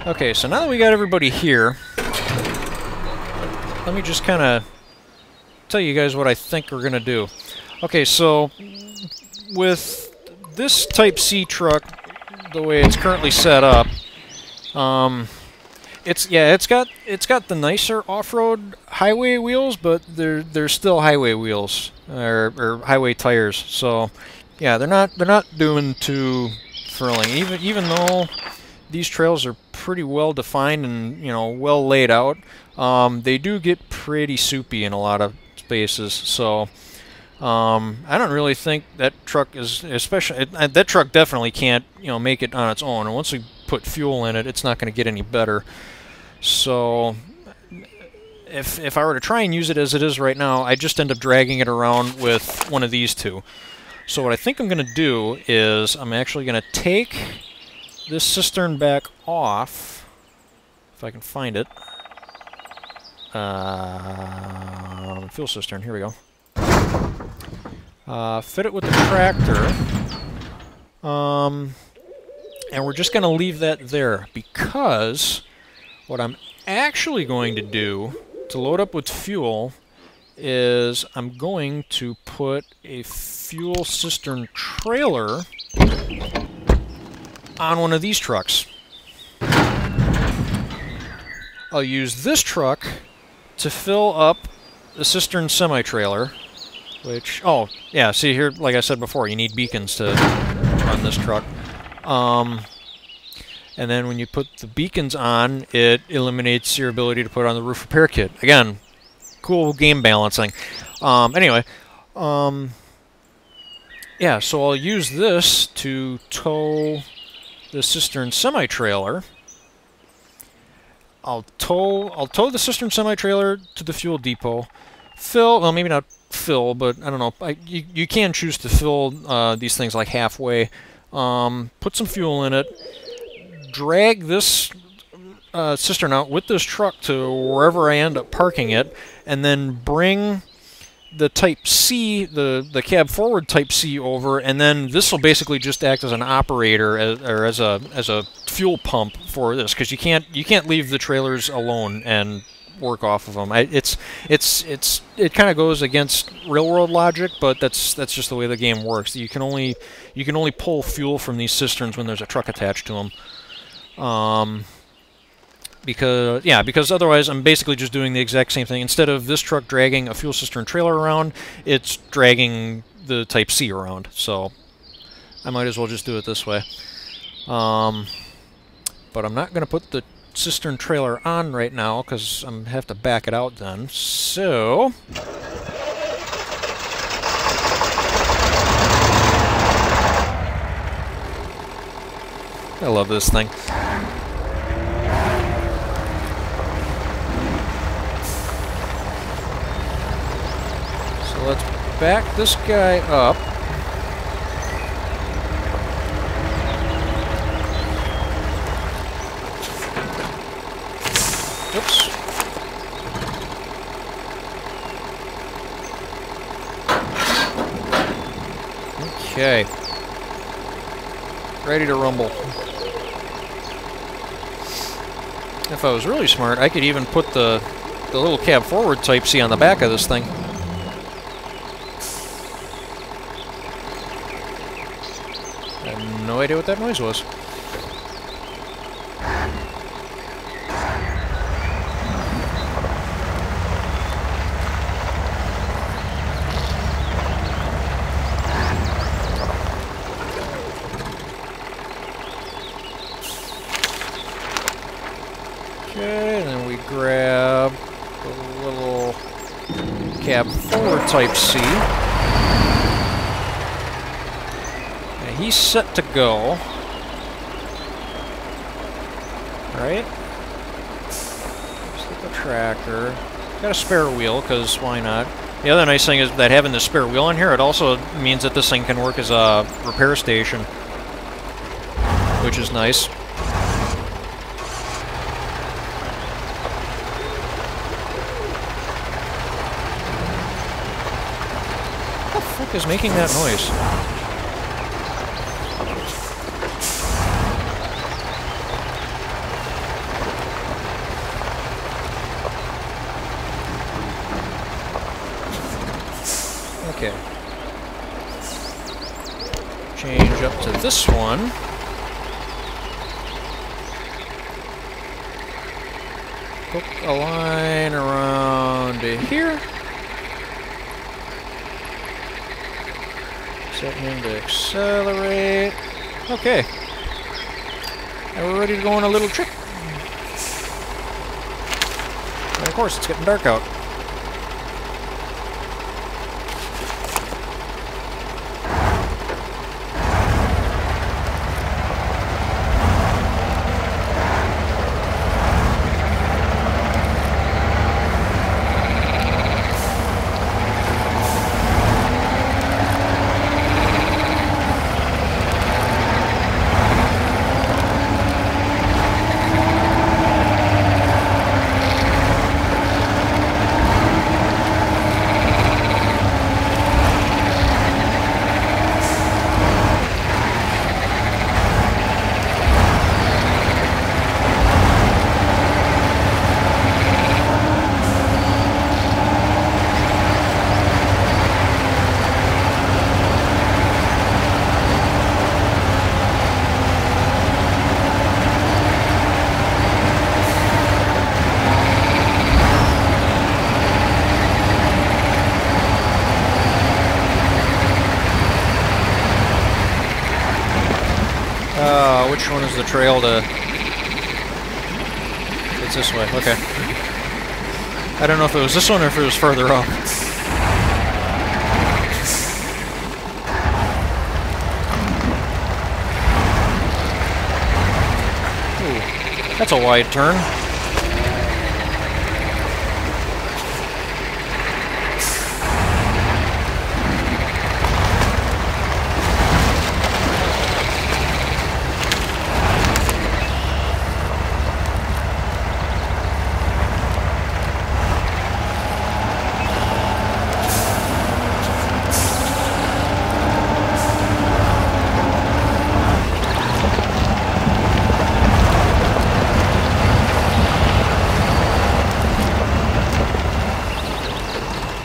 Okay, so now that we got everybody here, let me just kind of tell you guys what I think we're going to do. Okay, so with this Type C truck, the way it's currently set up, it's got the nicer off-road highway wheels, but they're still highway wheels or highway tires. So yeah, they're not doing too thrilling. Even though these trails are pretty well defined and well laid out, they do get pretty soupy in a lot of spaces. So I don't really think that truck is that truck definitely can't make it on its own. And once we put fuel in it, it's not going to get any better. So if I were to try and use it as it is right now, I just end up dragging it around with one of these two. So what I think I'm going to do is I'm actually going to take this cistern back off, if I can find it. Fuel cistern, here we go. Fit it with the tractor. And we're just going to leave that there because what I'm actually going to do to load up with fuel is I'm going to put a fuel cistern trailer on one of these trucks. I'll use this truck to fill up the cistern semi-trailer, Which, oh, yeah, see here, like I said before, you need beacons to run this truck. And then when you put the beacons on, it eliminates your ability to put on the roof repair kit. Again, cool game balancing. Anyway, yeah, so I'll use this to tow the cistern semi-trailer. I'll tow the cistern semi-trailer to the fuel depot. Fill, well, maybe not fill, but I don't know. You can choose to fill these things like halfway. Put some fuel in it. Drag this cistern out with this truck to wherever I end up parking it, and then bring the Type C, the cab forward Type C over, and then this will basically just act as an operator or as a fuel pump for this, because you can't leave the trailers alone and work off of them. It kind of goes against real world logic, but that's just the way the game works. You can only pull fuel from these cisterns when there's a truck attached to them. Because otherwise I'm basically just doing the exact same thing. Instead of this truck dragging a fuel cistern trailer around, it's dragging the Type C around. So I might as well just do it this way. But I'm not going to put the cistern trailer on right now because I'm have to back it out then. So I love this thing. Let's back this guy up. Oops. Okay. Ready to rumble. If I was really smart, I could even put the little cab forward Type C on the back of this thing. No idea what that noise was. Okay, and then we grab the little cab forward Type C. He's set to go. Right? Just hit the tracker. Got a spare wheel, because why not? The other nice thing is that having the spare wheel in here, it also means that this thing can work as a repair station, which is nice. What the fuck is making that noise? Okay. Change up to this one. Hook a line around to here. Set him to accelerate. Okay. Now we're ready to go on a little trip. And of course, it's getting dark out. which one is the trail to... It's this way, okay. I don't know if it was this one or if it was further up. Ooh, that's a wide turn.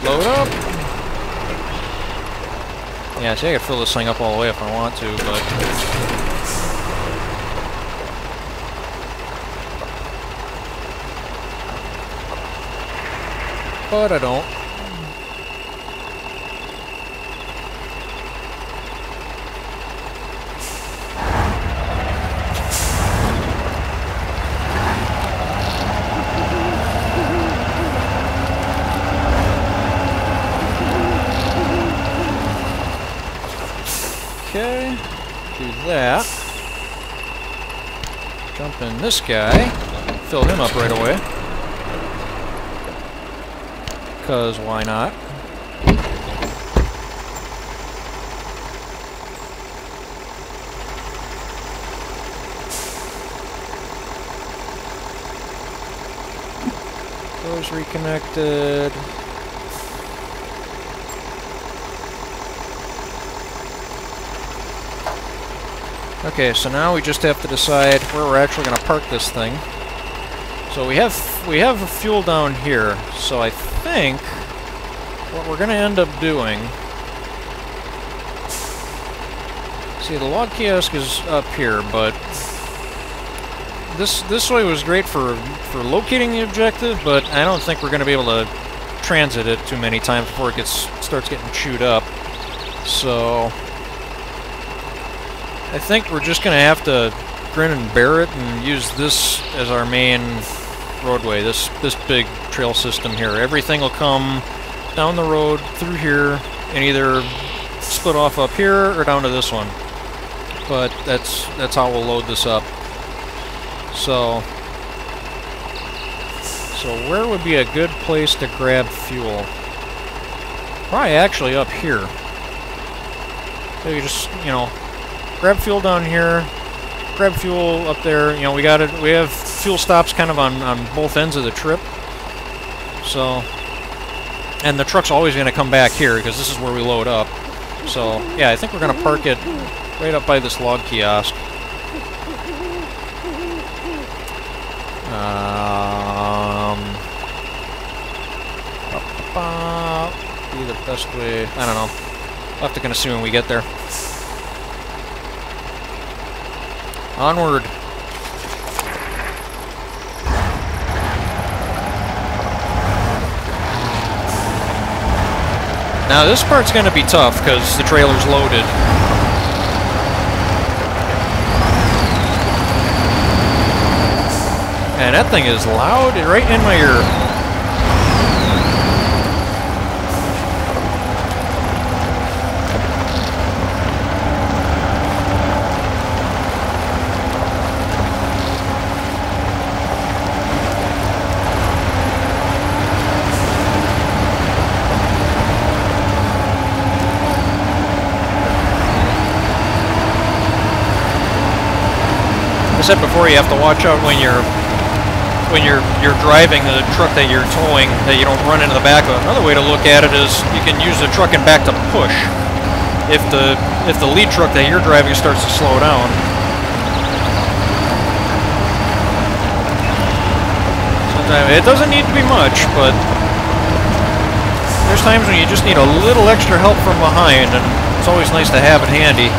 Load up. Yeah, see, I could fill this thing up all the way if I want to, but I don't. Okay, do that. Jump in this guy, fill him up right away. Because why not? Those reconnected. Okay, so now we just have to decide where we're actually going to park this thing. So we have a fuel down here. So I think what we're going to end up doing. See, the log kiosk is up here, but this way was great for locating the objective, but I don't think we're going to be able to transit it too many times before it starts getting chewed up. So I think we're just going to have to grin and bear it and use this as our main roadway, this big trail system here. Everything will come down the road through here and either split off up here or down to this one. But that's how we'll load this up. So where would be a good place to grab fuel? Probably actually up here. So you just, grab fuel down here, grab fuel up there. We have fuel stops kind of on both ends of the trip. So, and the truck's always going to come back here because this is where we load up. So, yeah, I think we're going to park it right up by this log kiosk. Be the best way. I don't know. We'll have to kind of see when we get there. Onward. Now this part's going to be tough because the trailer's loaded. And that thing is loud and right in my ear. I said before, you have to watch out when you're driving the truck that you're towing, that you don't run into the back of it. Another way to look at it is you can use the truck and back to push if the lead truck that you're driving starts to slow down. Sometimes it doesn't need to be much, but there's times when you just need a little extra help from behind, and it's always nice to have it handy.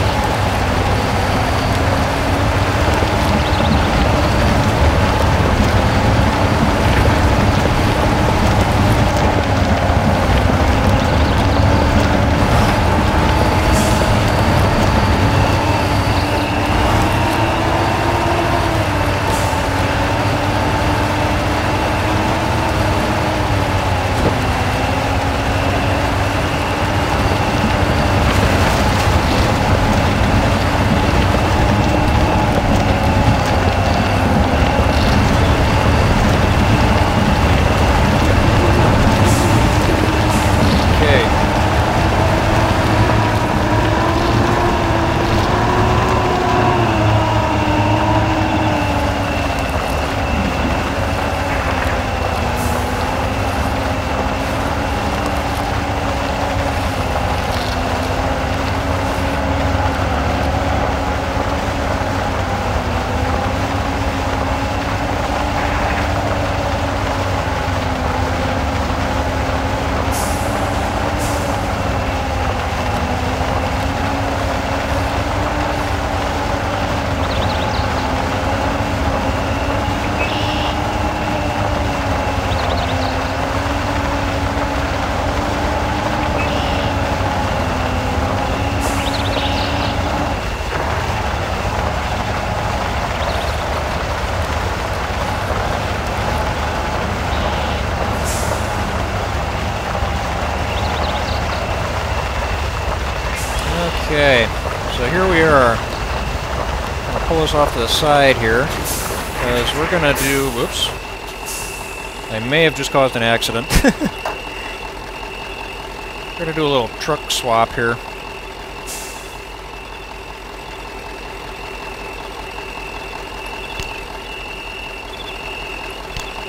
Okay, so here we are. I'm gonna pull this off to the side here, because we're gonna do, whoops. I may have just caused an accident. We're gonna do a little truck swap here.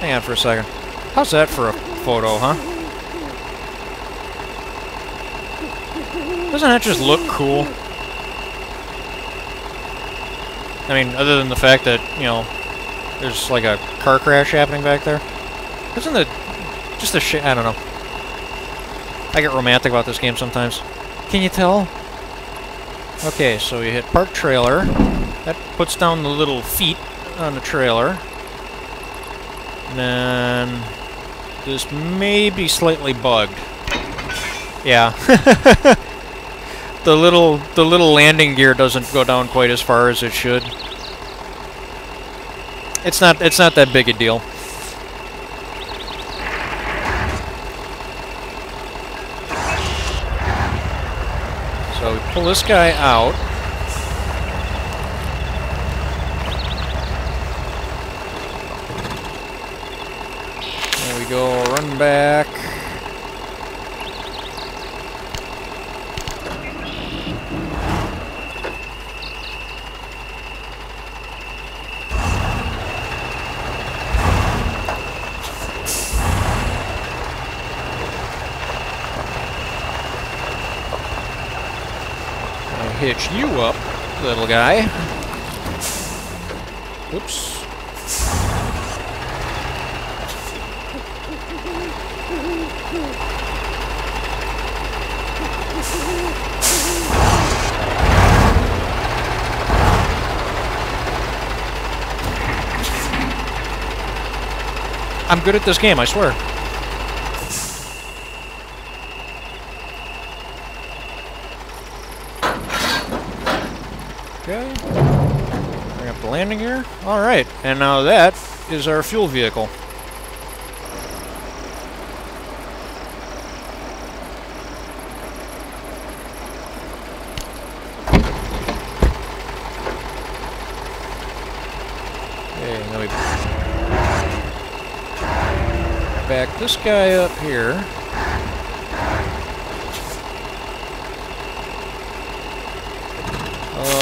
Hang on for a second. How's that for a photo, huh? Doesn't that just look cool? I mean, other than the fact that, you know, there's like a car crash happening back there. Isn't it just a shit? I don't know. I get romantic about this game sometimes. Can you tell? Okay, so you hit park trailer. That puts down the little feet on the trailer. And then this may be slightly bugged. Yeah. The little landing gear doesn't go down quite as far as it should. It's not that big a deal. So we pull this guy out. There we go, run back. Hitch you up, little guy. Whoops. I'm good at this game, I swear. Okay. Bring up the landing gear. Alright, and now that is our fuel vehicle. Okay, now we back this guy up here.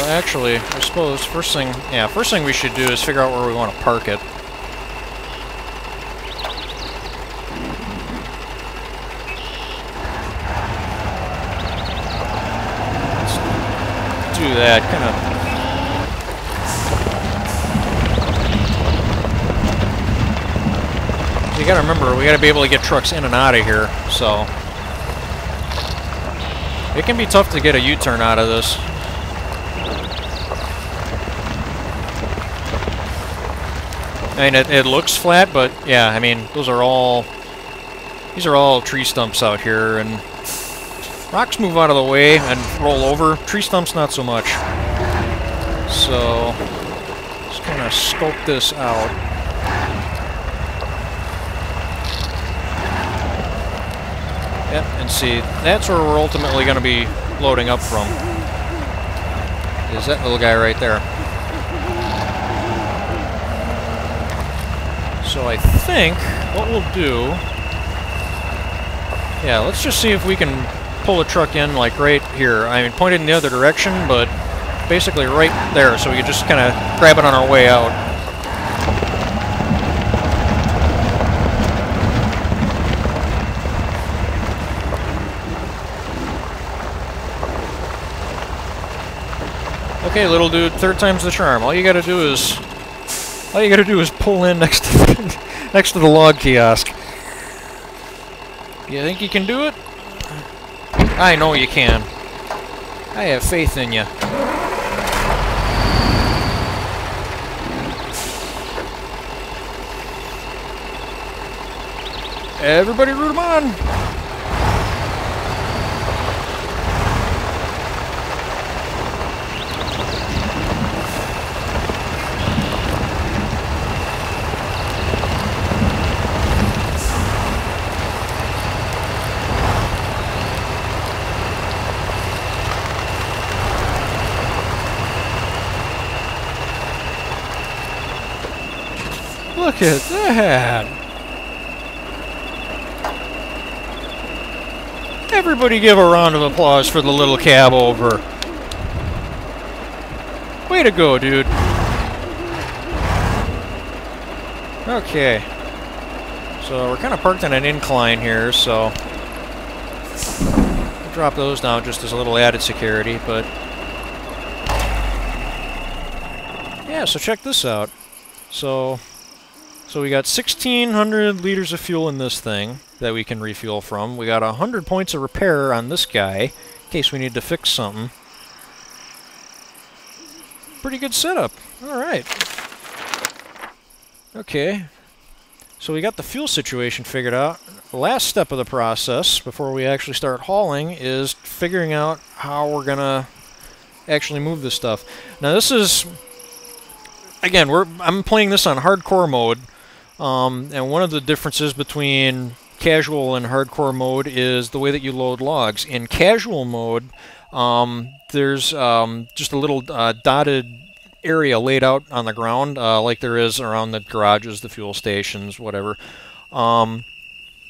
Actually, I suppose first thing we should do is figure out where we want to park it. Let's do that, kind of. You gotta remember, we gotta be able to get trucks in and out of here, so it can be tough to get a U-turn out of this. I mean, it looks flat, but yeah, I mean, these are all tree stumps out here, and rocks move out of the way and roll over. Tree stumps, not so much. So, just kind of scope this out. Yep, and see, that's where we're ultimately going to be loading up from. Is that little guy right there. So I think what we'll do, yeah, let's just see if we can pull the truck in like right here. I mean, pointed in the other direction, but basically right there, so we can just kind of grab it on our way out. Okay, little dude, third time's the charm. All you gotta do is pull in next to the log kiosk. You think you can do it? I know you can. I have faith in you. Everybody root 'em on! Look at that! Everybody give a round of applause for the little cab over. Way to go, dude. Okay. So we're kind of parked on an incline here, so we'll drop those down just as a little added security, but yeah, so check this out. So we got 1,600 liters of fuel in this thing that we can refuel from. We got 100 points of repair on this guy, in case we need to fix something. Pretty good setup. Alright. Okay. So we got the fuel situation figured out. The last step of the process, before we actually start hauling, is figuring out how we're gonna actually move this stuff. Now this is... Again, I'm playing this on hardcore mode, and one of the differences between casual and hardcore mode is the way that you load logs. In casual mode, there's just a little dotted area laid out on the ground, like there is around the garages, the fuel stations, whatever. And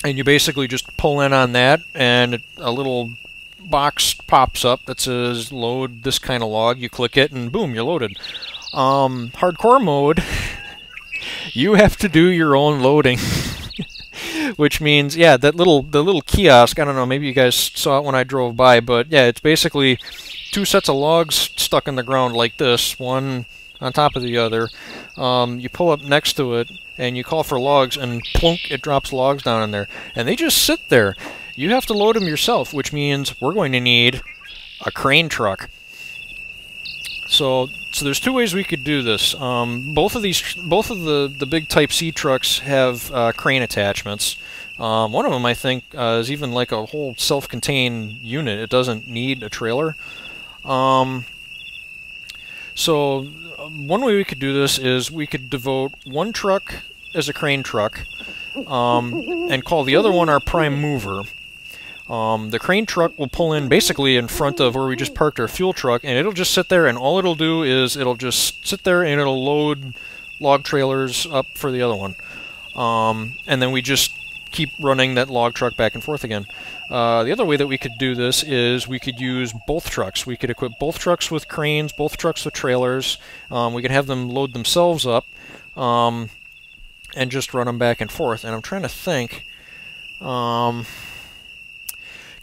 you basically just pull in on that, and a little box pops up that says load this kind of log. You click it, and boom, you're loaded. Hardcore mode, you have to do your own loading. Which means, yeah, the little kiosk, I don't know, maybe you guys saw it when I drove by, but yeah, it's basically two sets of logs stuck in the ground like this, one on top of the other. You pull up next to it, and you call for logs, and plunk, it drops logs down in there. And they just sit there. You have to load them yourself, which means we're going to need a crane truck. So there's two ways we could do this. Both of the big Type C trucks have crane attachments. One of them, I think, is even like a whole self-contained unit. It doesn't need a trailer. So one way we could do this is we could devote one truck as a crane truck, and call the other one our prime mover. The crane truck will pull in basically in front of where we just parked our fuel truck, and it'll just sit there, and all it'll do is it'll just sit there and it'll load log trailers up for the other one. And then we just keep running that log truck back and forth again. The other way that we could do this is we could use both trucks. We could equip both trucks with cranes, both trucks with trailers. We could have them load themselves up, and just run them back and forth. And I'm trying to think...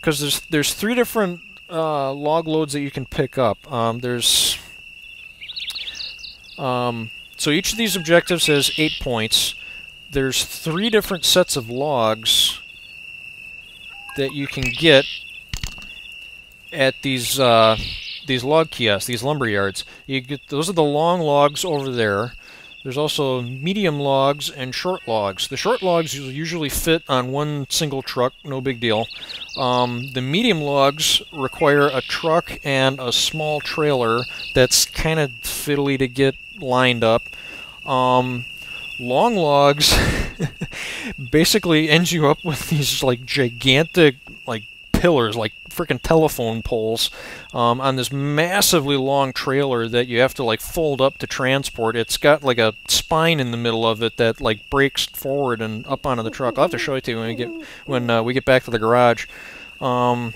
because there's three different log loads that you can pick up. So each of these objectives has 8 points. There's 3 different sets of logs that you can get at these log kiosks, these lumber yards. Those are the long logs over there. There's also medium logs and short logs. The short logs usually fit on one single truck, no big deal. The medium logs require a truck and a small trailer that's kind of fiddly to get lined up. Long logs basically ends you up with these like gigantic like pillars, like freaking telephone poles, on this massively long trailer that you have to like fold up to transport. It's got like a spine in the middle of it that like breaks forward and up onto the truck. I'll have to show it to you when we get back to the garage. The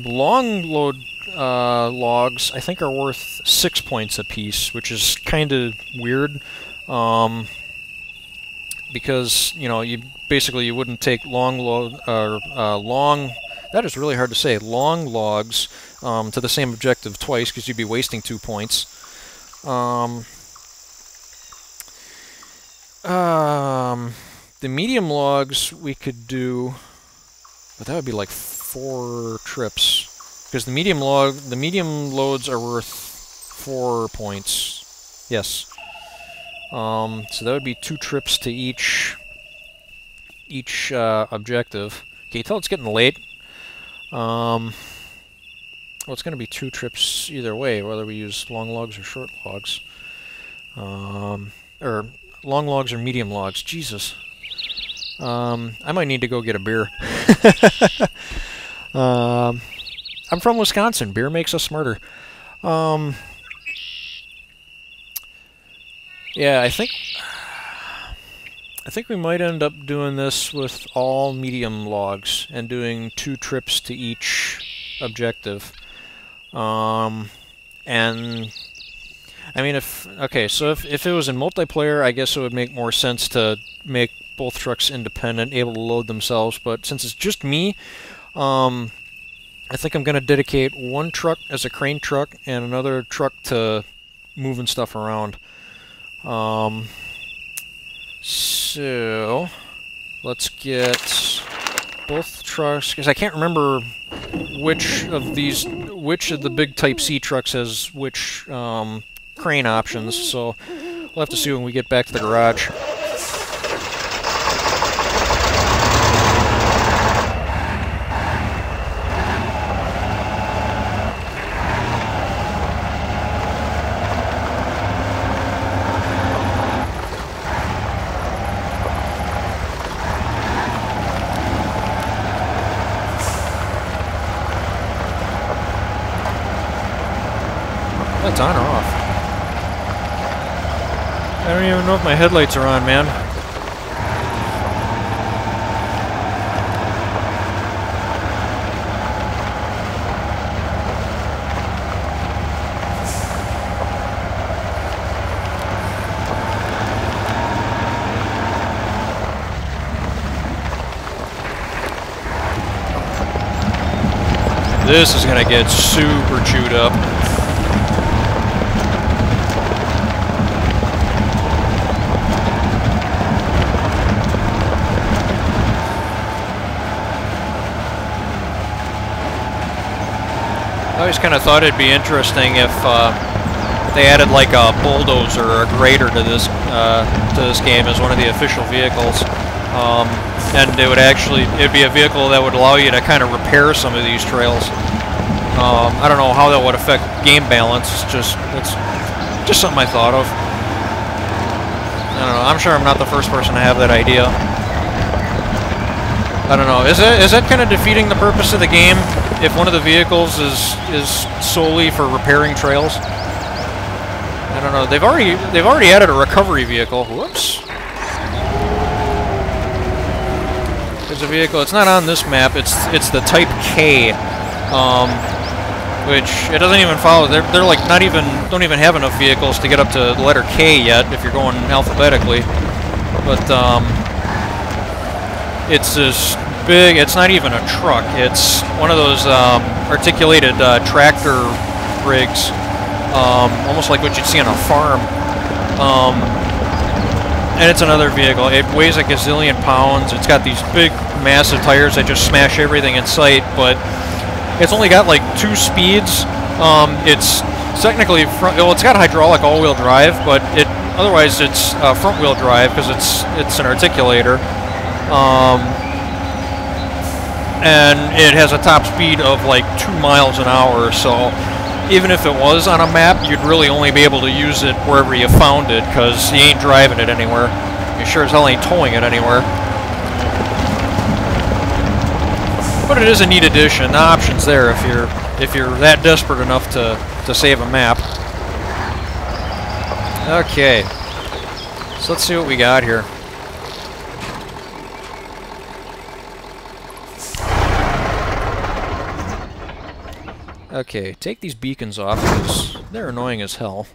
long load logs I think are worth 6 points apiece, which is kind of weird. Because, you know, you wouldn't take long that is really hard to say, long logs to the same objective twice, because you'd be wasting 2 points. The medium logs we could do, but that would be like 4 trips, because the medium loads are worth 4 points. Yes. So that would be 2 trips to each objective. Can you tell it's getting late? Well, it's going to be 2 trips either way, whether we use long logs or short logs. Or long logs or medium logs. Jesus. I might need to go get a beer. I'm from Wisconsin. Beer makes us smarter. Yeah, I think we might end up doing this with all medium logs and doing 2 trips to each objective. And I mean, okay, so if it was in multiplayer, I guess it would make more sense to make both trucks independent, able to load themselves. But since it's just me, I think I'm going to dedicate 1 truck as a crane truck and another truck to moving stuff around. So let's get both trucks, because I can't remember which of the big Type C trucks has which crane options, so we'll have to see when we get back to the garage. That's on or off? I don't even know if my headlights are on, man. This is gonna get super chewed up. I always kind of thought it'd be interesting if they added like a bulldozer or a grader to this game as one of the official vehicles, and it'd be a vehicle that would allow you to kind of repair some of these trails. I don't know how that would affect game balance. It's just something I thought of. I don't know. I'm sure I'm not the first person to have that idea. I don't know. Is that kind of defeating the purpose of the game if one of the vehicles is solely for repairing trails? I don't know. They've already added a recovery vehicle. Whoops. There's a vehicle. It's not on this map. It's the Type K, which it doesn't even follow. They're like don't even have enough vehicles to get up to the letter K yet if you're going alphabetically. But it's this big, it's not even a truck, it's one of those articulated tractor rigs, almost like what you'd see on a farm. And it's another vehicle. It weighs a gazillion pounds. It's got these big, massive tires that just smash everything in sight, but it's only got like 2 speeds. It's technically well, it's got hydraulic all-wheel drive, but otherwise it's front-wheel drive because it's an articulator. And it has a top speed of like 2 miles an hour, so even if it was on a map, you'd really only be able to use it wherever you found it, because you ain't driving it anywhere. You sure as hell ain't towing it anywhere. But it is a neat addition. The option's there if you're that desperate enough to save a map. Okay, so let's see what we got here. Okay, take these beacons off because they're annoying as hell.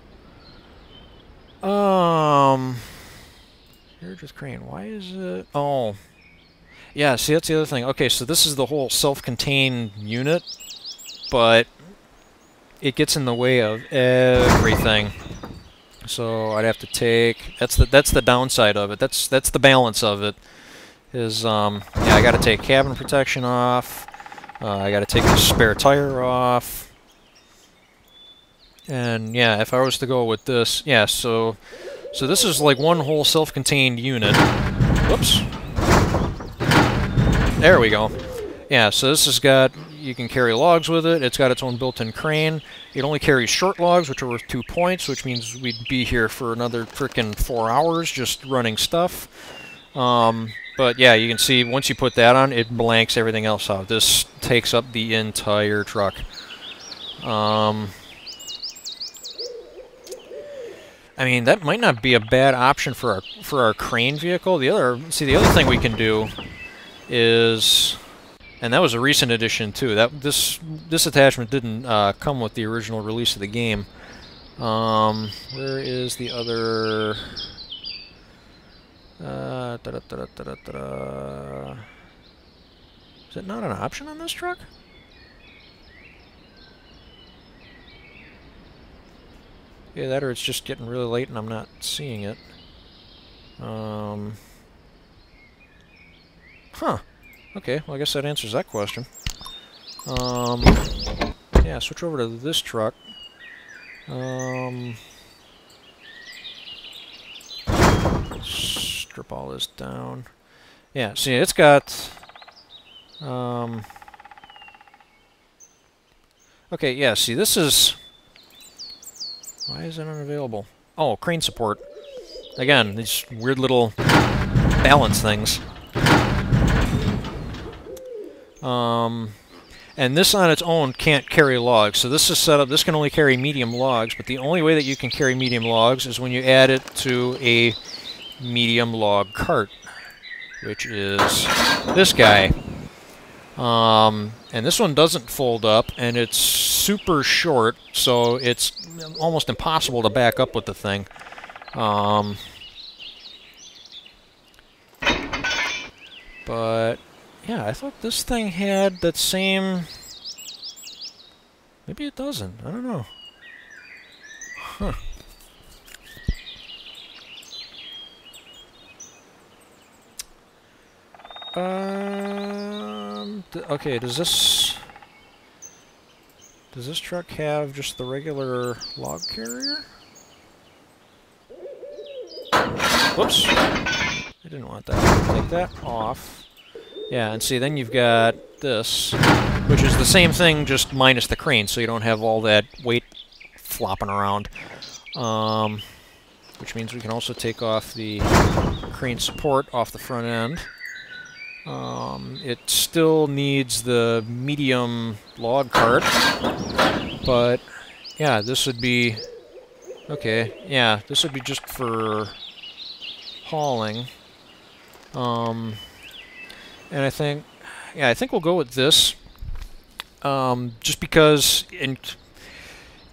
Here, just crane. Why is it? Oh, yeah. See, that's the other thing. Okay, so this is the whole self-contained unit, but it gets in the way of everything. So I'd have to take. That's the downside of it. That's the balance of it. Is yeah, I got to take cabin protection off. I gotta take the spare tire off. And yeah, if I was to go with this, yeah, so this is like one whole self-contained unit. Whoops. There we go. Yeah, so this has got, you can carry logs with it. It's got its own built-in crane. It only carries short logs, which are worth 2 points, which means we'd be here for another frickin' 4 hours just running stuff. But yeah, you can see once you put that on, it blanks everything else out. This takes up the entire truck. I I mean, that might not be a bad option for our crane vehicle. The other thing we can do is, and that was a recent addition too. This attachment didn't come with the original release of the game. Where is the other? Is it not an option on this truck? Yeah, that or it's just getting really late and I'm not seeing it. Huh. Okay, well I guess that answers that question. Yeah, switch over to this truck. Strip all this down. Yeah, see, it's got... okay, yeah, see, this is... Why is it unavailable? Oh, crane support. Again, these weird little balance things. And this on its own can't carry logs. So this is set up, this can only carry medium logs, but the only way that you can carry medium logs is when you add it to a medium log cart, which is this guy. And this one doesn't fold up, and it's super short, so it's almost impossible to back up with the thing. But yeah, I thought this thing had that same... Maybe it doesn't. I don't know. Huh. Okay, does this truck have just the regular log carrier? Whoops. I didn't want that. Take that off. Yeah, and see, then you've got this, which is the same thing, just minus the crane, so you don't have all that weight flopping around. Which means we can also take off the crane support off the front end. It still needs the medium log cart, but yeah, this would be... Okay, yeah, this would be just for hauling. And I think we'll go with this, just because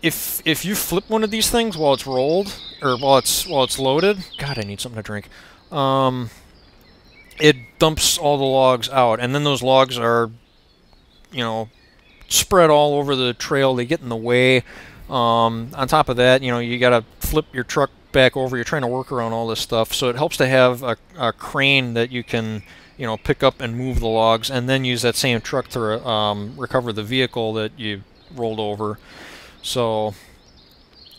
if you flip one of these things while it's rolled, or while it's loaded, God, I need something to drink. It dumps all the logs out, and then those logs are, you know, spread all over the trail. They get in the way. On top of that, you know, you gotta flip your truck back over. You're trying to work around all this stuff, so it helps to have a crane that you can, you know, pick up and move the logs, and then use that same truck to recover the vehicle that you rolled over. So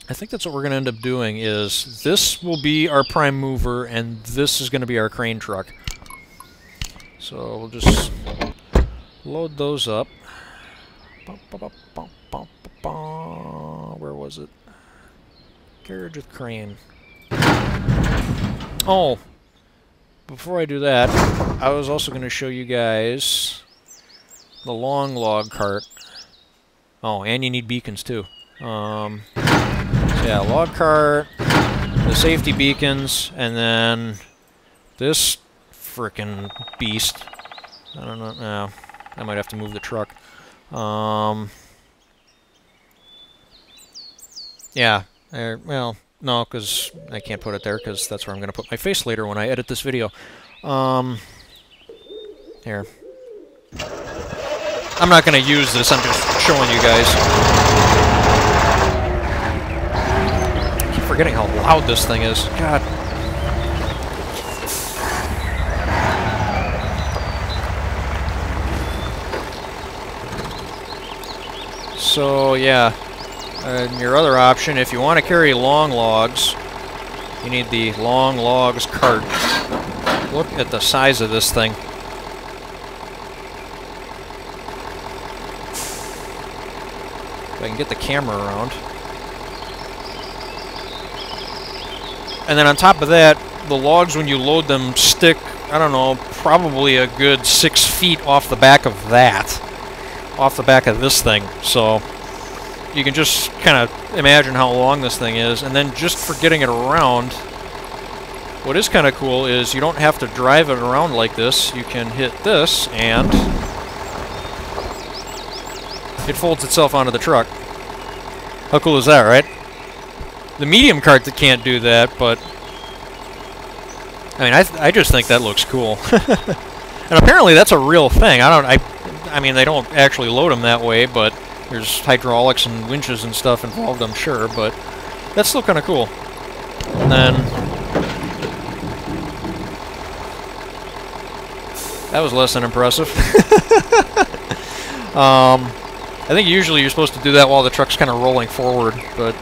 I think that's what we're going to end up doing. Is this will be our prime mover, and this is going to be our crane truck. So we'll just load those up. Where was it? Carriage with crane. Oh, before I do that, I was also going to show you guys the long log cart. Oh, and you need beacons too. So yeah, log cart, the safety beacons, and then this frickin' beast. I don't know. No, I might have to move the truck. Yeah. Well, no, because I can't put it there, because that's where I'm going to put my face later when I edit this video. Here. I'm not going to use this, I'm just showing you guys. I keep forgetting how loud this thing is. God. So, yeah. Your other option, if you want to carry long logs, you need the long logs cart. Look at the size of this thing. If I can get the camera around. And then on top of that, the logs, when you load them, stick, I don't know, probably a good 6 feet off the back of that. Off the back of this thing. So, you can just kind of imagine how long this thing is, and then just for getting it around, what is kind of cool is you don't have to drive it around like this. You can hit this, and it folds itself onto the truck. How cool is that, right? The medium cart that can't do that, but I mean, I just think that looks cool. And apparently that's a real thing. I mean, they don't actually load them that way, but there's hydraulics and winches and stuff involved, I'm sure, but that's still kind of cool. And then that was less than impressive. I think usually you're supposed to do that while the truck's kind of rolling forward, but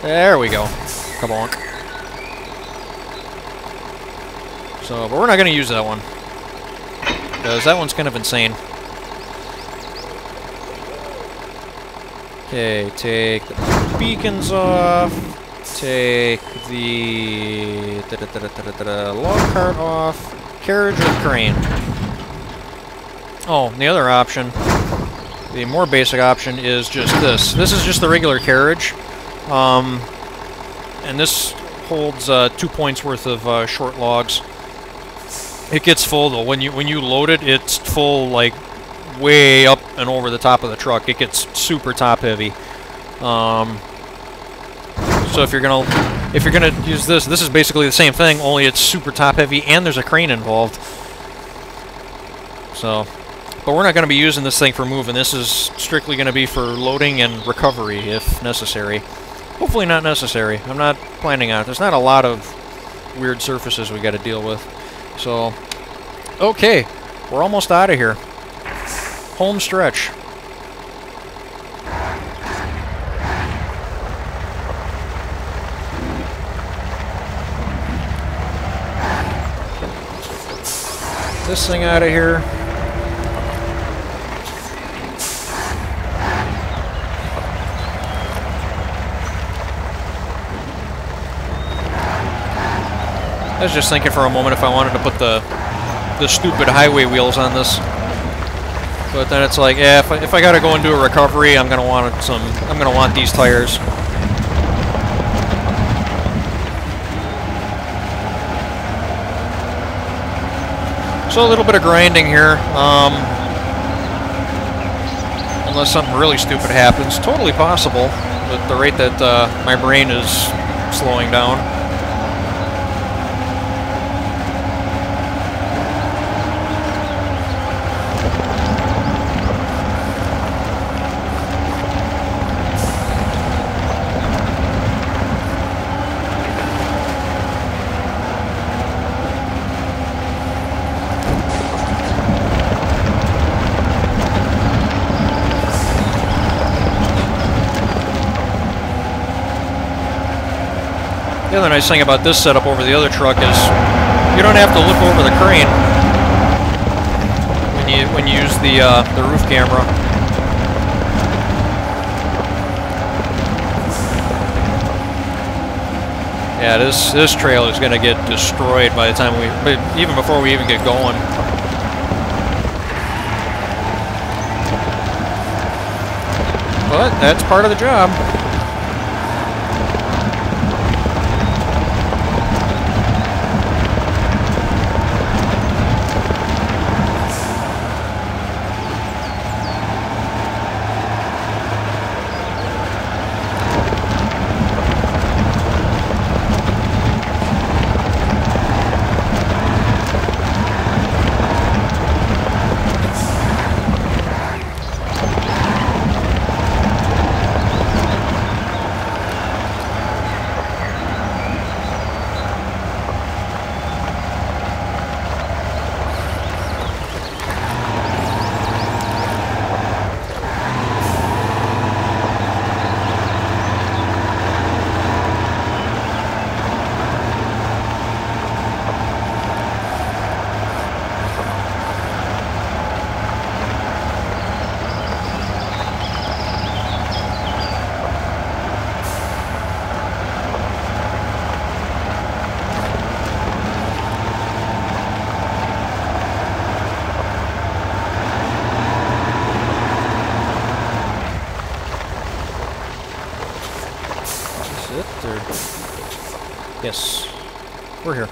there we go. Kabonk. So, but we're not going to use that one, because that one's kind of insane. Okay, take the beacons off. Take the log cart off. Carriage with crane. Oh, and the other option, the more basic option, is just this. This is just the regular carriage. And this holds 2 points worth of short logs. It gets full though. When you load it, it's full like way up and over the top of the truck. It gets super top heavy. So if you're gonna use this, this is basically the same thing, only it's super top heavy and there's a crane involved. So, but we're not going to be using this thing for moving. This is strictly going to be for loading and recovery if necessary. Hopefully not necessary. I'm not planning on it. There's not a lot of weird surfaces we got to deal with. So, okay, we're almost out of here. Home stretch. This thing out of here. I was just thinking for a moment if I wanted to put the stupid highway wheels on this, but then it's like, yeah, if I gotta go and do a recovery, I'm gonna want these tires. So a little bit of grinding here, unless something really stupid happens. Totally possible at the rate that my brain is slowing down. The other nice thing about this setup over the other truck is you don't have to look over the crane when you use the roof camera. Yeah, this trail is going to get destroyed by the time even before we even get going. But that's part of the job. Yes. We're here.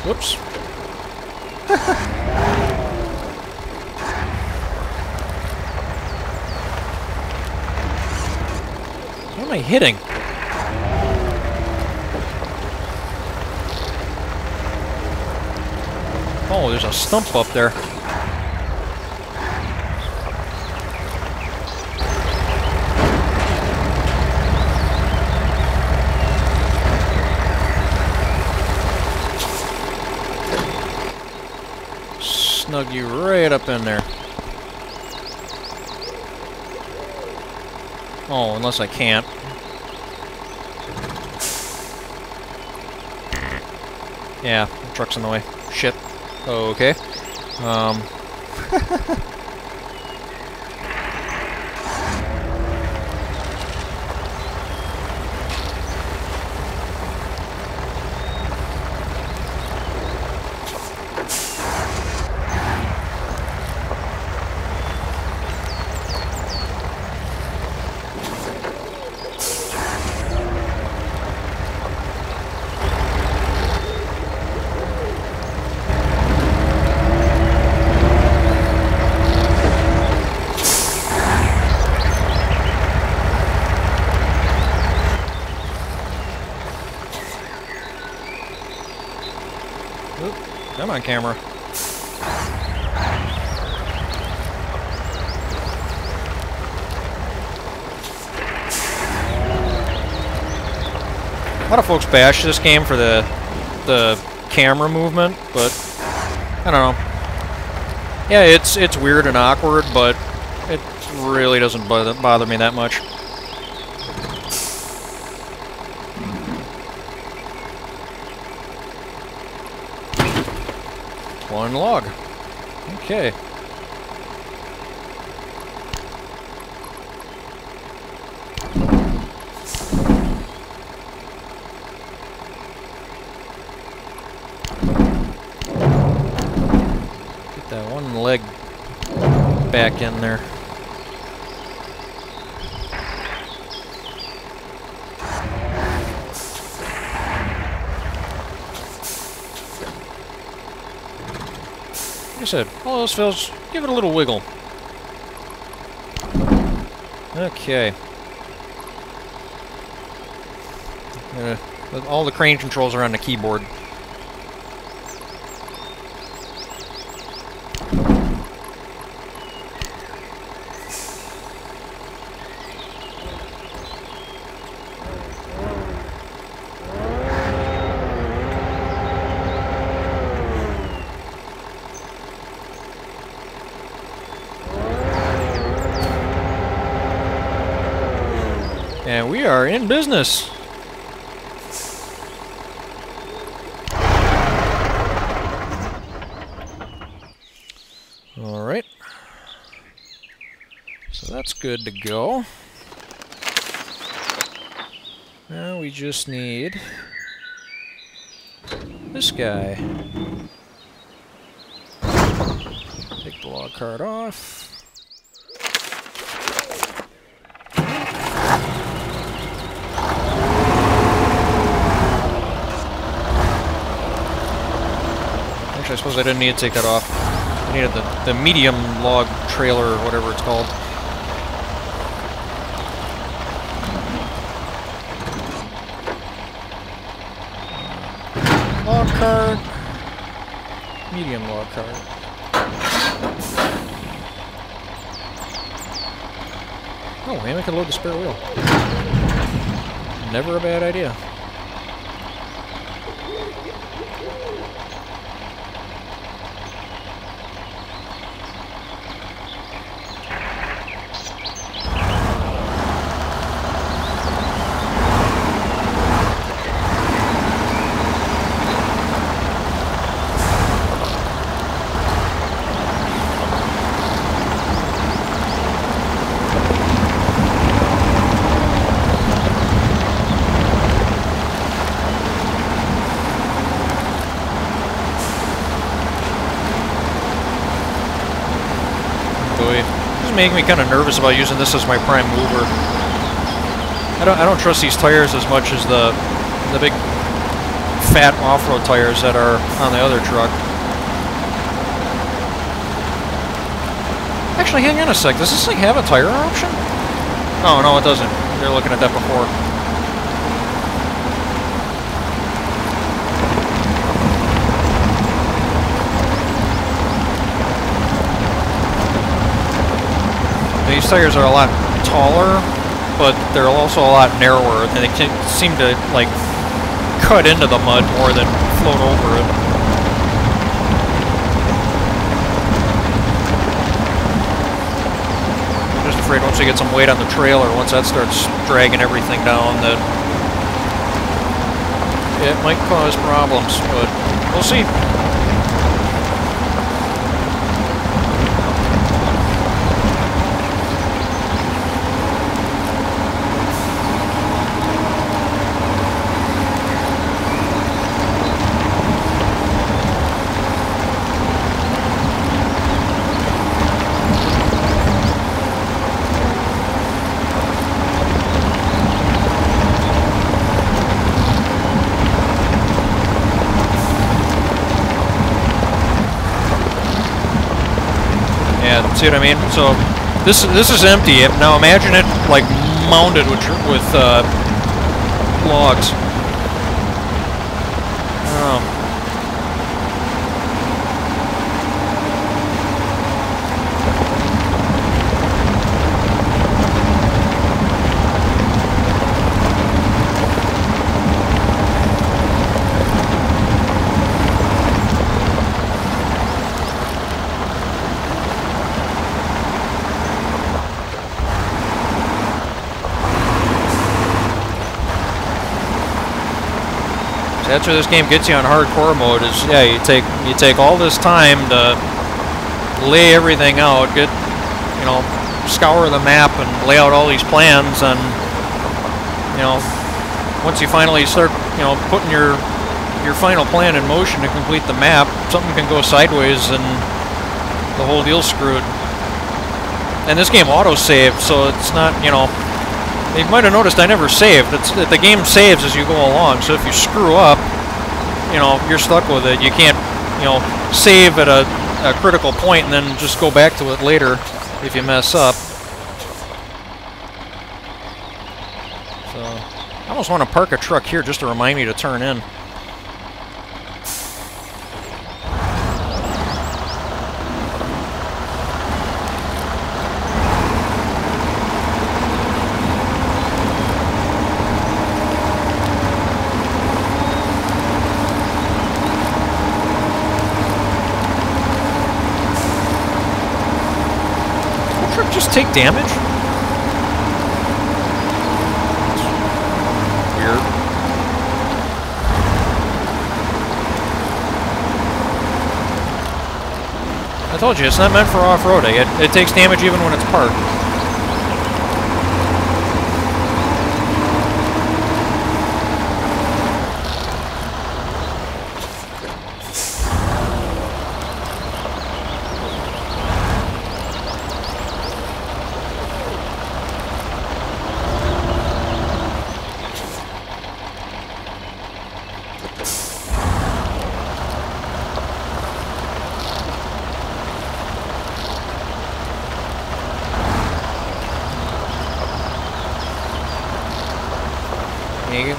Whoops. What am I hitting? Oh, there's a stump up there. Snug you right up in there. Oh, unless I can't. Yeah, the truck's in the way. Shit. Okay. Oop, I'm on camera. A lot of folks bash this game for the camera movement, but I don't know. Yeah, it's weird and awkward, but it really doesn't bother me that much. One log. Okay. Get that one leg back in there. Like I said, all those fills, give it a little wiggle. Okay. All the crane controls are on the keyboard. And we are in business. All right. So that's good to go. Now we just need this guy. Take the log cart off. I suppose I didn't need to take that off. I needed the medium log trailer, or whatever it's called. Log cart. Medium log cart. Oh, maybe I can load the spare wheel. Never a bad idea. make me kind of nervous about using this as my prime mover. I don't trust these tires as much as the big fat off-road tires that are on the other truck. Actually, hang on a sec. Does this thing have a tire option? Oh, no, it doesn't. They're looking at that before. These tires are a lot taller, but they're also a lot narrower, and they seem to, like, cut into the mud more than float over it. I'm just afraid once we get some weight on the trailer, once that starts dragging everything down, that it might cause problems, but we'll see. See what I mean? So this is empty. Now imagine it like mounded with logs. Oh. That's where this game gets you on hardcore mode. Is yeah, you take all this time to lay everything out, scour the map and lay out all these plans, and once you finally start putting your final plan in motion to complete the map, something can go sideways and the whole deal's screwed. And this game auto-saved, so it's not you might have noticed I never saved. The game saves as you go along, so if you screw up, you're stuck with it. You can't, save at a critical point and then just go back to it later if you mess up. So, I almost want to park a truck here just to remind me to turn in. Just take damage? Weird. I told you, it's not meant for off-roading. It takes damage even when it's parked.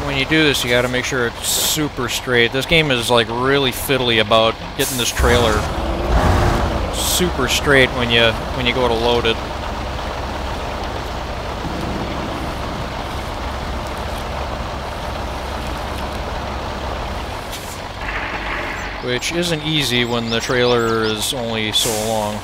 When you do this, you got to make sure it's super straight. This game is like really fiddly about getting this trailer super straight when you go to load it. Which isn't easy when the trailer is only so long.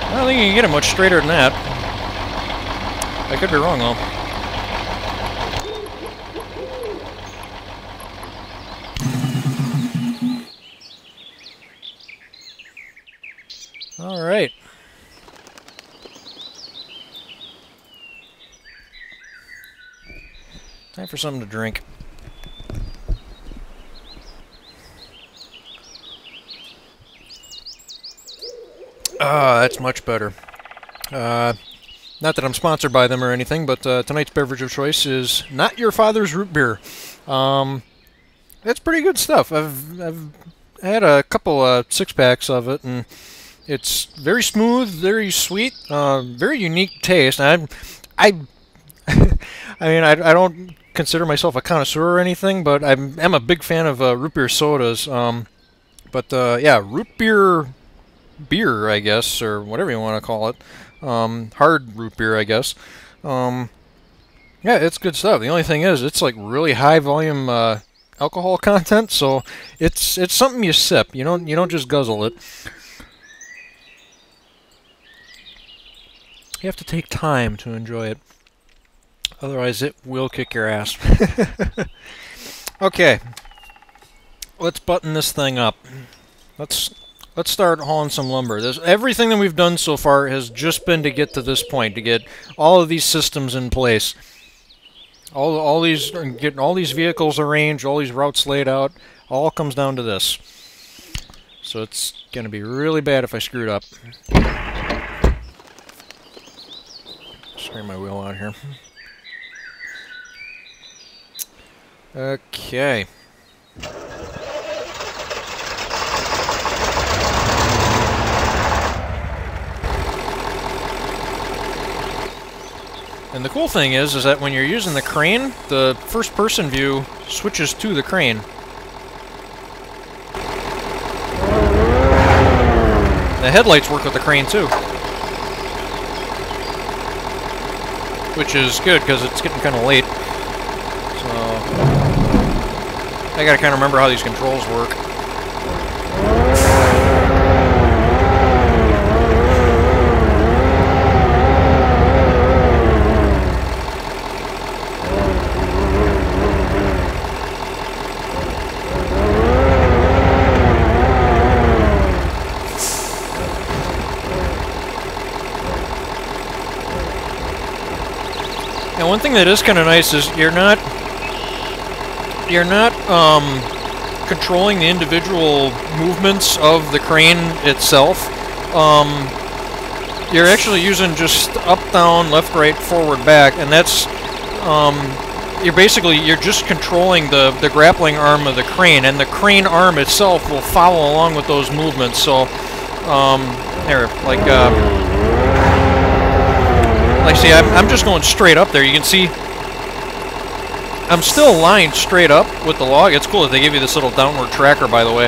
I don't think you can get it much straighter than that. I could be wrong, though. Time for something to drink. Ah, that's much better. Not that I'm sponsored by them or anything, but tonight's beverage of choice is Not Your Father's Root Beer. That's pretty good stuff. I've had a couple six-packs of it, and it's very smooth, very sweet, very unique taste. And I mean, I don't consider myself a connoisseur or anything, but I'm a big fan of root beer sodas. Yeah, root beer, I guess, or whatever you want to call it. Hard root beer, I guess. Yeah, it's good stuff. The only thing is, it's like really high volume alcohol content, so it's something you sip. You don't just guzzle it. You have to take time to enjoy it. Otherwise, it will kick your ass. Okay, let's button this thing up. Let's start hauling some lumber. Everything that we've done so far has just been to get to this point, to get all of these systems in place. Getting all these vehicles arranged, all these routes laid out, all comes down to this. So it's going to be really bad if I screwed up. Screw my wheel out here. Okay. And the cool thing is that when you're using the crane, the first-person view switches to the crane. The headlights work with the crane too, which is good because it's getting kind of late. So I gotta kind of remember how these controls work. And one thing that is kind of nice is you're not controlling the individual movements of the crane itself. You're actually using just up, down, left, right, forward, back, and that's you're just controlling the grappling arm of the crane, and the crane arm itself will follow along with those movements. So like, see, I'm just going straight up there. You can see I'm still lined straight up with the log. It's cool that they give you this little downward tracker, by the way.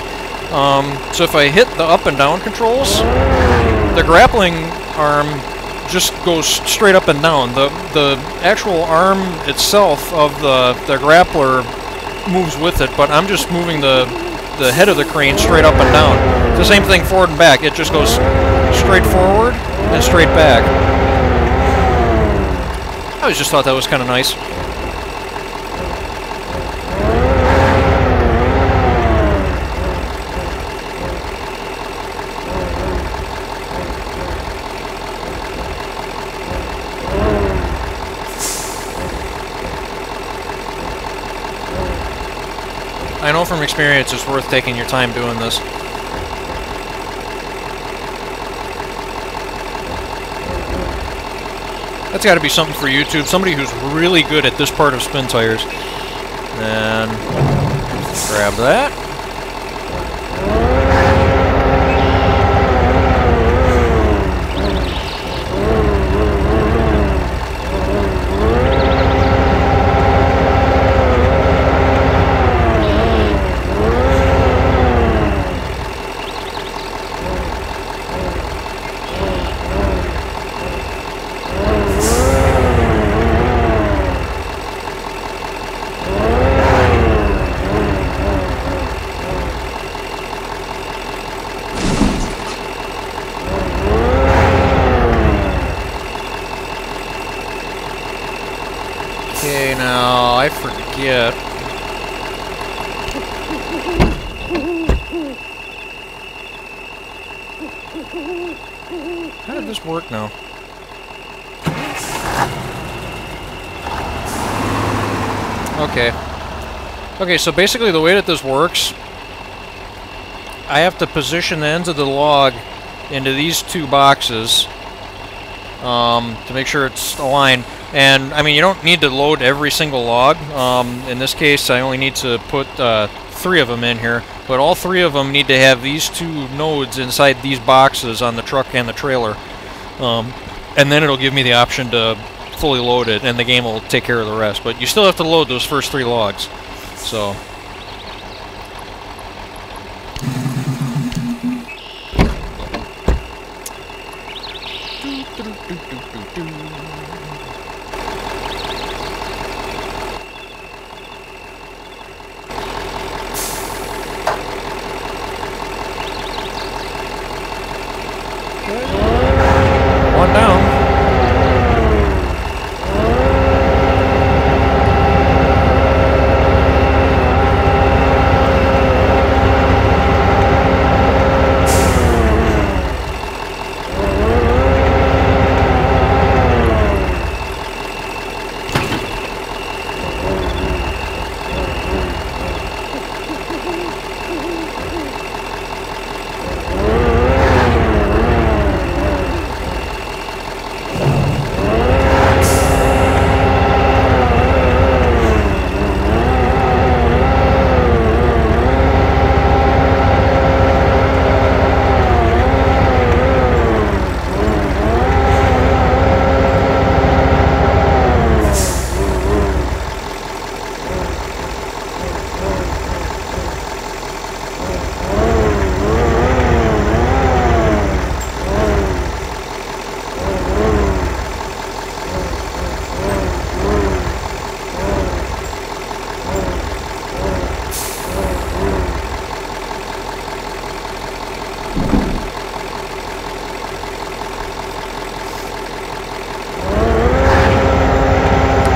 So if I hit the up and down controls, the grappling arm just goes straight up and down. The actual arm itself of the grappler moves with it, but I'm just moving the head of the crane straight up and down. It's the same thing forward and back. It just goes straight forward and straight back. I just thought that was kind of nice. I know from experience it's worth taking your time doing this. That's got to be something for YouTube. Somebody who's really good at this part of SPiNTiRES. And grab that. Okay, now I forget. How did this work now? Okay. Okay, so basically the way that this works, I have to position the ends of the log into these two boxes to make sure it's aligned. And, I mean, you don't need to load every single log. In this case, I only need to put 3 of them in here. But all 3 of them need to have these 2 nodes inside these boxes on the truck and the trailer. And then it'll give me the option to fully load it, and the game will take care of the rest. But you still have to load those first 3 logs. So... One down.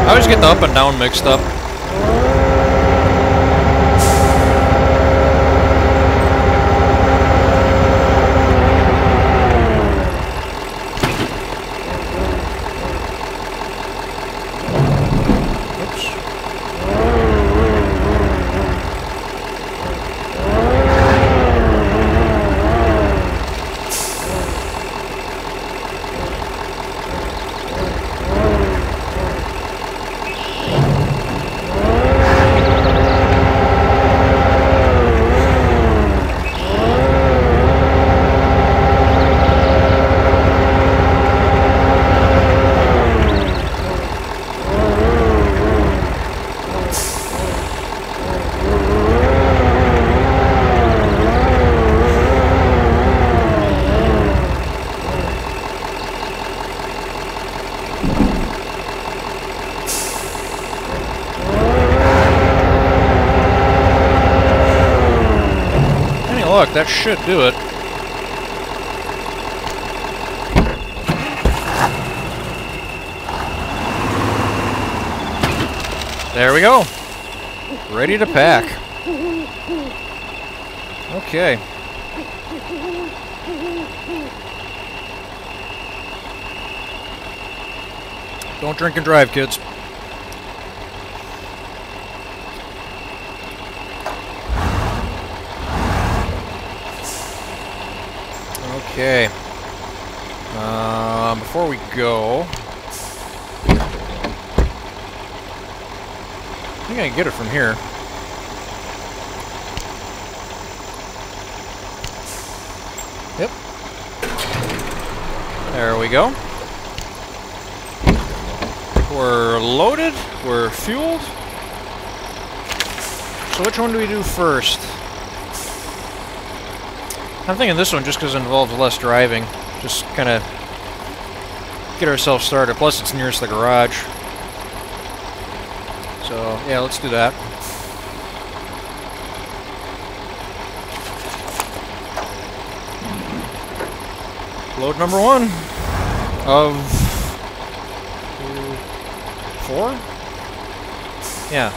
I always get the up and down mixed up. Look, that should do it. There we go. Ready to pack. Okay. Don't drink and drive, kids. Okay. Before we go, I think I can get it from here. Yep. There we go. We're loaded. We're fueled. So which one do we do first? I'm thinking this one just because it involves less driving. Just kind of get ourselves started. Plus, it's nearest the garage. So, yeah, let's do that. Load number 1 of 4? Yeah.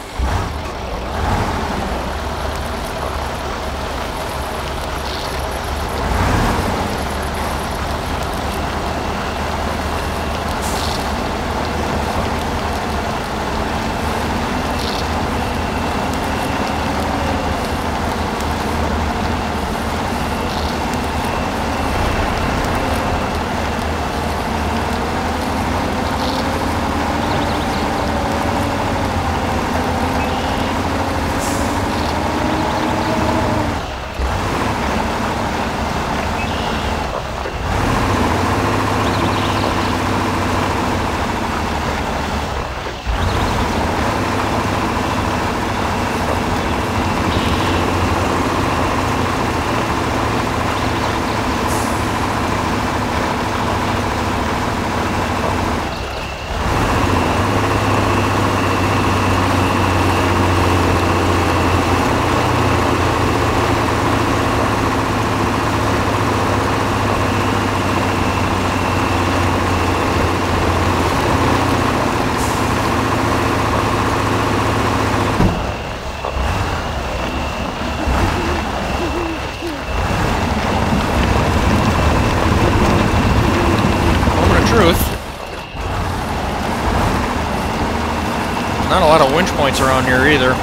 a lot of winch points around here either.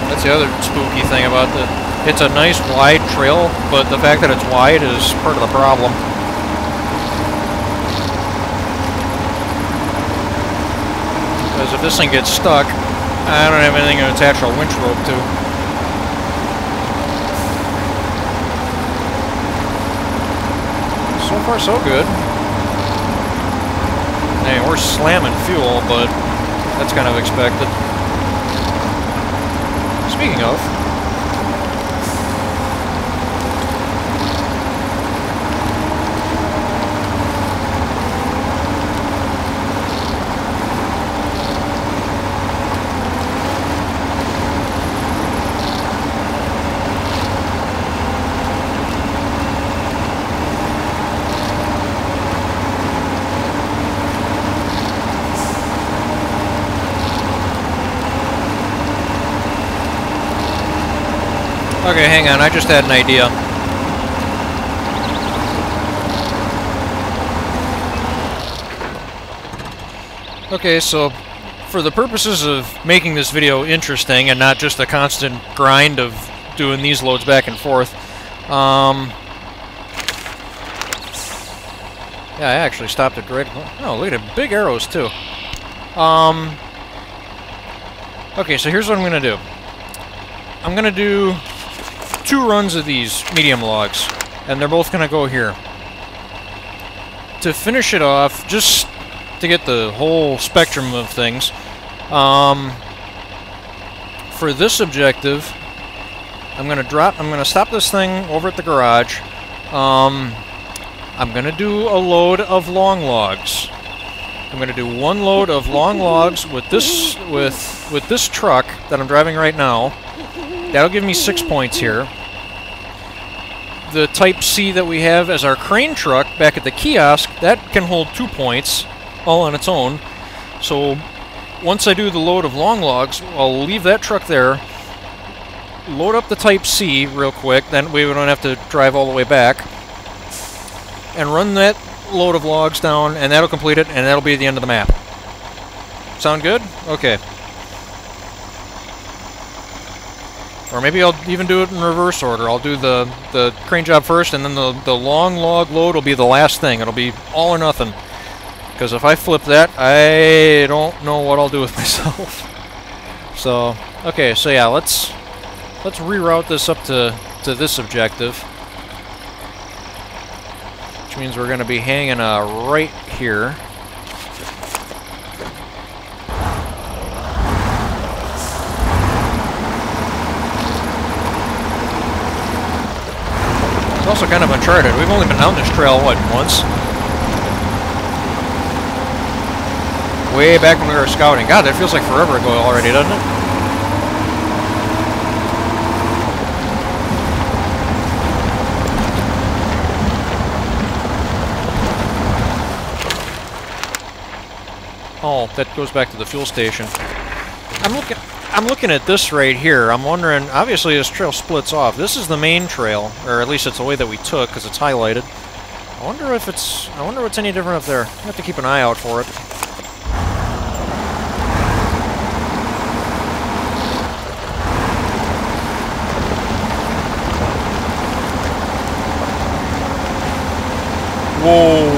That's the other spooky thing about the... It's a nice wide trail, but the fact that it's wide is part of the problem. Because if this thing gets stuck, I don't have anything to attach a winch rope to. So far, so good. Hey, we're slamming fuel, but that's kind of expected. Speaking of... Okay, hang on, I just had an idea. Okay, so for the purposes of making this video interesting and not just a constant grind of doing these loads back and forth, yeah, I actually stopped it right... Oh, look at it, big arrows too. Okay, so here's what I'm gonna do. I'm gonna do 2 runs of these medium logs, and they're both gonna go here. To finish it off, just to get the whole spectrum of things, for this objective, I'm gonna stop this thing over at the garage. I'm gonna do a load of long logs. I'm gonna do 1 load of long logs with this with this truck that I'm driving right now. That'll give me 6 points here. The Type C that we have as our crane truck back at the kiosk, that can hold 2 points all on its own. So once I do the load of long logs, I'll leave that truck there, load up the Type C real quick, then we don't have to drive all the way back, and run that load of logs down, and that'll complete it, and that'll be the end of the map. Sound good? Okay. Or maybe I'll even do it in reverse order. I'll do the crane job first, and then the long log load will be the last thing. It'll be all or nothing. Because if I flip that, I don't know what I'll do with myself. So, okay, so yeah, let's reroute this up to this objective. Which means we're going to be hanging right here. It's also kind of uncharted. We've only been down this trail, what, once? Way back when we were scouting. God, that feels like forever ago already, doesn't it? Oh, that goes back to the fuel station. I'm looking at this right here. I'm wondering, obviously this trail splits off. This is the main trail, or at least it's the way that we took, because it's highlighted. I wonder what's any different up there. I have to keep an eye out for it. Whoa!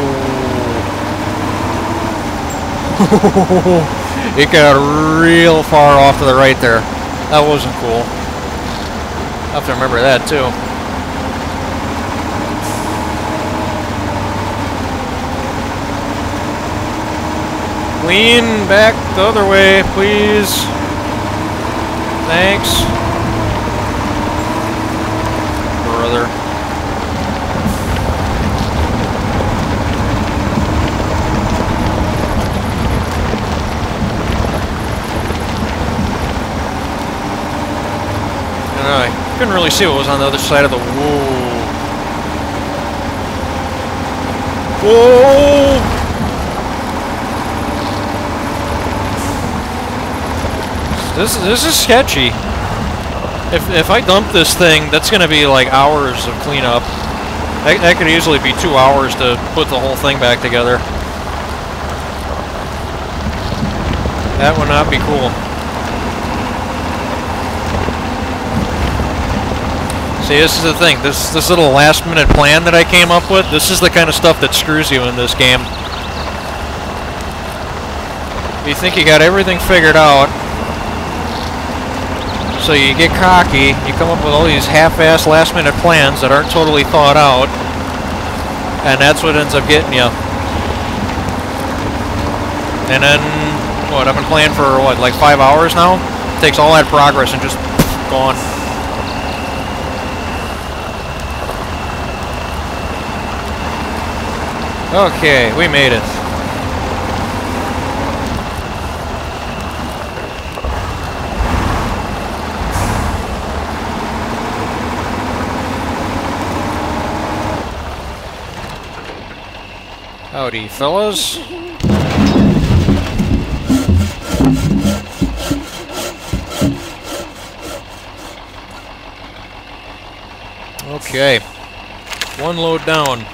It got real far off to the right there. That wasn't cool. I'll have to remember that too. Lean back the other way, please. Thanks. Brother. I couldn't really see what was on the other side of the... Whoa! Whoa! This is sketchy. If I dump this thing, that's going to be like hours of cleanup. That could easily be 2 hours to put the whole thing back together. That would not be cool. See, this is the thing. This little last-minute plan that I came up with, this is the kind of stuff that screws you in this game. You think you got everything figured out, so you get cocky, you come up with all these half-ass last-minute plans that aren't totally thought out, and that's what ends up getting you. And then, what, I've been playing for, what, like 5 hours now? It takes all that progress and just gone. Okay, we made it. Howdy, fellas. Okay. One load down.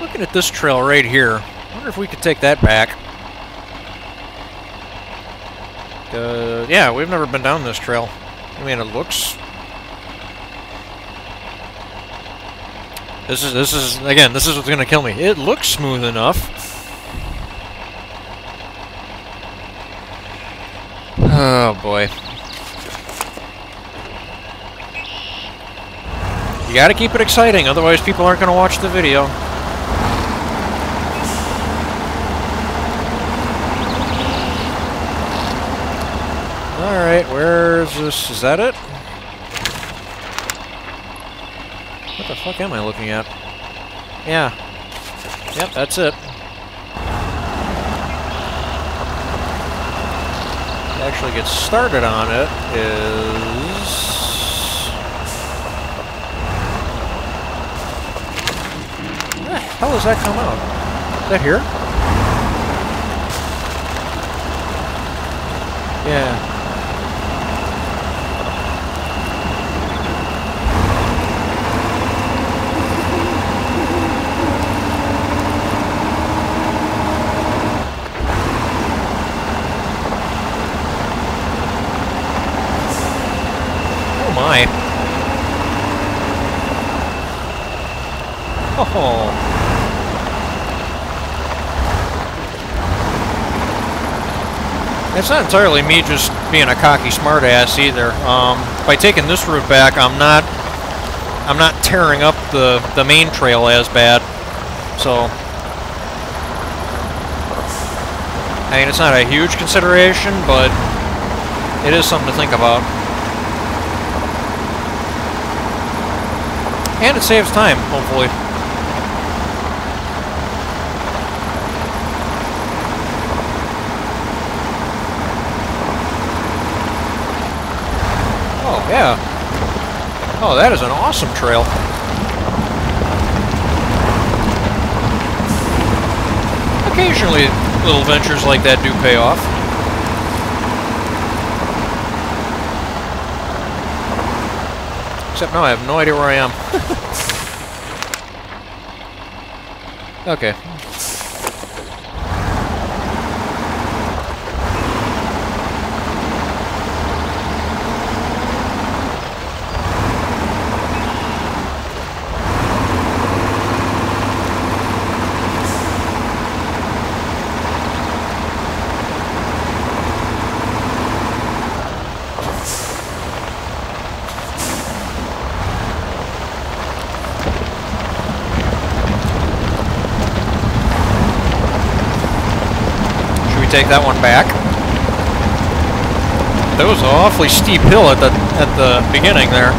Looking at this trail right here, I wonder if we could take that back. Yeah, we've never been down this trail. I mean, it looks... This is again, this is what's gonna kill me. It looks smooth enough. Oh boy. You gotta keep it exciting, otherwise people aren't gonna watch the video. Alright, where's this? Is that it? What the fuck am I looking at? Yeah. Yep, that's it. To actually get started on it is... Where the hell does that come out? Is that here? Yeah. My. Oh. It's not entirely me just being a cocky smartass either. By taking this route back, I'm not tearing up the main trail as bad. So, I mean, it's not a huge consideration, but it is something to think about. And it saves time, hopefully. Oh, yeah. Oh, that is an awesome trail. Occasionally, little ventures like that do pay off. Except now I have no idea where I am. Okay. Take that one back. That was an awfully steep hill at the beginning there.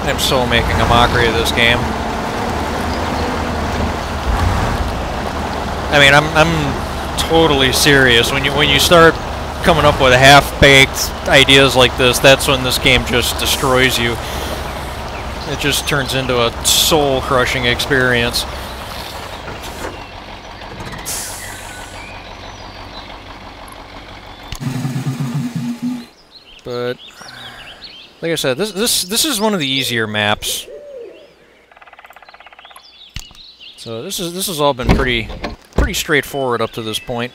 I'm so making a mockery of this game. I mean, I'm totally serious. When you start coming up with half-baked ideas like this, that's when this game just destroys you. It just turns into a soul-crushing experience. Like I said, this is one of the easier maps. So this has all been pretty straightforward up to this point.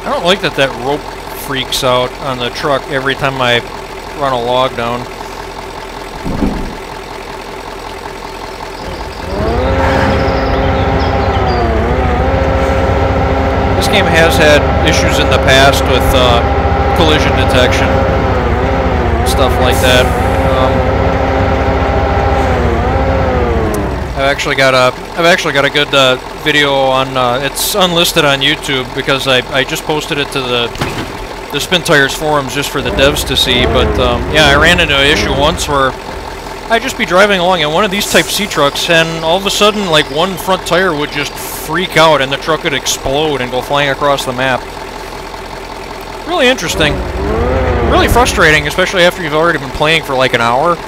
I don't like that rope freaks out on the truck every time I run a log down. This game has had issues in the past with collision detection, stuff like that. I've actually got a good video on. It's unlisted on YouTube because I just posted it to the SPiNTiRES forums just for the devs to see. But yeah, I ran into an issue once where I'd just be driving along in one of these Type C trucks, and all of a sudden, like, one front tire would just freak out, and the truck would explode and go flying across the map. Really interesting. Really frustrating, especially after you've already been playing for like an hour.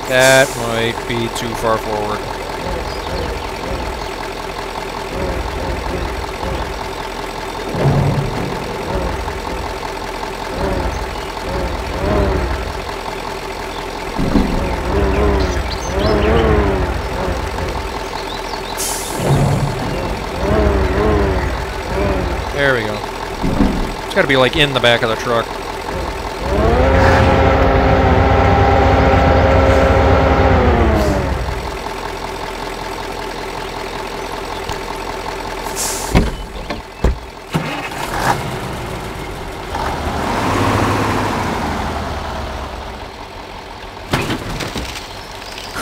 That might be too far forward. There we go. It's got to be like in the back of the truck.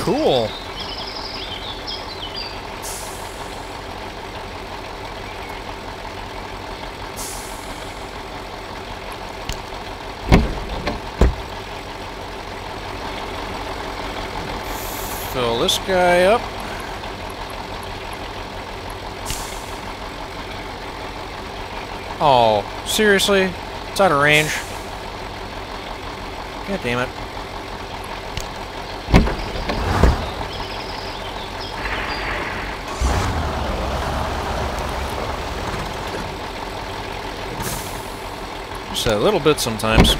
Cool. Fill this guy up. Oh, seriously? It's out of range. God damn it. Just a little bit sometimes.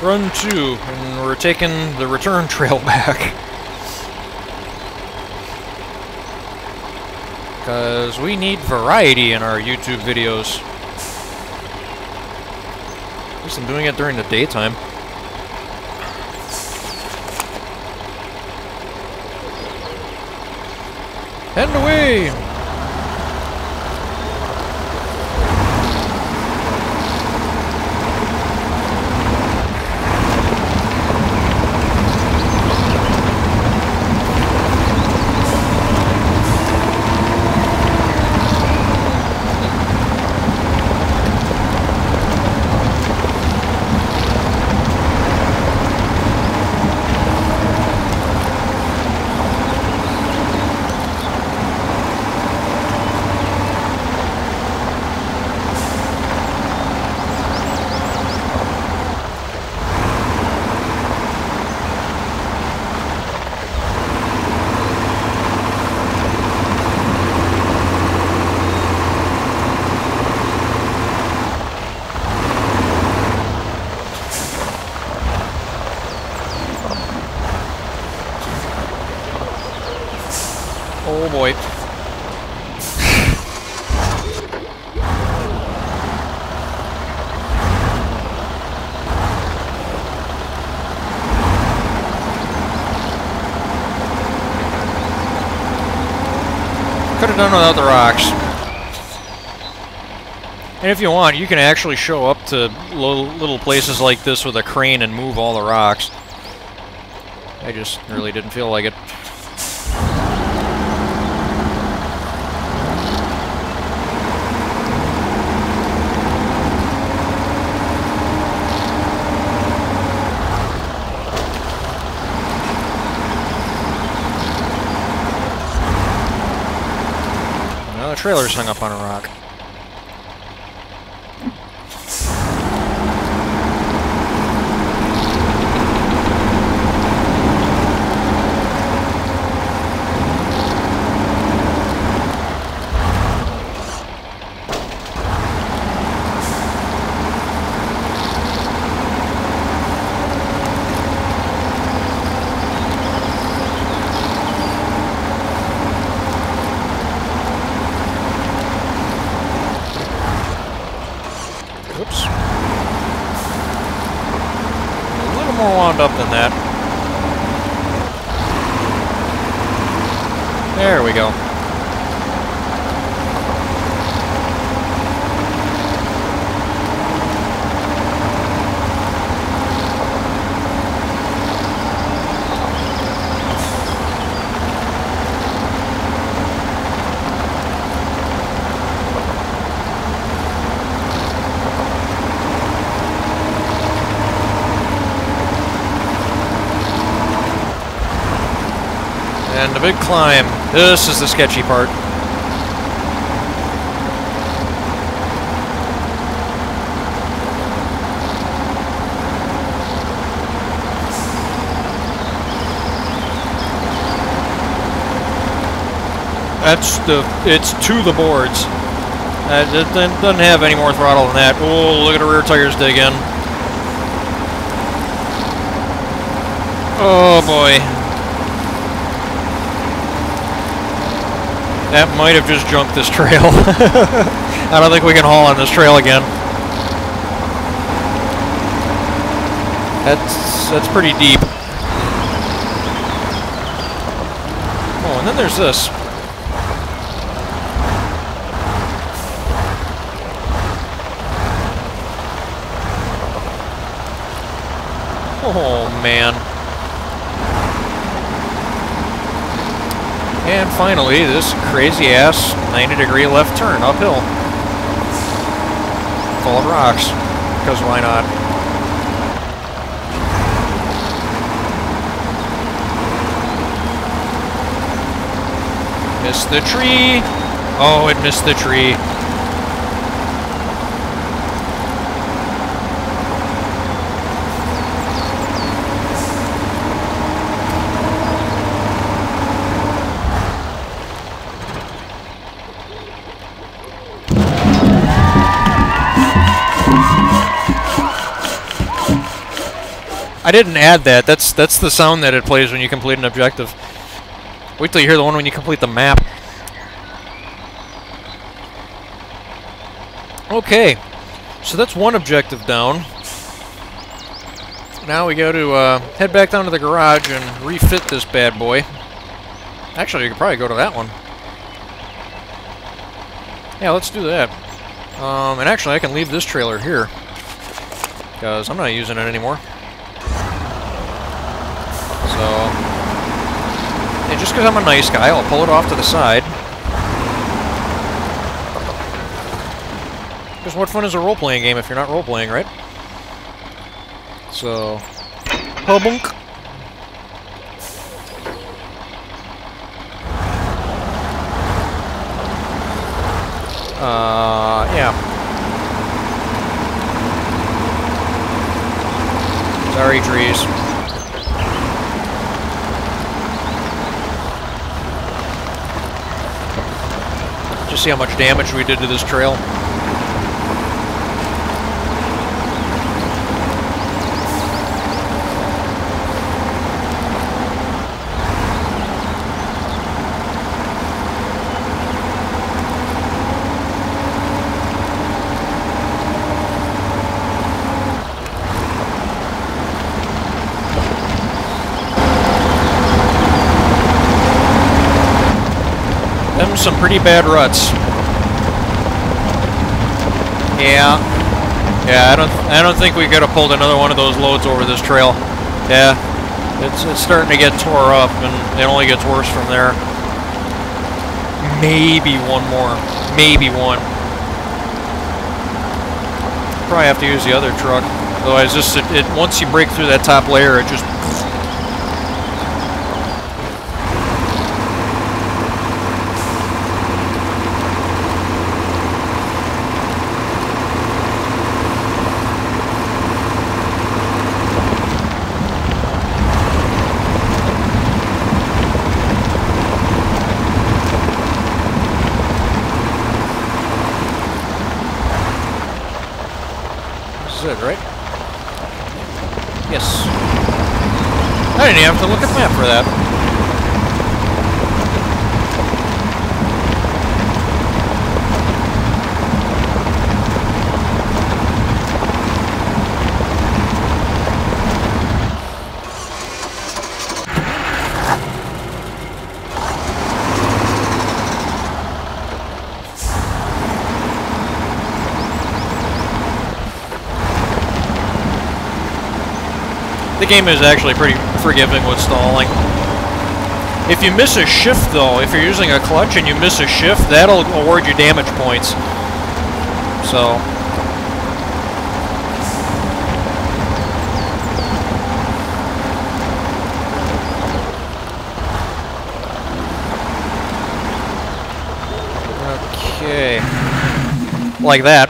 Run 2, and we're taking the return trail back. Because we need variety in our YouTube videos. At least I'm doing it during the daytime. Heading away! Oh boy. Could have done without the rocks. And if you want, you can actually show up to little places like this with a crane and move all the rocks. I just really didn't feel like it. Well, the trailer's hung up on a rock. Oops. A little more wound up than that. There we go. And the big climb. This is the sketchy part. It's to the boards. It doesn't have any more throttle than that. Oh, look at the rear tires dig in. Oh boy. That might have just junked this trail. I don't think we can haul on this trail again. That's pretty deep. Oh, and then there's this. Oh man. And finally, this crazy-ass 90-degree left turn uphill. Full of rocks, because why not? Missed the tree! Oh, it missed the tree. I didn't add that. That's the sound that it plays when you complete an objective. Wait till you hear the one when you complete the map. Okay, so that's one objective down. Now we go to head back down to the garage and refit this bad boy. Actually, you could probably go to that one. Yeah, let's do that. And actually, I can leave this trailer here, because I'm not using it anymore. So, and just because I'm a nice guy, I'll pull it off to the side. Because what fun is a role-playing game if you're not role-playing, right? So, hubunk. Yeah. Sorry, trees. Just see how much damage we did to this trail. Some pretty bad ruts. Yeah. Yeah, I don't think we could have pulled another one of those loads over this trail. Yeah. It's starting to get tore up, and it only gets worse from there. Maybe one more. Maybe one. Probably have to use the other truck. Otherwise, just once you break through that top layer, it just... right? Yes. I didn't even have to look at the map for that. The game is actually pretty forgiving with stalling. If you miss a shift, though, if you're using a clutch and you miss a shift, that'll award you damage points. So... okay. Like that.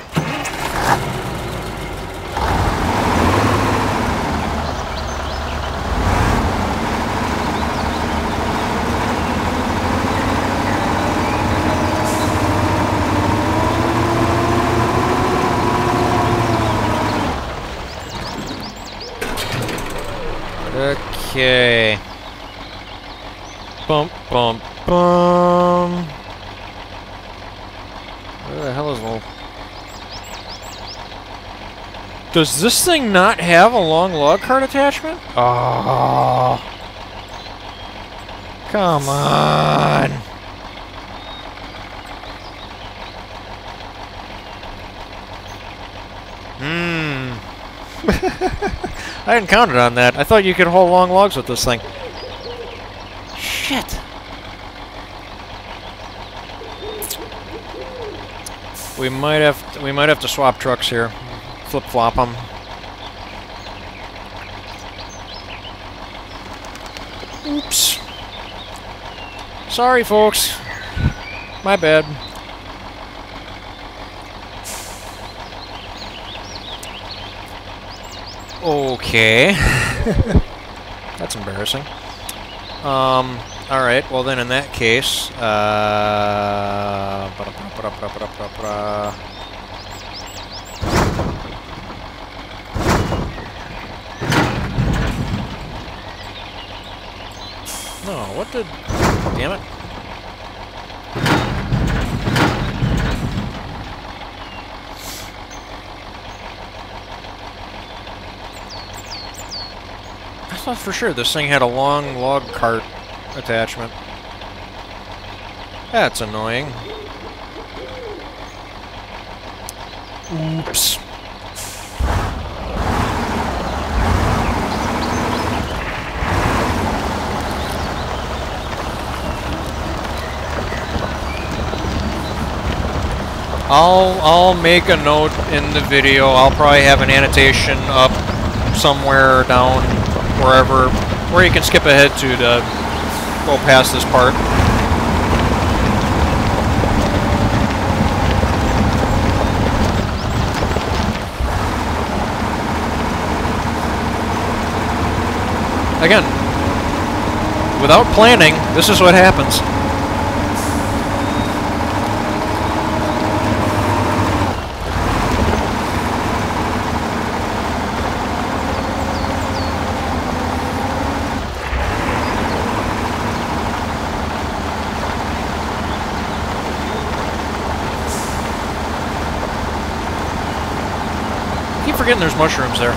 Okay. Bump, bump, bum. Where the hell is the... Does this thing not have a long log cart attachment? Oh. Come on. I hadn't counted on that. I thought you could haul long logs with this thing. Shit. We might have to swap trucks here. Flip-flop them. Oops. Sorry, folks. My bad. Okay. That's embarrassing. Alright, well then in that case, No, what did... Damn it. I thought for sure this thing had a long log cart attachment. That's annoying. Oops. I'll make a note in the video. I'll probably have an annotation up somewhere down wherever where you can skip ahead to go past this part. Again, without planning, this is what happens. I keep forgetting there's mushrooms there.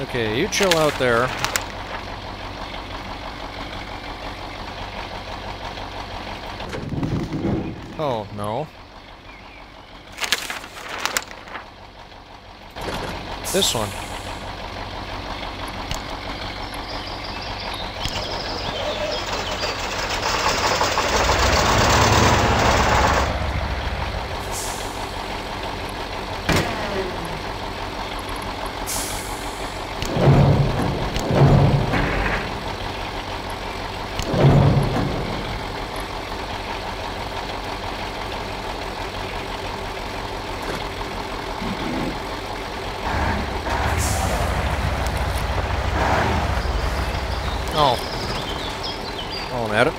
Okay, you chill out there. Oh, no. This one. Oh. Oh, I'm at it.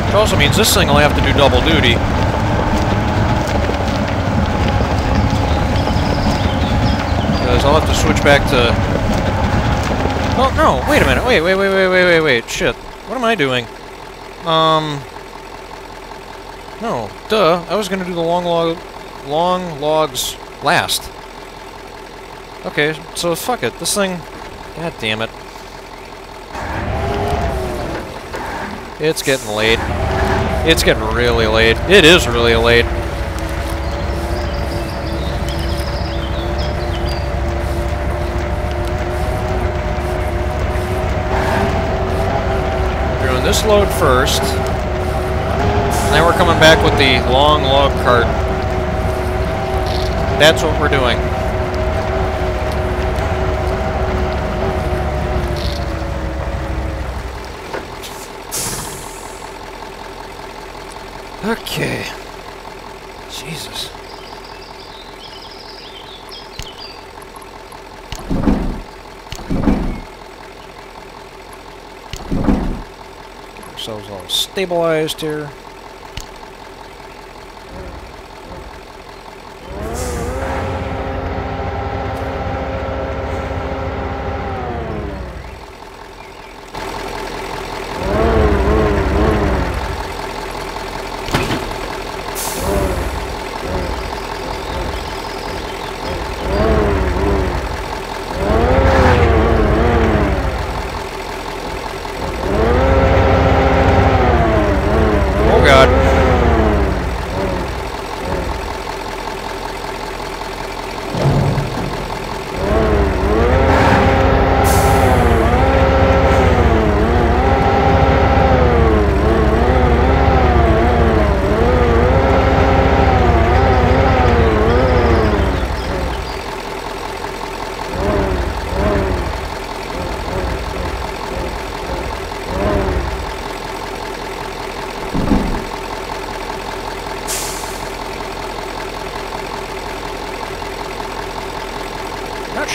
Which also means this thing will have to do double duty. I'll have to switch back to... Oh, no, wait a minute. Wait. Shit. What am I doing? No, duh. I was gonna do the long logs last. Okay, so fuck it. This thing... God damn it. It's getting late. It's getting really late. It is really late. This load first, and then we're coming back with the long log cart. That's what we're doing. Okay. Jesus. Ourselves all stabilized here.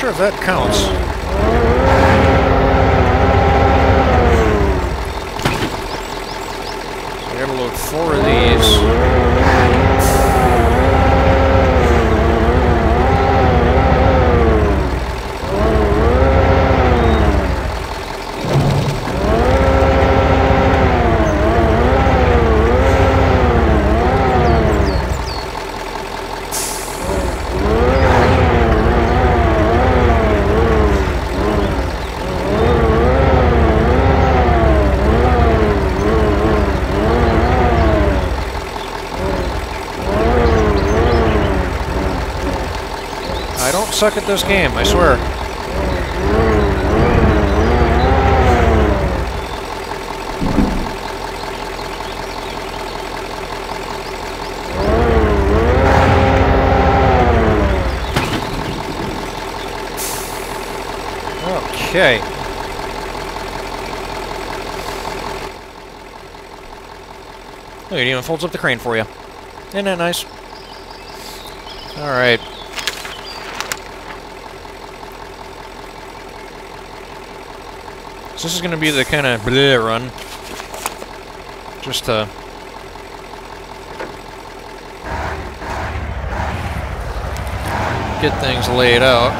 sure if that counts. So I gotta load 4 of these. I don't suck at this game, I swear. Okay. Look, it even folds up the crane for you. Isn't that nice? Alright. So this is going to be the kind of bleh run. Just to... get things laid out.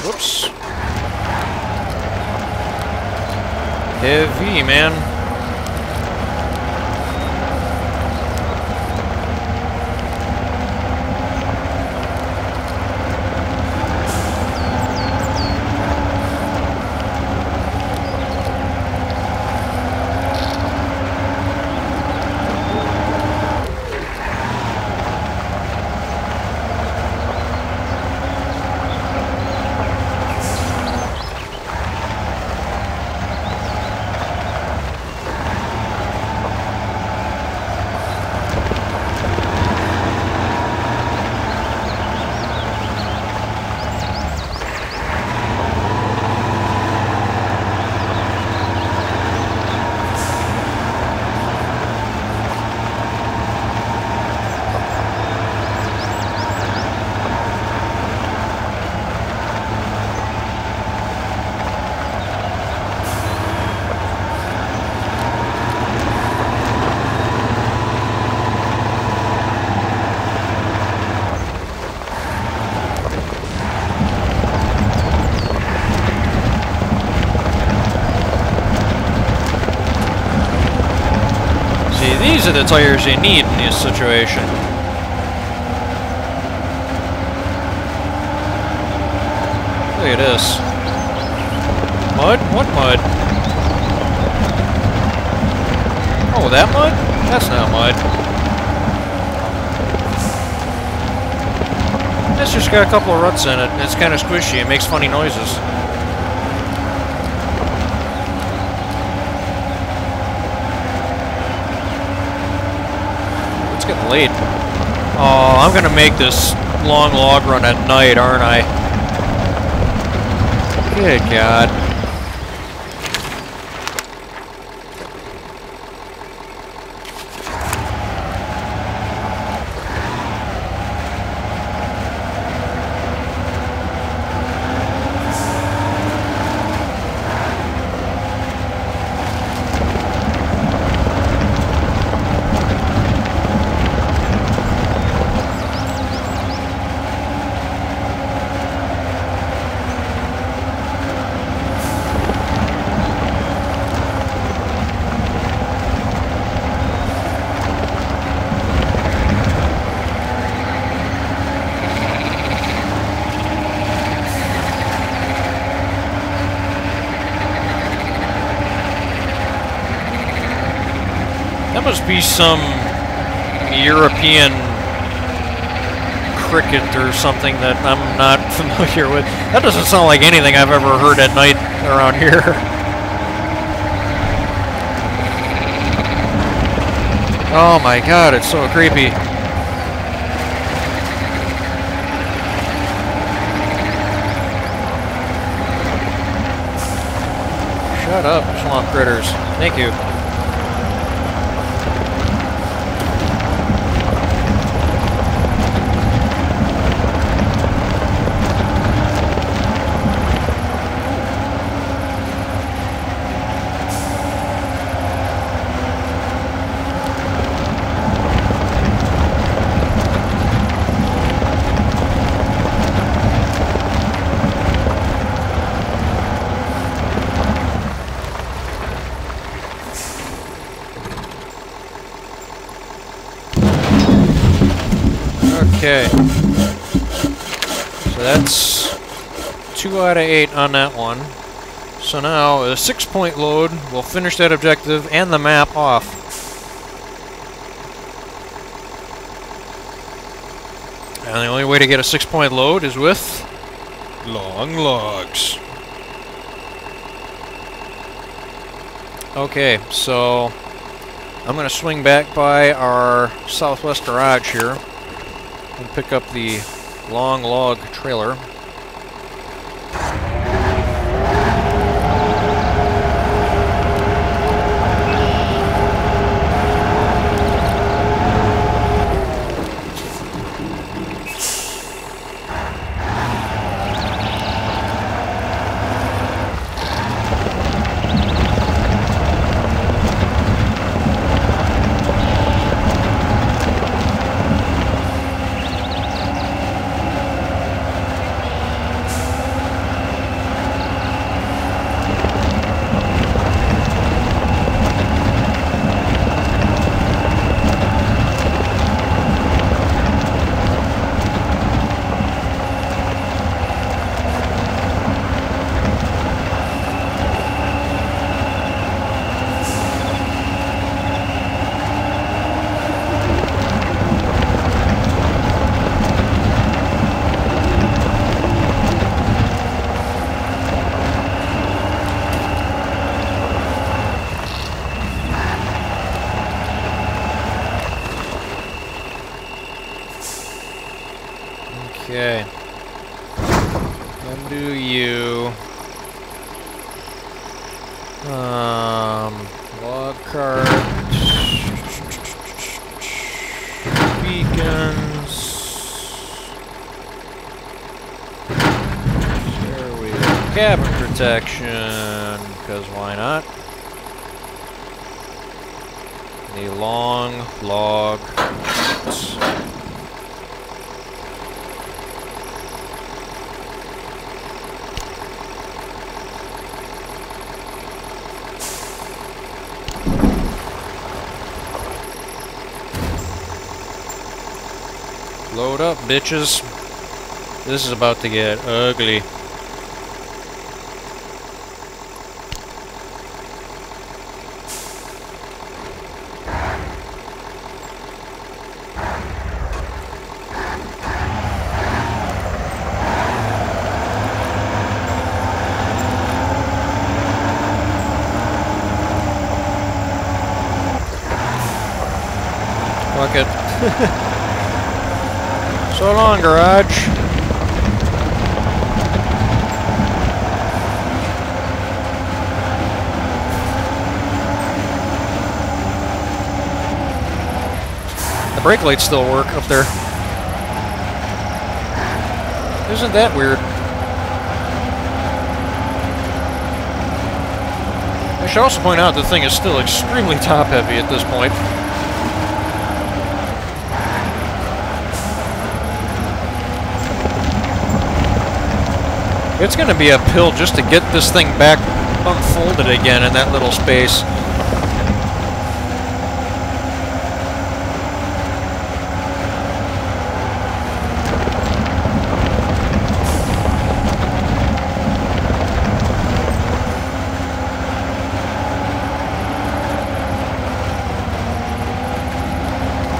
Whoops. Heavy, man. These are the tires you need in this situation. Look at this. Mud? What mud? Oh, that mud? That's not mud. It's just got a couple of ruts in it. It's kind of squishy. It makes funny noises. Getting late. Oh, I'm gonna make this long log run at night, aren't I? Good God. That must be some European cricket or something that I'm not familiar with. That doesn't sound like anything I've ever heard at night around here. Oh my God, it's so creepy. Shut up, swamp critters. Thank you. Okay. So that's 2 out of 8 on that one. So now a 6-point load will finish that objective and the map off. And the only way to get a 6-point load is with long logs. Okay, so I'm going to swing back by our southwest garage here and pick up the long log trailer. Okay. Undo you. Log cart. Beacons. There we go. Cabin protection, because why not? The long log. Load up, bitches. This is about to get ugly. Fuck it. So long, garage. The brake lights still work up there. Isn't that weird? I should also point out the thing is still extremely top heavy at this point. It's going to be uphill just to get this thing back unfolded again in that little space.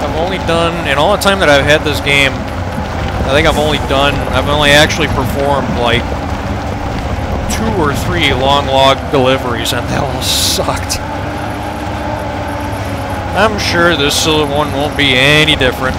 I've only done, in all the time that I've had this game, I think I've only actually performed like 2 or 3 long log deliveries, and they all sucked. I'm sure this one won't be any different.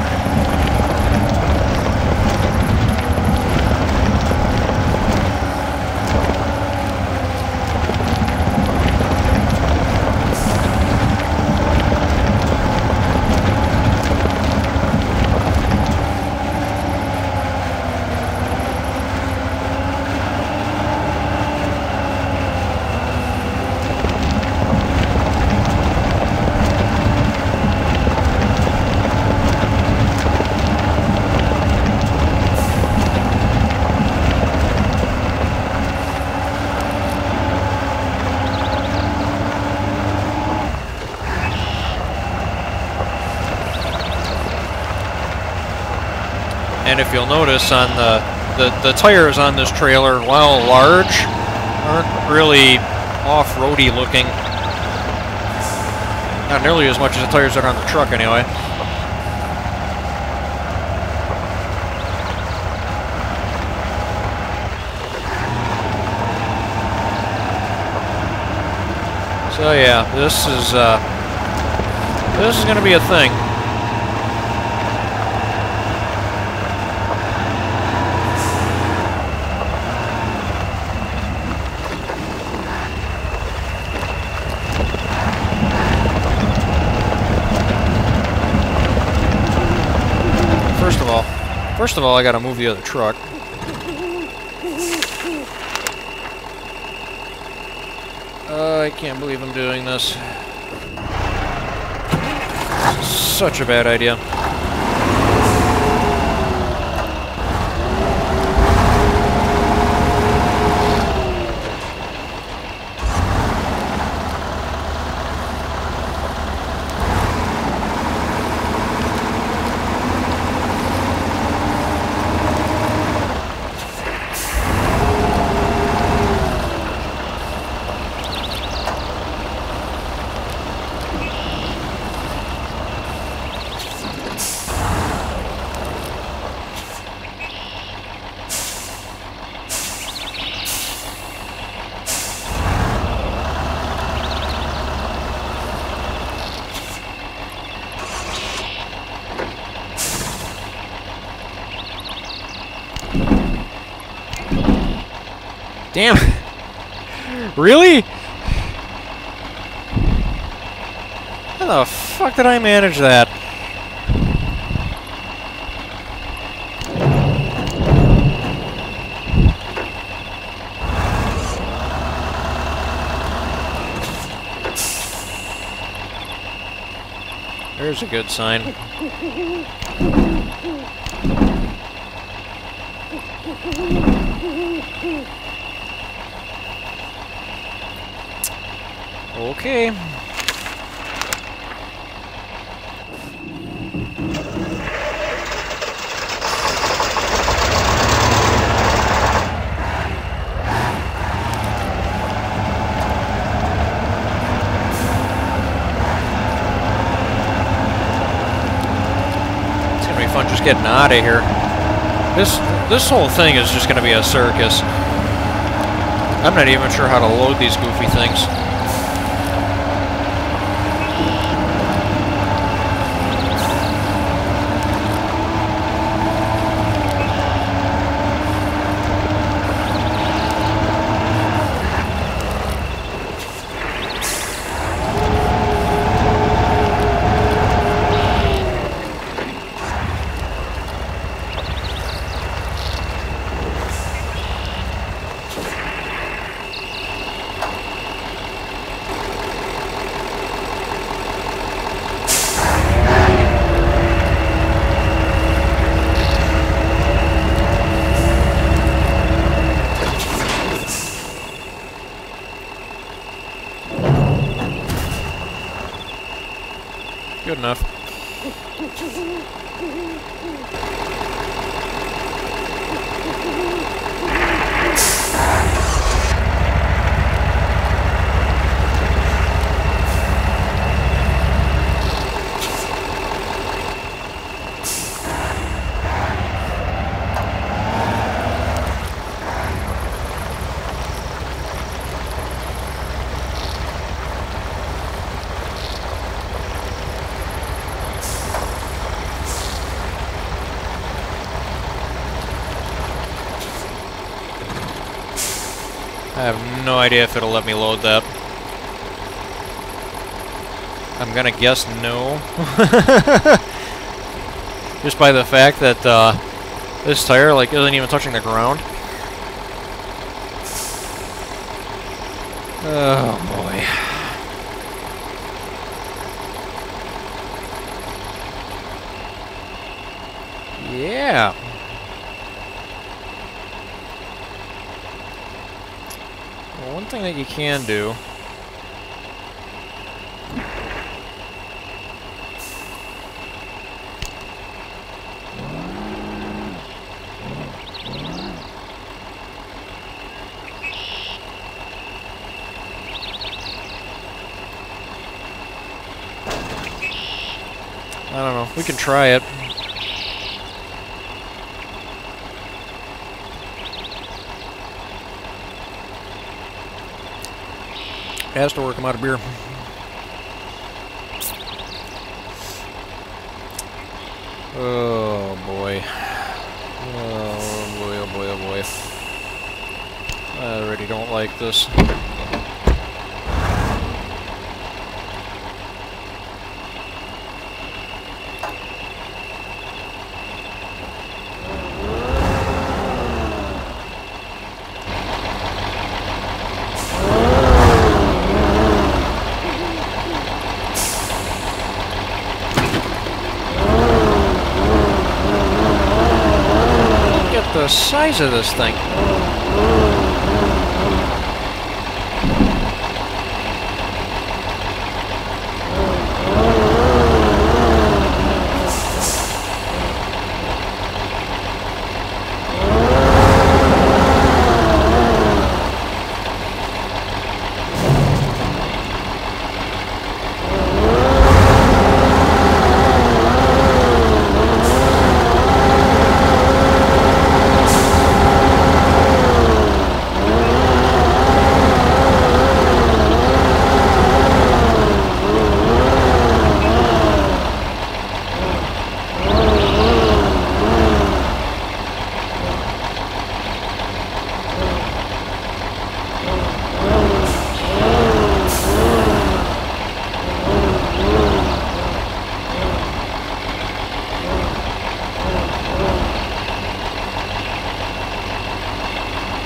And if you'll notice on the tires on this trailer, while large, aren't really off-roady looking. Not nearly as much as the tires that are on the truck anyway. So yeah, this is going to be a thing. First of all, I got to move the other truck. I can't believe I'm doing this. Such a bad idea. Damn. Really? How the fuck did I manage that? There's a good sign. Okay. It's gonna be fun just getting out of here. This whole thing is just gonna be a circus. I'm not even sure how to load these goofy things. Good enough. I have no idea if it'll let me load that. I'm gonna guess no. Just by the fact that this tire like isn't even touching the ground. Oh boy. Yeah. Well, one thing that you can do I don't know. We can try it. Has to work. I'm out of beer. Oh boy. Oh boy, oh boy, oh boy. I already don't like this. The size of this thing.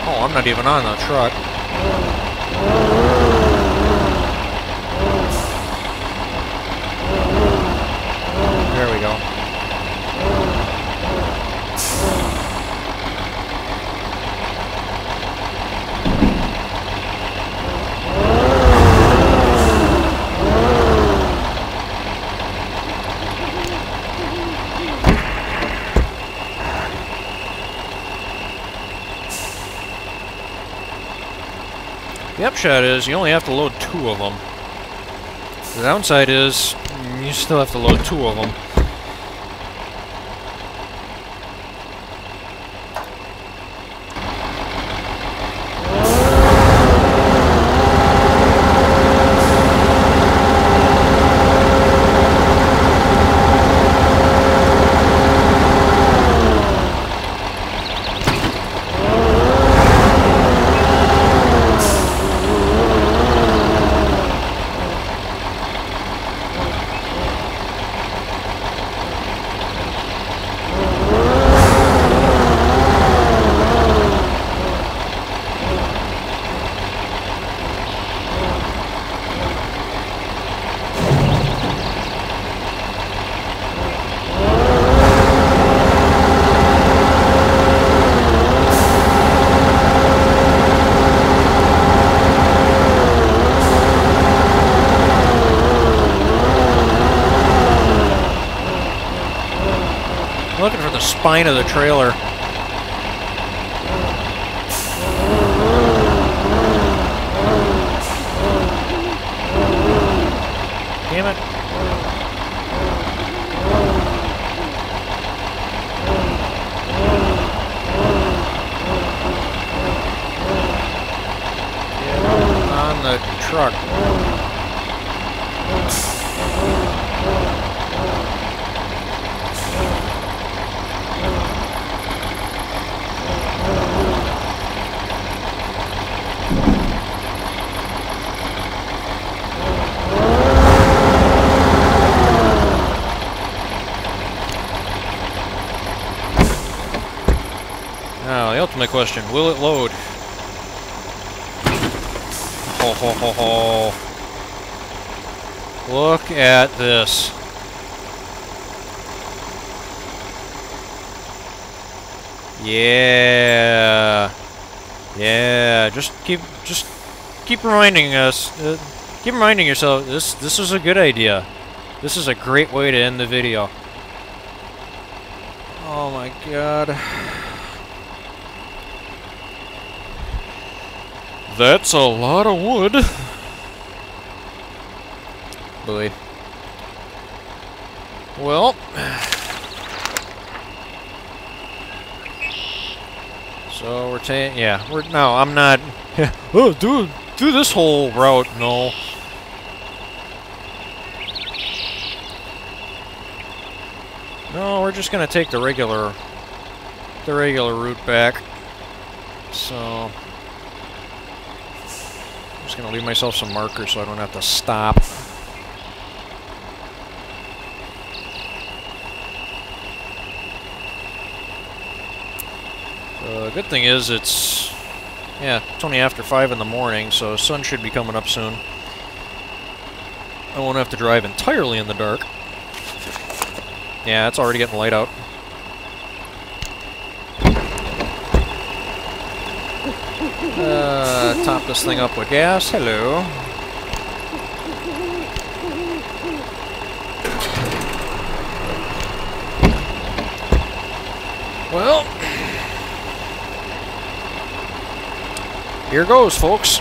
Oh, I'm not even on the truck. There we go. The upshot is you only have to load 2 of them. The downside is you still have to load 2 of them. Looking for the spine of the trailer. Damn it. Get on the truck. Now, the ultimate question, will it load? Ho ho ho ho. Look at this. Yeah. Yeah, just keep reminding us, keep reminding yourself this is a good idea. This is a great way to end the video. Oh my god. That's a lot of wood. Boy. Well, so we're taking, yeah, no, I'm not, oh, do this whole route, no. No, we're just gonna take the regular route back. So, I'm just gonna leave myself some markers so I don't have to stop. The good thing is it's only after 5 in the morning, so the sun should be coming up soon. I won't have to drive entirely in the dark. Yeah, it's already getting light out. Top this thing up with gas. Hello. Well, here goes, folks.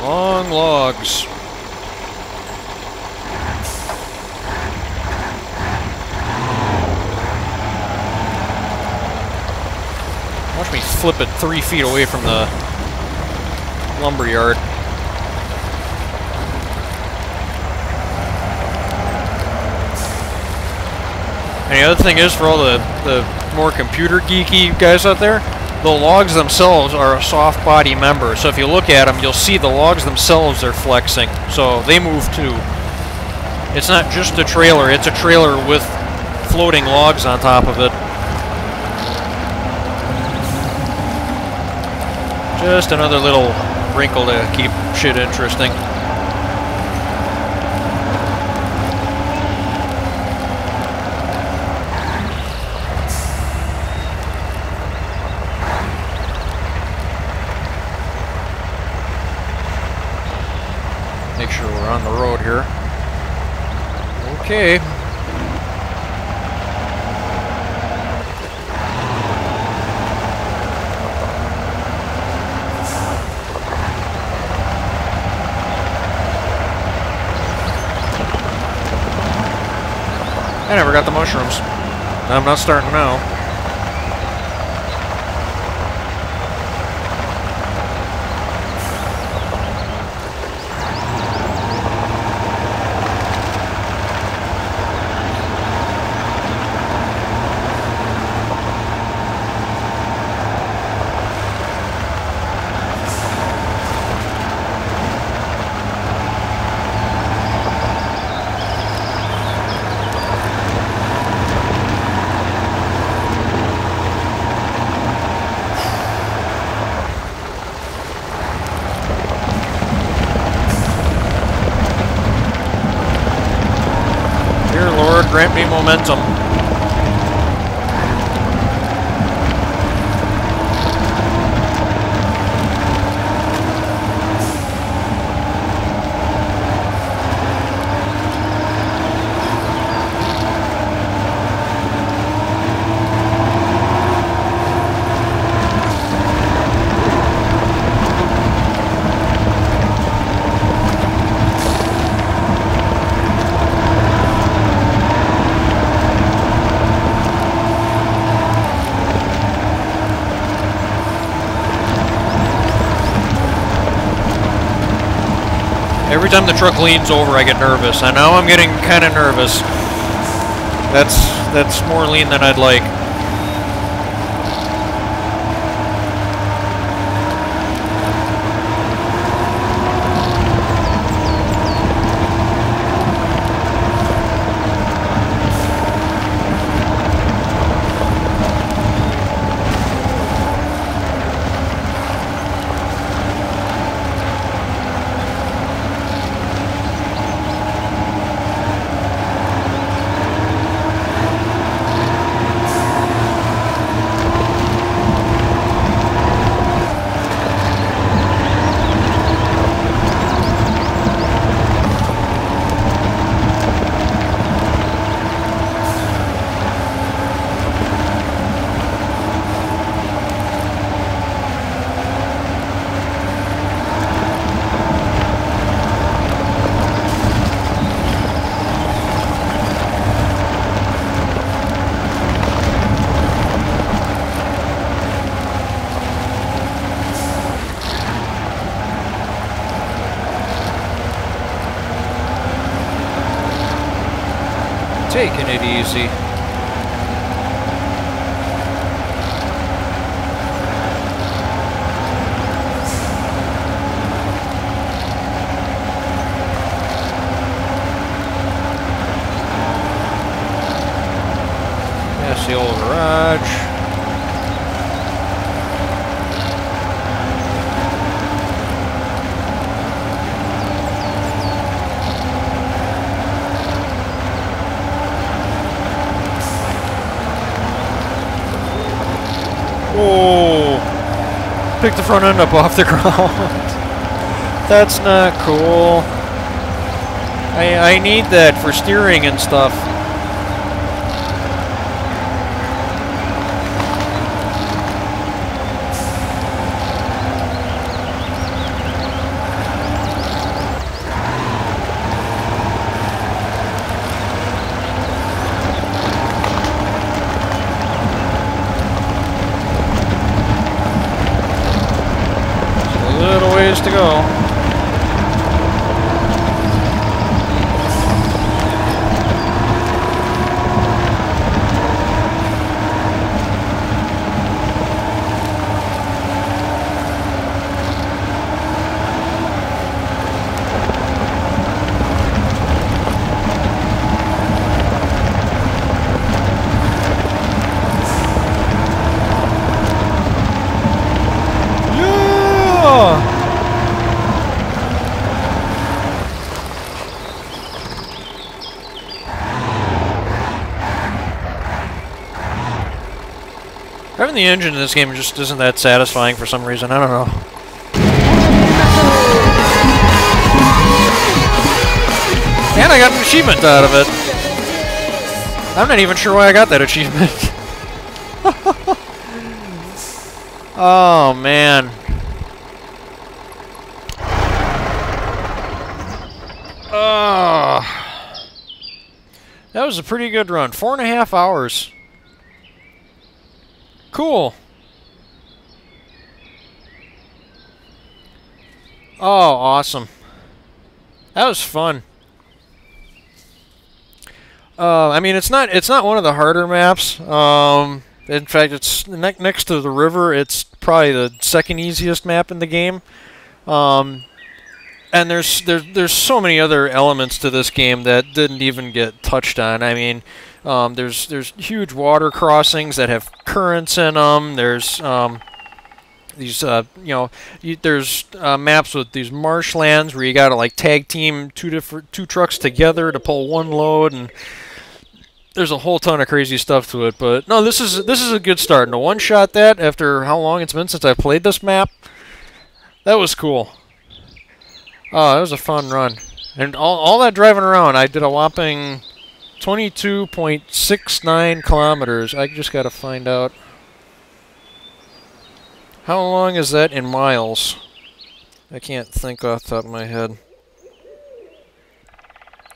Long logs. Watch me flip it 3 feet away from the lumber yard. And the other thing is, for all the more computer geeky guys out there, the logs themselves are a soft body member. So if you look at them, you'll see the logs themselves are flexing. So they move too. It's not just a trailer, it's a trailer with floating logs on top of it. Just another little wrinkle to keep shit interesting. Make sure we're on the road here. Okay. I never got the mushrooms. I'm not starting now. Grant me momentum. Every time the truck leans over, I get nervous. And now I'm getting kind of nervous. That's more lean than I'd like. Taking it easy. That's the old garage. Whoa! Pick the front end up off the ground. That's not cool. I need that for steering and stuff. To go. Driving the engine in this game just isn't that satisfying for some reason. I don't know. And I got an achievement out of it. I'm not even sure why I got that achievement. Oh, man. That was a pretty good run. 4.5 hours. Cool. Oh, awesome. That was fun. I mean, it's not one of the harder maps. In fact, it's next to the river. It's probably the second easiest map in the game. And there's so many other elements to this game that didn't even get touched on. I mean, there's huge water crossings that have currents in them. There's these there's maps with these marshlands where you gotta like tag team two trucks together to pull one load, and there's a whole ton of crazy stuff to it. But no, this is a good start. And to one-shot that after how long it's been since I played this map, that was cool. Oh, that was a fun run. And all that driving around, I did a whopping 22.69 kilometers. I just gotta find out. How long is that in miles? I can't think off the top of my head.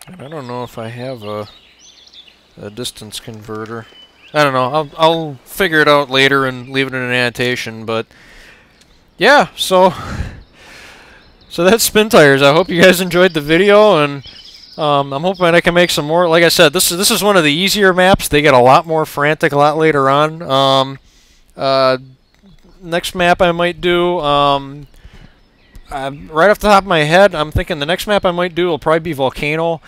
And I don't know if I have a distance converter. I don't know. I'll figure it out later and leave it in an annotation. But yeah, so that's SPiNTiRES. I hope you guys enjoyed the video, and I'm hoping I can make some more. Like I said, this is one of the easier maps. They get a lot more frantic a lot later on. Next map I might do, right off the top of my head, I'm thinking the next map I might do will probably be Volcano.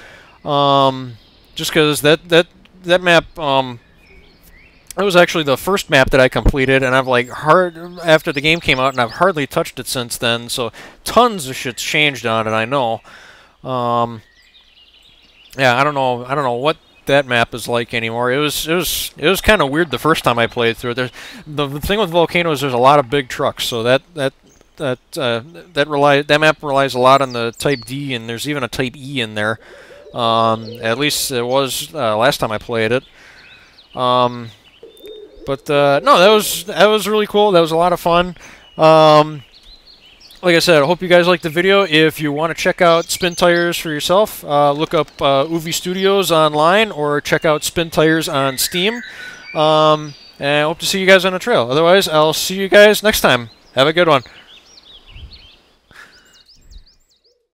Just because that map, it was actually the first map that I completed, and I've after the game came out, and I've hardly touched it since then. So tons of shit's changed on it, I know. Yeah, I don't know what that map is like anymore. It was kind of weird the first time I played through it. The thing with Volcano is there's a lot of big trucks, so that map relies a lot on the Type D, and there's even a Type E in there. At least it was last time I played it. No, that was really cool. That was a lot of fun. Like I said, I hope you guys liked the video. If you want to check out SPiNTiRES for yourself, look up Oovee Studios online or check out SPiNTiRES on Steam. And I hope to see you guys on the trail. Otherwise, I'll see you guys next time. Have a good one.